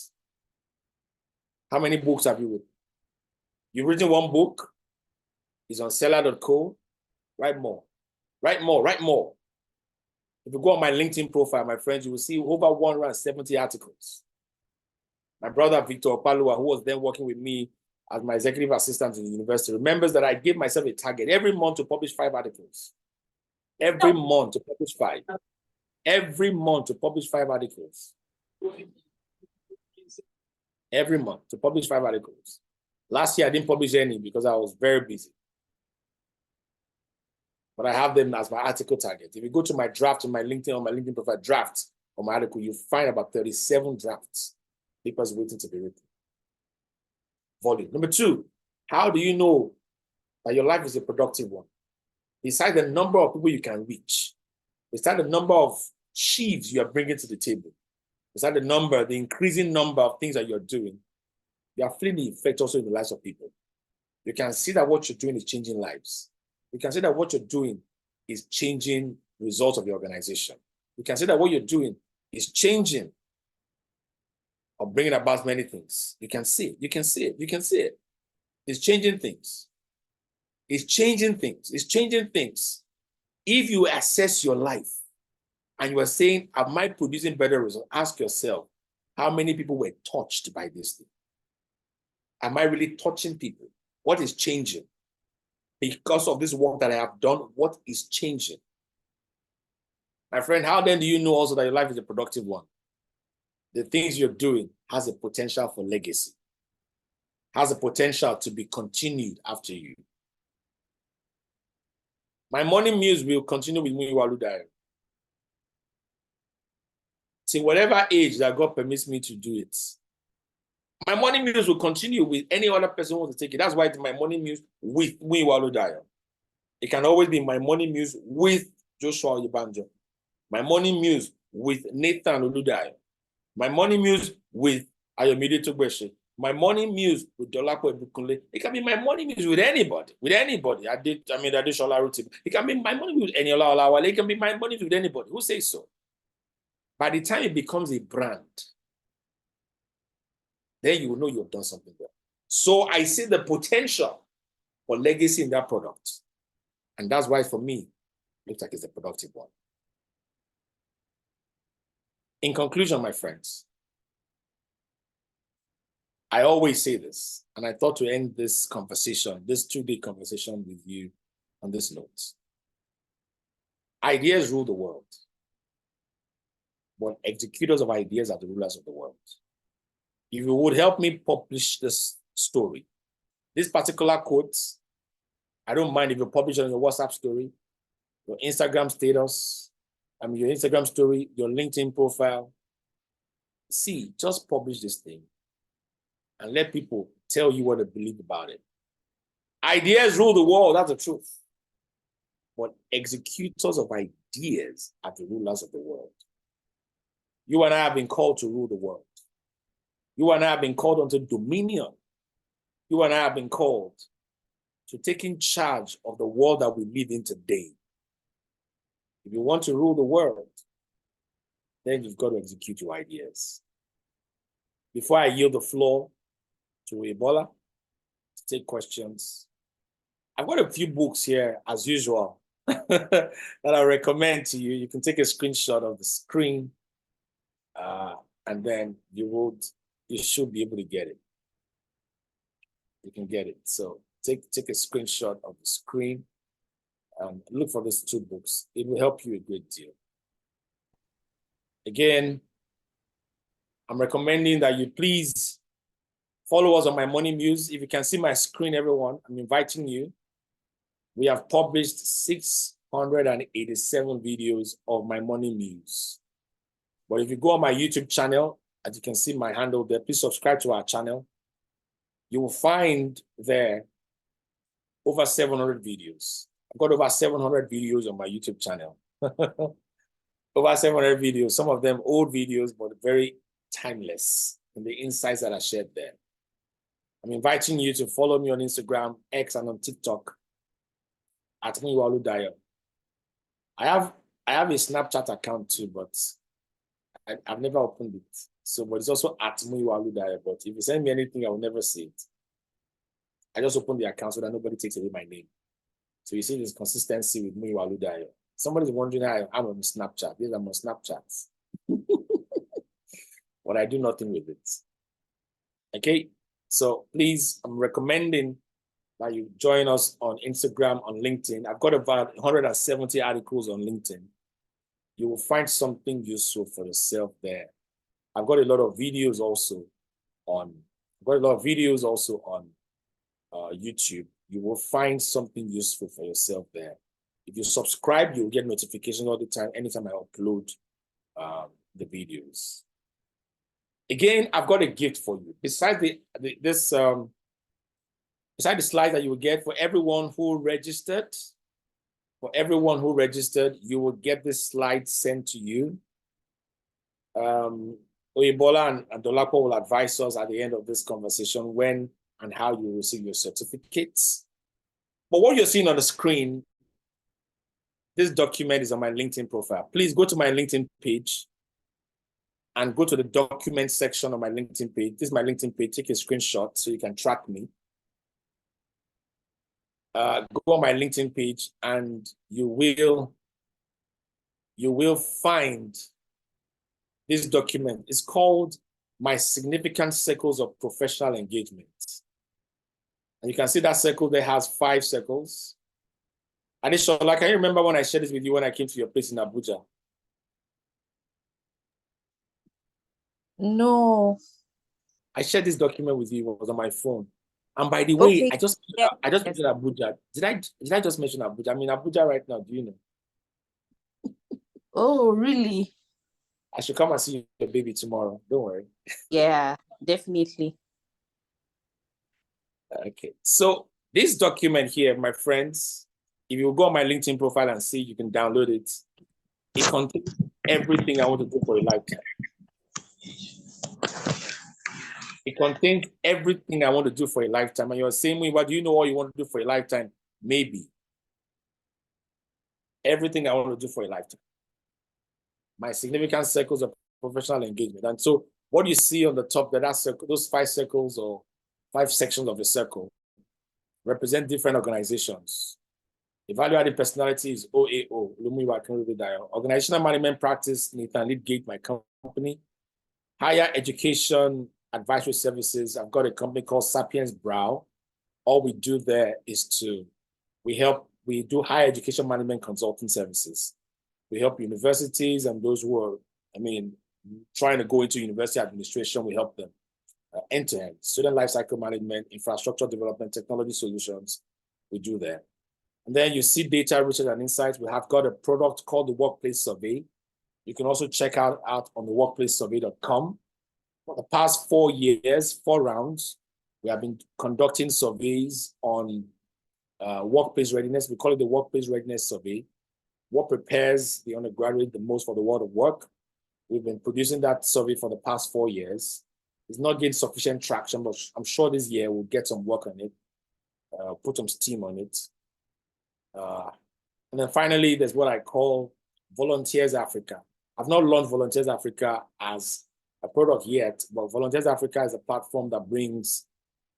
How many books have you written? You've written one book. It's on seller.co. Write more. Write more. Write more. If you go on my LinkedIn profile, my friends, you will see over 170 articles. My brother, Victor Opalua, who was then working with me as my executive assistant in the university, remembers that I gave myself a target every month to publish 5 articles. Every month to publish 5. Every month to publish 5 articles. Every month to publish 5 articles. Last year, I didn't publish any because I was very busy. But I have them as my article target. If you go to my draft on my LinkedIn profile, draft on my article, you find about 37 drafts, papers waiting to be written. Volume. Number 2, how do you know that your life is a productive one? Besides the number of people you can reach, besides the number of sheaves you are bringing to the table, besides the increasing number of things that you're doing, you are feeling the effect also in the lives of people. You can see that what you're doing is changing lives. You can see that what you're doing is changing results of the organization. You can see that what you're doing is changing or bringing about many things. You can see it. You can see it. You can see it. It's changing things. It's changing things. It's changing things. If you assess your life and you are saying, am I producing better results? Ask yourself, how many people were touched by this thing? Am I really touching people? What is changing? Because of this work that I have done, what is changing? My friend, how then do you know also that your life is a productive one? The things you're doing has a potential for legacy, has a potential to be continued after you. My morning muse will continue with Olumuyiwa Oludayo till whatever age that God permits me to do it. My morning muse will continue with any other person who wants to take it. That's why it's my morning muse with Olumuyiwa Oludayo. It can always be my morning muse with Joshua Oyebanjo, my morning muse with Nathan Oludayo, my morning muse with Ayomide Togbeshe, my morning muse with Dolapo Ebukunle. It can be my morning muse with anybody, I did Shola Ruti. It can be my morning muse with Eniola Olawale. It can be my morning muse with anybody. Who says so? By the time it becomes a brand, then you will know you've done something well. So I see the potential for legacy in that product. And that's why for me, it looks like it's a productive one. In conclusion, my friends, I always say this, and I thought to end this conversation, this 2-day conversation with you on this note. Ideas rule the world, but executors of ideas are the rulers of the world. If you would help me publish this story, this particular quote, I don't mind if you publish it on your WhatsApp story, your Instagram status, your Instagram story, your LinkedIn profile. See, just publish this thing and let people tell you what they believe about it. Ideas rule the world, that's the truth. But executors of ideas are the rulers of the world. You and I have been called to rule the world. You and I have been called unto dominion. You and I have been called to taking charge of the world that we live in today. If you want to rule the world, then you've got to execute your ideas. Before I yield the floor to Ebola to take questions, I've got a few books here, as usual, that I recommend to you. You can take a screenshot of the screen, and then you should be able to get it. You can get it. So take a screenshot of the screen and look for these 2 books. It will help you a great deal. Again, I'm recommending that you please follow us on my morning muse. If you can see my screen, everyone, I'm inviting you. We have published 687 videos of my morning muse. But if you go on my YouTube channel, as you can see my handle there, please subscribe to our channel. You will find there over 700 videos. I've got over 700 videos on my YouTube channel. Over 700 videos, some of them old videos, but very timeless in the insights that are shared there. I'm inviting you to follow me on Instagram, X, and on TikTok at Olumuyiwa Oludayo. I have a Snapchat account too, but I've never opened it. So, but it's also at Olumuyiwa Oludayo. But if you send me anything, I will never see it. I just opened the account so that nobody takes away my name. So you see this consistency with Olumuyiwa Oludayo. Somebody's wondering how I'm on Snapchat. Yes, I'm on Snapchat. But I do nothing with it. Okay, so please, I'm recommending that you join us on Instagram, on LinkedIn. I've got about 170 articles on LinkedIn. You will find something useful for yourself there. I've got a lot of videos also on YouTube. You will find something useful for yourself there. If you subscribe, you'll get notifications all the time, anytime I upload the videos. Again, I've got a gift for you. Besides beside the slides that you will get for everyone who registered, you will get this slide sent to you. Oyebola and Dolapo will advise us at the end of this conversation when and how you receive your certificates. But what you're seeing on the screen, this document is on my LinkedIn profile. Please go to my LinkedIn page and go to the document section of my LinkedIn page. This is my LinkedIn page. Take a screenshot so you can track me. Go on my LinkedIn page and you will find this document. It's called My Significant Circles of Professional Engagement. And you can see that circle there has 5 circles. Adeshola, can you remember when I shared this with you when I came to your place in Abuja? No. I shared this document with you. It was on my phone. And by the way, Okay. I just mentioned Abuja. Did I just mention Abuja? I'm in Abuja right now. Do you know? Oh, really? I should come and see your baby tomorrow. Don't worry. Yeah, definitely. Okay. So this document here, my friends, if you go on my LinkedIn profile and see, you can download it. It contains everything I want to do for a lifetime. It contains everything I want to do for a lifetime. And you're saying, what do you know what you want to do for a lifetime? Maybe. Everything I want to do for a lifetime. My significant circles of professional engagement. And so what you see on the top, that circle, those 5 circles or 5 sections of the circle represent different organizations. Evaluated personality is OAO, Olumuyiwa Oludayo. Organizational management practice, Nathan Leadgate, my company. Higher education advisory services, I've got a company called Sapiens Brow. All we do there is we do higher education management consulting services. We help universities and those who are, trying to go into university administration, we help them end-to-end. Student lifecycle management, infrastructure development, technology solutions, we do there. And then you see data, research, and insights. We have got a product called the Workplace Survey. You can also check out on the workplacesurvey.com. For the past 4 years, 4 rounds, we have been conducting surveys on workplace readiness. We call it the Workplace Readiness Survey. What prepares the undergraduate the most for the world of work? We've been producing that survey for the past 4 years. It's not getting sufficient traction, but I'm sure this year we'll get some work on it, put some steam on it. And then finally, there's what I call Volunteers Africa. I've not launched Volunteers Africa as a product yet, but Volunteers Africa is a platform that brings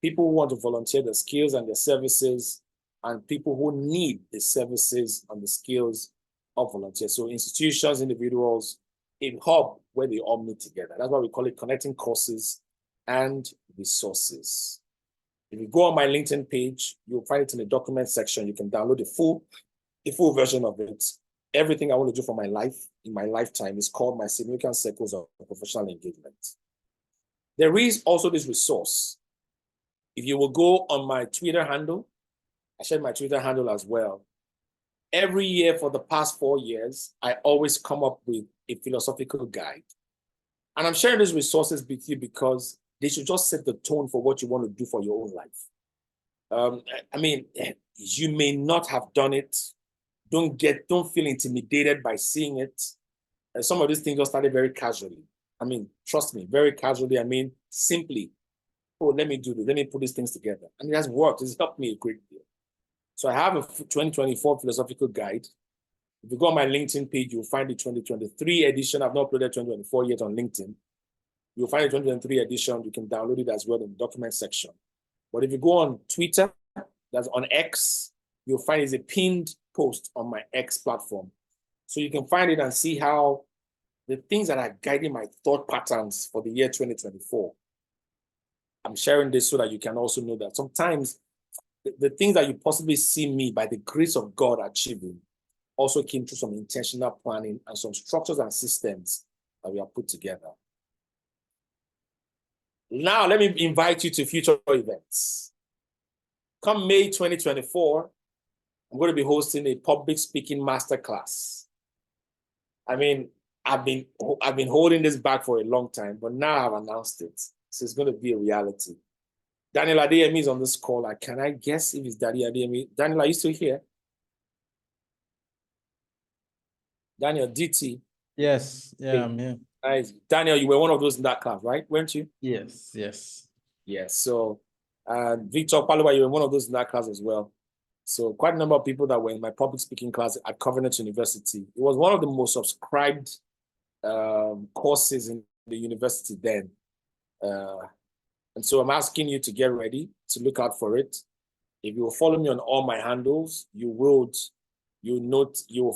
people who want to volunteer their skills and their services and people who need the services and the skills of volunteers. So institutions, individuals, a hub where they all meet together. That's why we call it connecting courses and resources. If you go on my LinkedIn page, you'll find it in the document section. You can download the full version of it. Everything I want to do for my life in my lifetime is called My Significant Circles of Professional Engagement. There is also this resource. If you will go on my Twitter handle, I shared my Twitter handle as well. Every year for the past 4 years, I always come up with a philosophical guide. And I'm sharing these resources with you because they should just set the tone for what you want to do for your own life. I mean, you may not have done it. Don't feel intimidated by seeing it. Some of these things just started very casually. I mean, trust me, very casually. I mean, simply, oh, let me do this. Let me put these things together. And it has worked. It's helped me a great deal. So I have a 2024 philosophical guide. If you go on my LinkedIn page, you'll find the 2023 edition. I've not uploaded 2024 yet on LinkedIn. You'll find the 2023 edition. You can download it as well in the document section. But if you go on Twitter, that's on X, you'll find it's a pinned post on my X platform. So you can find it and see how the things that are guiding my thought patterns for the year 2024. I'm sharing this so that you can also know that sometimes the things that you possibly see me by the grace of God achieving also came through some intentional planning and some structures and systems that we have put together. Now, let me invite you to future events. Come May 2024, I'm going to be hosting a public speaking masterclass. I mean, I've been holding this back for a long time, but now I've announced it. So it's going to be a reality. Daniel Adeyemi is on this call. Can I guess if it's Daddy Adeyemi? Daniel, are you still here? Daniel, DT. Yes, yeah, I'm here. Nice. Daniel, you were one of those in that class, right? Weren't you? Yes, yes. Yes. So, Victor Paluwa, you were one of those in that class as well. So quite a number of people that were in my public speaking class at Covenant University. It was one of the most subscribed courses in the university then. And so I'm asking you to get ready to look out for it. If you will follow me on all my handles, you will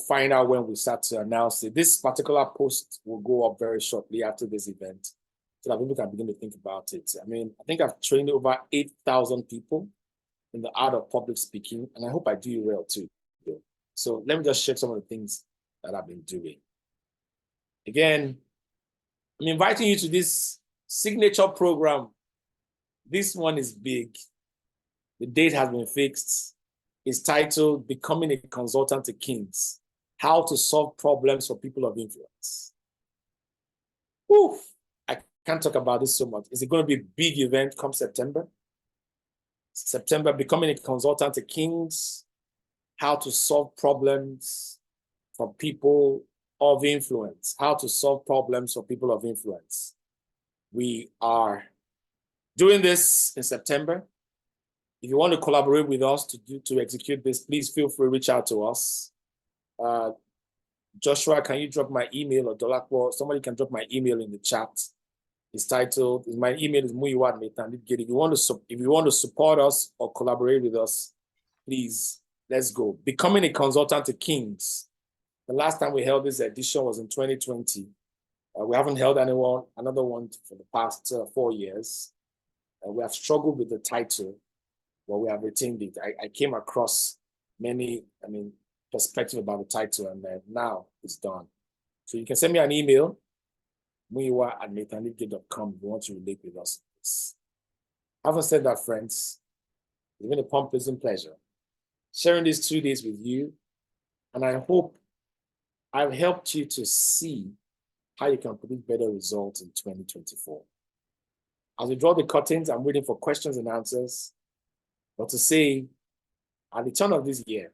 find out when we start to announce it. This particular post will go up very shortly after this event so that people can begin to think about it. I mean, I think I've trained over 8,000 people in the art of public speaking, and I hope I do you well too. So let me just share some of the things that I've been doing. Again, I'm inviting you to this signature program. This one is big. The date has been fixed. It's titled Becoming a Consultant to Kings, How to Solve Problems for People of Influence. Whew, I can't talk about this so much. Is it going to be a big event come September? September, Becoming a Consultant to Kings, How to Solve Problems for People of Influence. How to Solve Problems for People of Influence. We are doing this in September. If you want to collaborate with us to execute this, please feel free to reach out to us. Joshua, can you drop my email, or Dolakwa? Somebody can drop my email in the chat. It's titled, my email is Olumuyiwa@metanidgate. If you want to support us or collaborate with us, please, let's go. Becoming a Consultant to Kings. The last time we held this edition was in 2020. We haven't held another one for the past 4 years. We have struggled with the title, but we have retained it. I came across many, perspective about the title, and now it's done. So you can send me an email, Olumuyiwa@metanidgate.com, if you want to relate with us. Having said that, friends, it's been a pleasant pleasure sharing these 2 days with you, and I hope I've helped you to see how you can predict better results in 2024. As we draw the curtains, I'm waiting for questions and answers, but to say, at the turn of this year,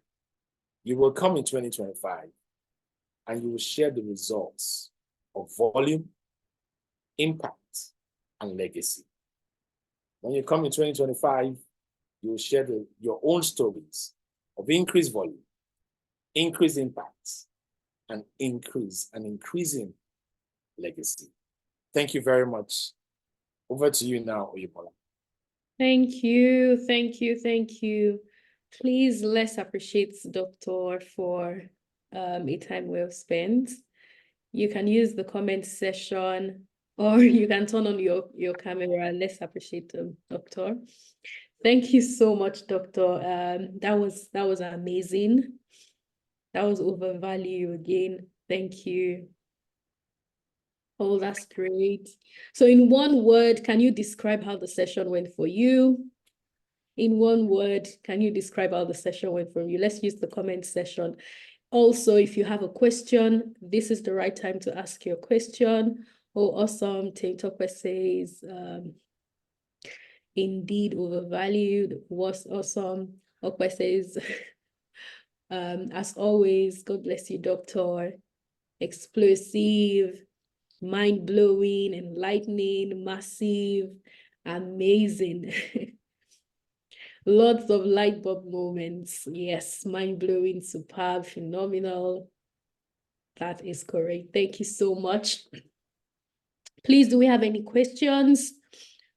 you will come in 2025 and you will share the results of volume, impact, and legacy. When you come in 2025, you will share your own stories of increased volume, increased impact, and increasing legacy. Thank you very much. Over to you now, Oyebola. Thank you, thank you, thank you. Please, let's appreciate Doctor for a time well spent. You can use the comment section, or you can turn on your camera. Let's appreciate Doctor. Thank you so much, Doctor. That was amazing. That was overvalue again. Thank you. Oh, that's great. So in one word, can you describe how the session went for you? In one word, can you describe how the session went for you? Let's use the comment section. Also, if you have a question, this is the right time to ask your question. Oh, awesome. Talk says, indeed overvalued, was awesome. Okwe says, as always, God bless you, Doctor. Explosive, mind-blowing, enlightening, massive, amazing. Lots of light bulb moments. Yes, mind-blowing, superb, phenomenal. That is correct. Thank you so much. Please, do we have any questions?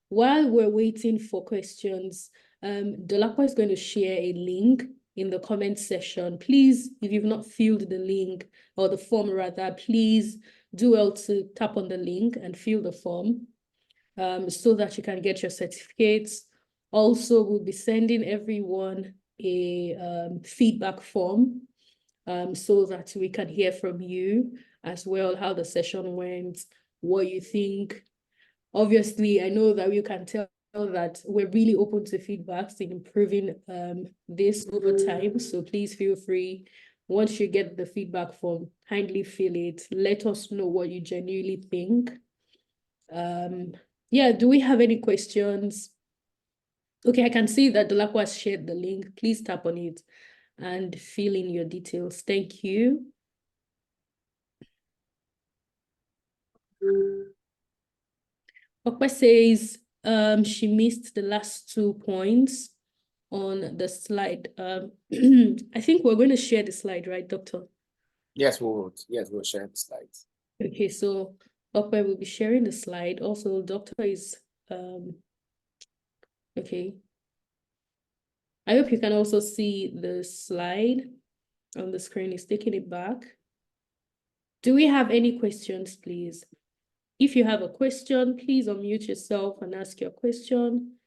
While we're waiting for questions, Dolapo is going to share a link in the comment section. Please, if you've not filled the link or the form rather, please do well to tap on the link and fill the form so that you can get your certificates. Also, we'll be sending everyone a feedback form so that we can hear from you as well, how the session went, what you think. Obviously, I know that you can tell that we're really open to feedbacks in improving this over time. So please feel free. Once you get the feedback form, kindly fill it. Let us know what you genuinely think. Yeah, do we have any questions? Okay, I can see that Dolapo has shared the link. Please tap on it and fill in your details. Thank you. Okwe says she missed the last 2 points on the slide. I think we're going to share the slide, right, Doctor? Yes, we'll share the slides. Okay, so Okwe will be sharing the slide. Also, Doctor is okay. I hope you can also see the slide on the screen. He's taking it back. Do we have any questions, please? If you have a question, please unmute yourself and ask your question,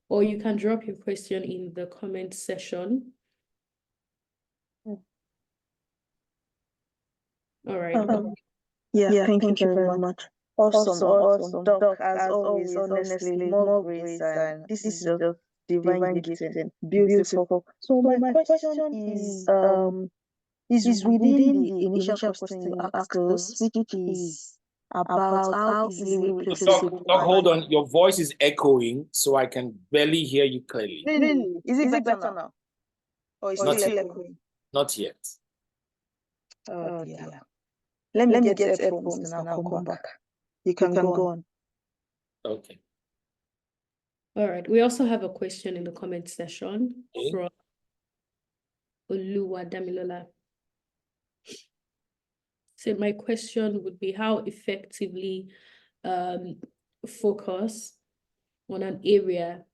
or you can drop your question in the comment section. All right. Yeah, thank you very much. Awesome. Doc, as always, honestly, more grace, and this is just divine gifting. Beautiful. So my question is within the initial question you asked us, which is about how easily replaceable. Doc, hold on. Your voice is echoing, so I can barely hear you clearly. Really? Is it better now? Or is it still echoing? Not yet. Oh dear. Let me get headphones and I'll come back. You can go on. Okay. All right. We also have a question in the comment section from Oluwa Damilola. So my question would be, how effectively focus on an area,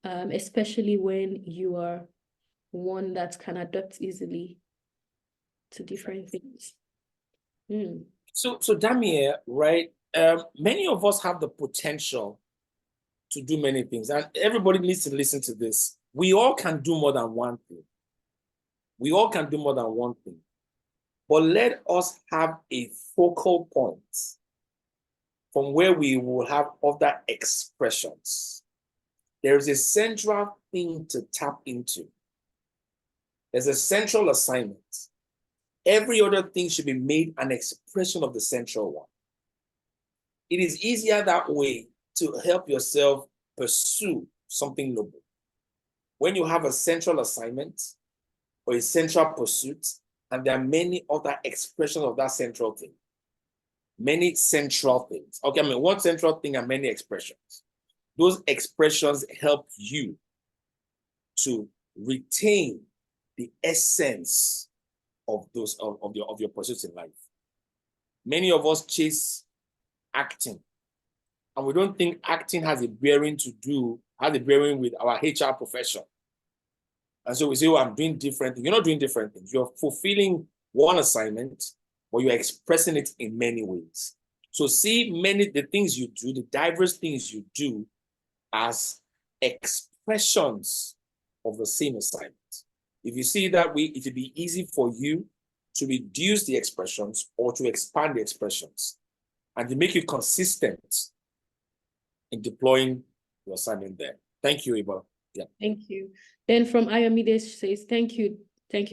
especially when you are one that can adapt easily to different things. So Damien, right? Many of us have the potential to do many things, and everybody needs to listen to this. We all can do more than one thing. We all can do more than one thing. But let us have a focal point from where we will have other expressions. There's a central thing to tap into. There's a central assignment. Every other thing should be made an expression of the central one. It is easier that way to help yourself pursue something noble. When you have a central assignment or a central pursuit, and there are many other expressions of that central thing. Many central things. Okay, I mean, one central thing and many expressions. Those expressions help you to retain the essence of those of your pursuits in life. Many of us chase acting, and we don't think acting has a bearing with our HR profession. And so we say, oh, I'm doing different things. You're not doing different things. You're fulfilling one assignment, but you're expressing it in many ways. So see the things you do, the diverse things you do as expressions of the same assignment. If you see it that way, it will be easy for you to reduce the expressions or to expand the expressions, and to make you consistent in deploying your assignment there. Thank you, Iba. Yeah. Thank you. Then from Ayomide says, thank you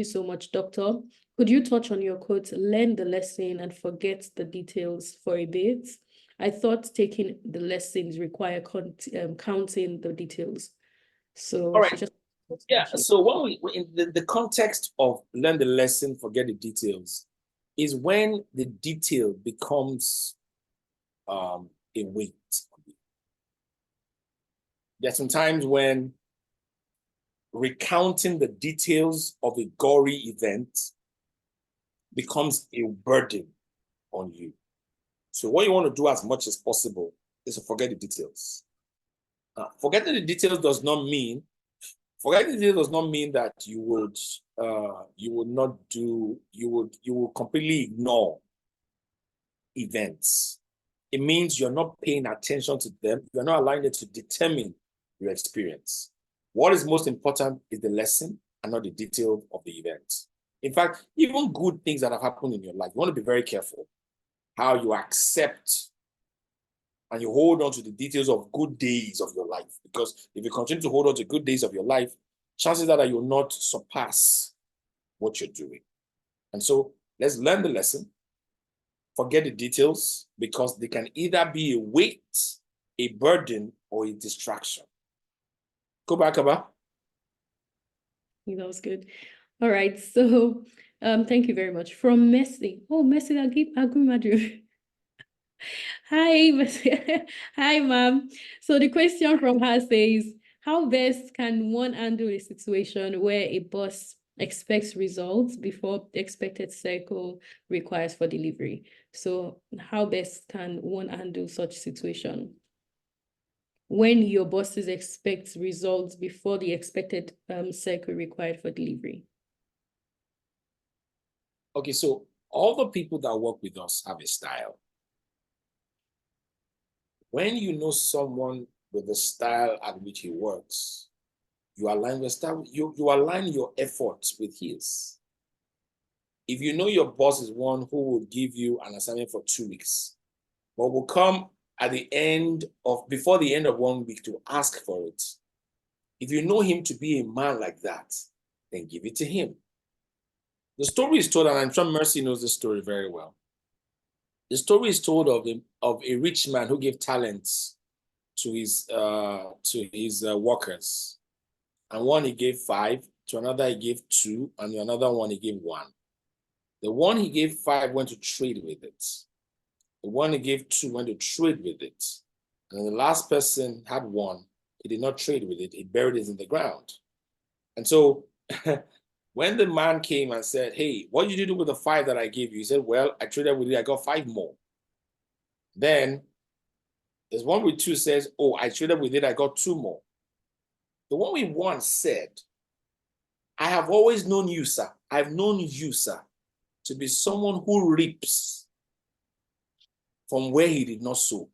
so much, Doctor. Could you touch on your quote, learn the lesson and forget the details for a bit? I thought taking the lessons require counting the details. So all right. she just Yeah. So when we in the context of learn the lesson, forget the details, is when the detail becomes a weight. There's some times when recounting the details of a gory event becomes a burden on you. So what you want to do as much as possible is to forget the details. Forgetting the details does not mean that you will completely ignore events. It means you're not paying attention to them. You're not allowing it to determine your experience. What is most important is the lesson and not the detail of the event. In fact, even good things that have happened in your life, you want to be very careful how you accept and you hold on to the details of good days of your life. Because if you continue to hold on to good days of your life, chances are that you'll not surpass what you're doing. And so let's learn the lesson, forget the details, because they can either be a weight, a burden, or a distraction. Go back, Abba. That was good. All right. So thank you very much. From Messi. Oh, Messi Agumadu. Hi, Messi. Hi, ma'am. So the question from her says, how best can one handle a situation where a boss expects results before the expected cycle requires for delivery? So how best can one handle such situation when your bosses expect results before the expected cycle required for delivery? Okay, so all the people that work with us have a style. When you know someone with the style at which he works, you align your style, you align your efforts with his. If you know your boss is one who will give you an assignment for 2 weeks, but will come at the end of, before the end of 1 week to ask for it, if you know him to be a man like that, then give it to him. The story is told, and I'm sure Mercy knows the story very well. The story is told of a rich man who gave talents to his workers. And one he gave 5, to another he gave 2, and to another one he gave 1. The one he gave 5 went to trade with it. The one he gave 2 went to trade with it. And the last person had 1. He did not trade with it. He buried it in the ground. And so when the man came and said, hey, what did you do with the 5 that I gave you? He said, well, I traded with it. I got 5 more. Then there's one with 2 says, oh, I traded with it. I got 2 more. The one with 1 said, I have always known you, sir. I've known you, sir, to be someone who reaps from where he did not sow.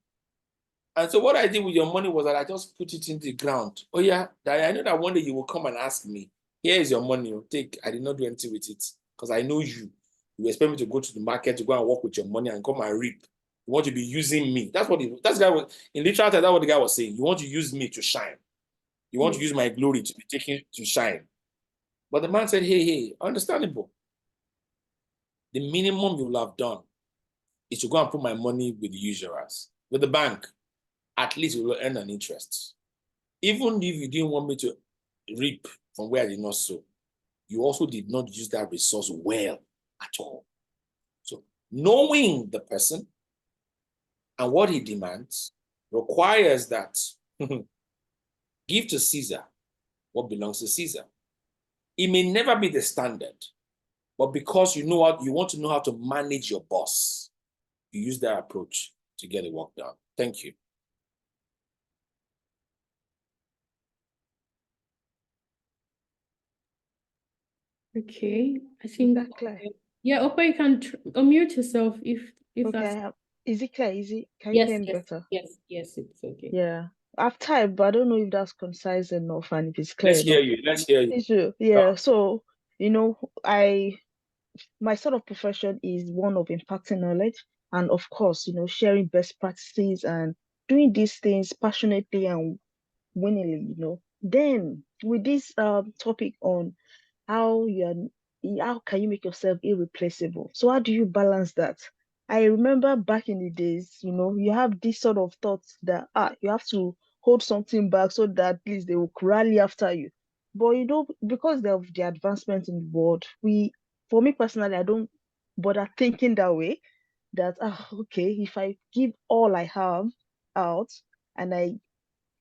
And so what I did with your money was that I just put it in the ground. Oh yeah, I know that one day you will come and ask me, here is your money, take. I did not do anything with it because I know you. You expect me to go to the market to go and work with your money and come and reap. You want to be using me. That's what that guy was, in literal terms, that's what the guy was saying. You want to use me to shine. You want to use my glory to be taken to shine. But the man said, hey, understandable. The minimum you will have done is to go and put my money with the usurers, with the bank. At least you will earn an interest. Even if you didn't want me to reap from where I did not sow, you also did not use that resource well at all. So knowing the person and what he demands requires that give to Caesar what belongs to Caesar. It may never be the standard, but because you know what, you want to know how to manage your boss, you use that approach to get the work done. Thank you. Okay, I think Is that clear? Yeah, Opa, you can unmute yourself if Okay, that's is it clear? Can you yes, hear me yes, better? yes, it's okay. Yeah. I've typed, but I don't know if that's concise enough and if it's clear Let's hear enough. you. Let's hear you. Issue. Yeah. So, my sort of profession is one of impacting knowledge and of course, sharing best practices and doing these things passionately and willingly, Then with this topic on how can you make yourself irreplaceable? So how do you balance that? I remember back in the days, you have this sort of thoughts that you have to hold something back so that at least they will rally after you. But because of the advancement in the world, for me personally, I don't bother thinking that way. That okay, if I give all I have out and I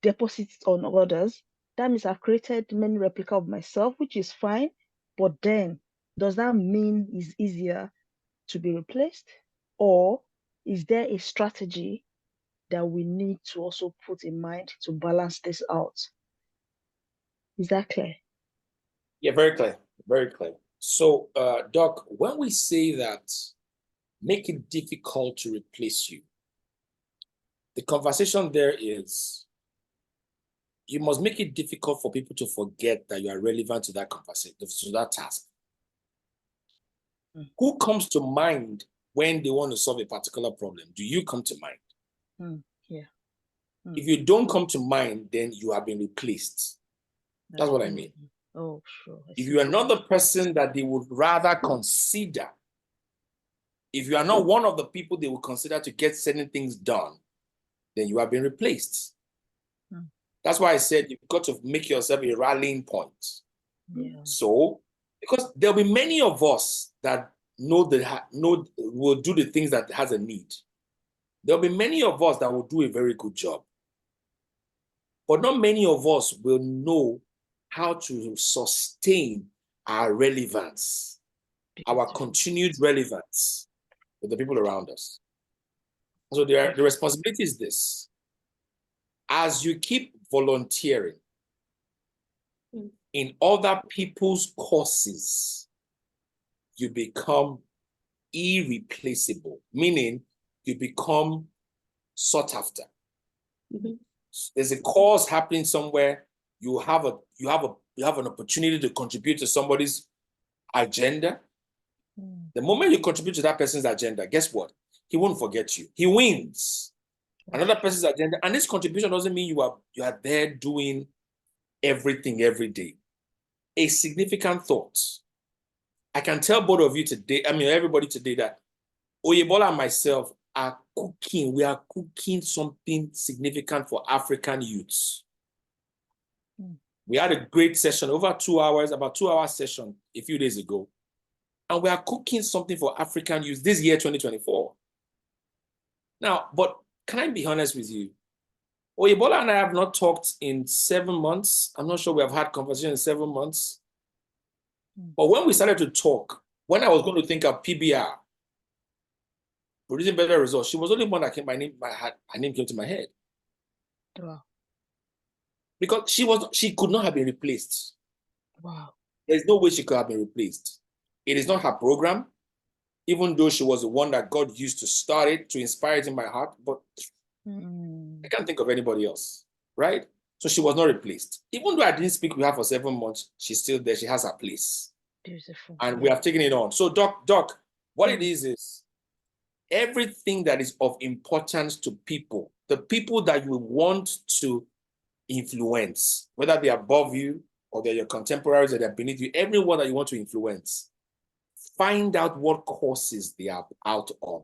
deposit it on others, that means I've created many replica of myself, which is fine. But then, does that mean it's easier to be replaced? Or is there a strategy that we need to also put in mind to balance this out? Is that clear? Yeah, very clear. Very clear. So, Doc, when we say that make it difficult to replace you, the conversation there is you must make it difficult for people to forget that you are relevant to that conversation, to that task. Who comes to mind when they want to solve a particular problem? Do you come to mind? Yeah. If you don't come to mind, then you have been replaced. That's what I mean. Oh, sure. If you are not the person that they would rather consider, if you are not one of the people they would consider to get certain things done, then you have been replaced. That's why I said you've got to make yourself a rallying point. Yeah. So, because there'll be many of us that will do the things that has a need. There'll be many of us that will do a very good job. But not many of us will know how to sustain our relevance, our continued relevance with the people around us. So the responsibility is this. As you keep volunteering in other people's causes, you become irreplaceable, meaning you become sought after. There's a cause happening somewhere. You have an opportunity to contribute to somebody's agenda. The moment you contribute to that person's agenda, guess what? He won't forget you. He wins. Another person's agenda, and this contribution doesn't mean you are there doing everything every day. A significant thought. I can tell both of you today, everybody today, that Oyebola and myself are cooking. We are cooking something significant for African youths. We had a great session over 2 hours, about 2 hour session a few days ago. And we are cooking something for African youth this year, 2024. Now, but can I be honest with you? Oyebola and I have not talked in 7 months. I'm not sure we have had conversation in 7 months. But when we started to talk, when I was going to think of PBR, producing better results, she was the only one that came, her name came to my head. Wow. Because she could not have been replaced. Wow. There's no way she could have been replaced. It is not her program, even though she was the one that God used to start it, to inspire it in my heart, but I can't think of anybody else, right? So she was not replaced. Even though I didn't speak with her for 7 months, she's still there. She has her place. Beautiful. And we have taken it on. So Doc, what it is everything that is of importance to people, the people that you want to influence, whether they're above you or they're your contemporaries or they're beneath you, everyone that you want to influence, find out what courses they are out on.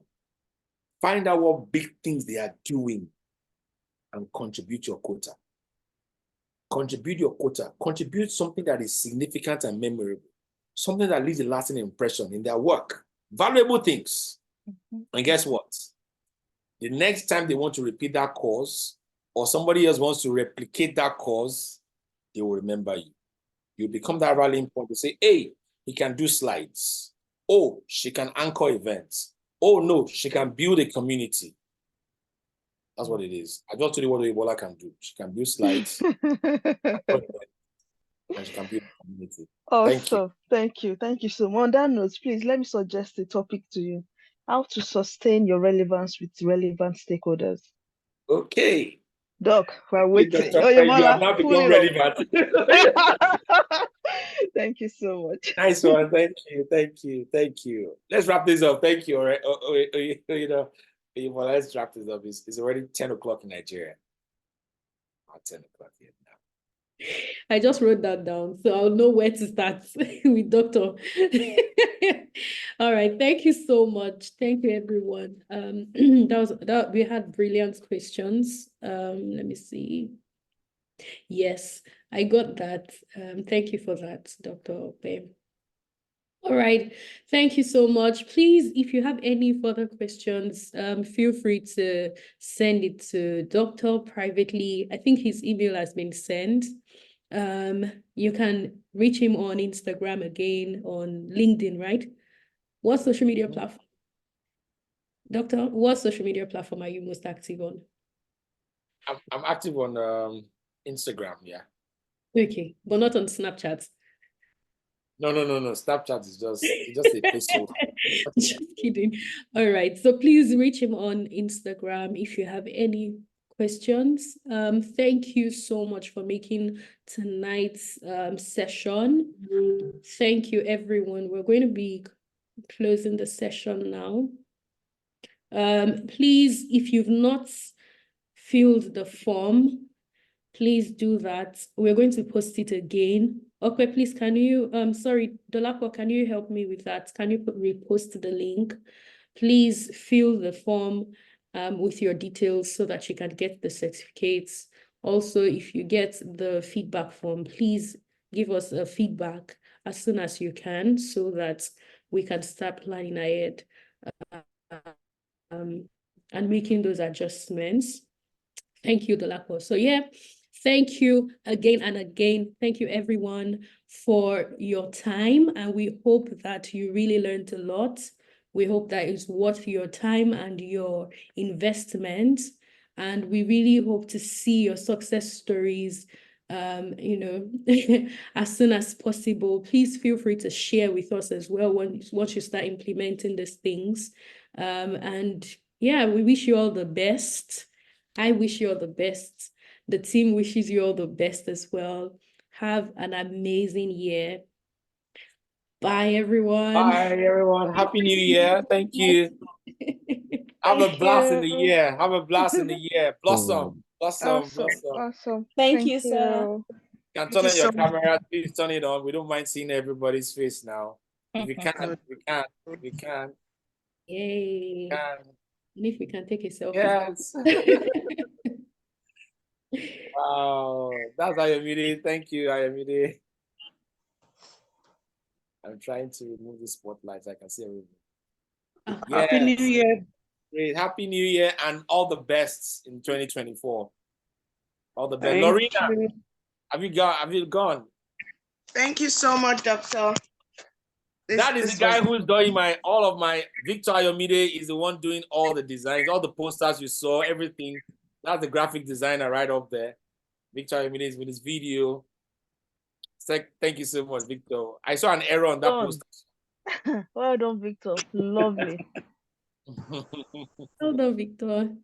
Find out what big things they are doing and contribute your quota. Contribute your quota. Contribute something that is significant and memorable. Something that leaves a lasting impression in their work. Valuable things. And guess what? The next time they want to repeat that cause or somebody else wants to replicate that cause, they will remember you. You become that rallying point to say, hey, he can do slides. Oh, she can anchor events. Oh, no, she can build a community. That's what it is. I just told you what Oyebola can do. She can build slides. And she can build a community. Awesome. Thank you. Thank you so much. On that note, please let me suggest a topic to you. How to sustain your relevance with relevant stakeholders. Okay. Doc, we're waiting. You have now become relevant. Thank you so much. Nice one. Thank you. Let's wrap this up. Thank you. All right. Let's wrap this up. It's already 10 o'clock in Nigeria. 10 o'clock here now. I just wrote that down, so I'll know where to start with doctor. All right, thank you so much. Thank you, everyone. That we had brilliant questions. Let me see. Yes, I got that. Thank you for that, Dr. Pem. All right, thank you so much. Please, if you have any further questions, feel free to send it to Doctor privately. I think his email has been sent. You can reach him on Instagram again, on LinkedIn, right? What social media platform? Doctor, what social media platform are you most active on? I'm active on Instagram, yeah. Okay, but not on Snapchat. No. Snapchat is just a placeholder. Just kidding. All right. So please reach him on Instagram if you have any questions. Thank you so much for making tonight's session. Thank you, everyone. We're going to be closing the session now. Please, if you've not filled the form, please do that. We're going to post it again. Okay, please, can you, sorry, Dolapo, can you help me with that? Can you repost the link? Please fill the form with your details so that you can get the certificates. Also, if you get the feedback form, please give us a feedback as soon as you can so that we can start planning ahead and making those adjustments. Thank you, Dolapo. So yeah, thank you again and again. Thank you, everyone, for your time. And we hope that you really learned a lot. We hope that it's worth your time and your investment. And we really hope to see your success stories, you know, as soon as possible. Please feel free to share with us as well once you start implementing these things. And yeah, we wish you all the best. I wish you all the best. The team wishes you all the best as well. Have an amazing year. Bye, everyone. Bye, everyone. Happy New Year. Thank you. Have a blast in the year. Have a blast in the year. Blossom. Awesome. Thank you, sir. You can turn on your camera. Please turn it on. We don't mind seeing everybody's face now. If we can, we can. Yay. And if we can take a selfie. Yes. Wow. That's Ayomide. Thank you, Ayomide. I'm trying to remove the spotlight so I can see everything. Happy New Year. Great. Happy New Year and all the best in 2024. All the best. Thank Lorena, you. have you gone? Thank you so much, Doctor. That is the guy who's doing all of my Victor Ayomide is the one doing all the designs, all the posters you saw, everything. That's the graphic designer right up there. Victor Ayomide is with his video. Thank you so much, Victor. I saw an error on that poster. Well done, Victor. Lovely. Well done, Victor.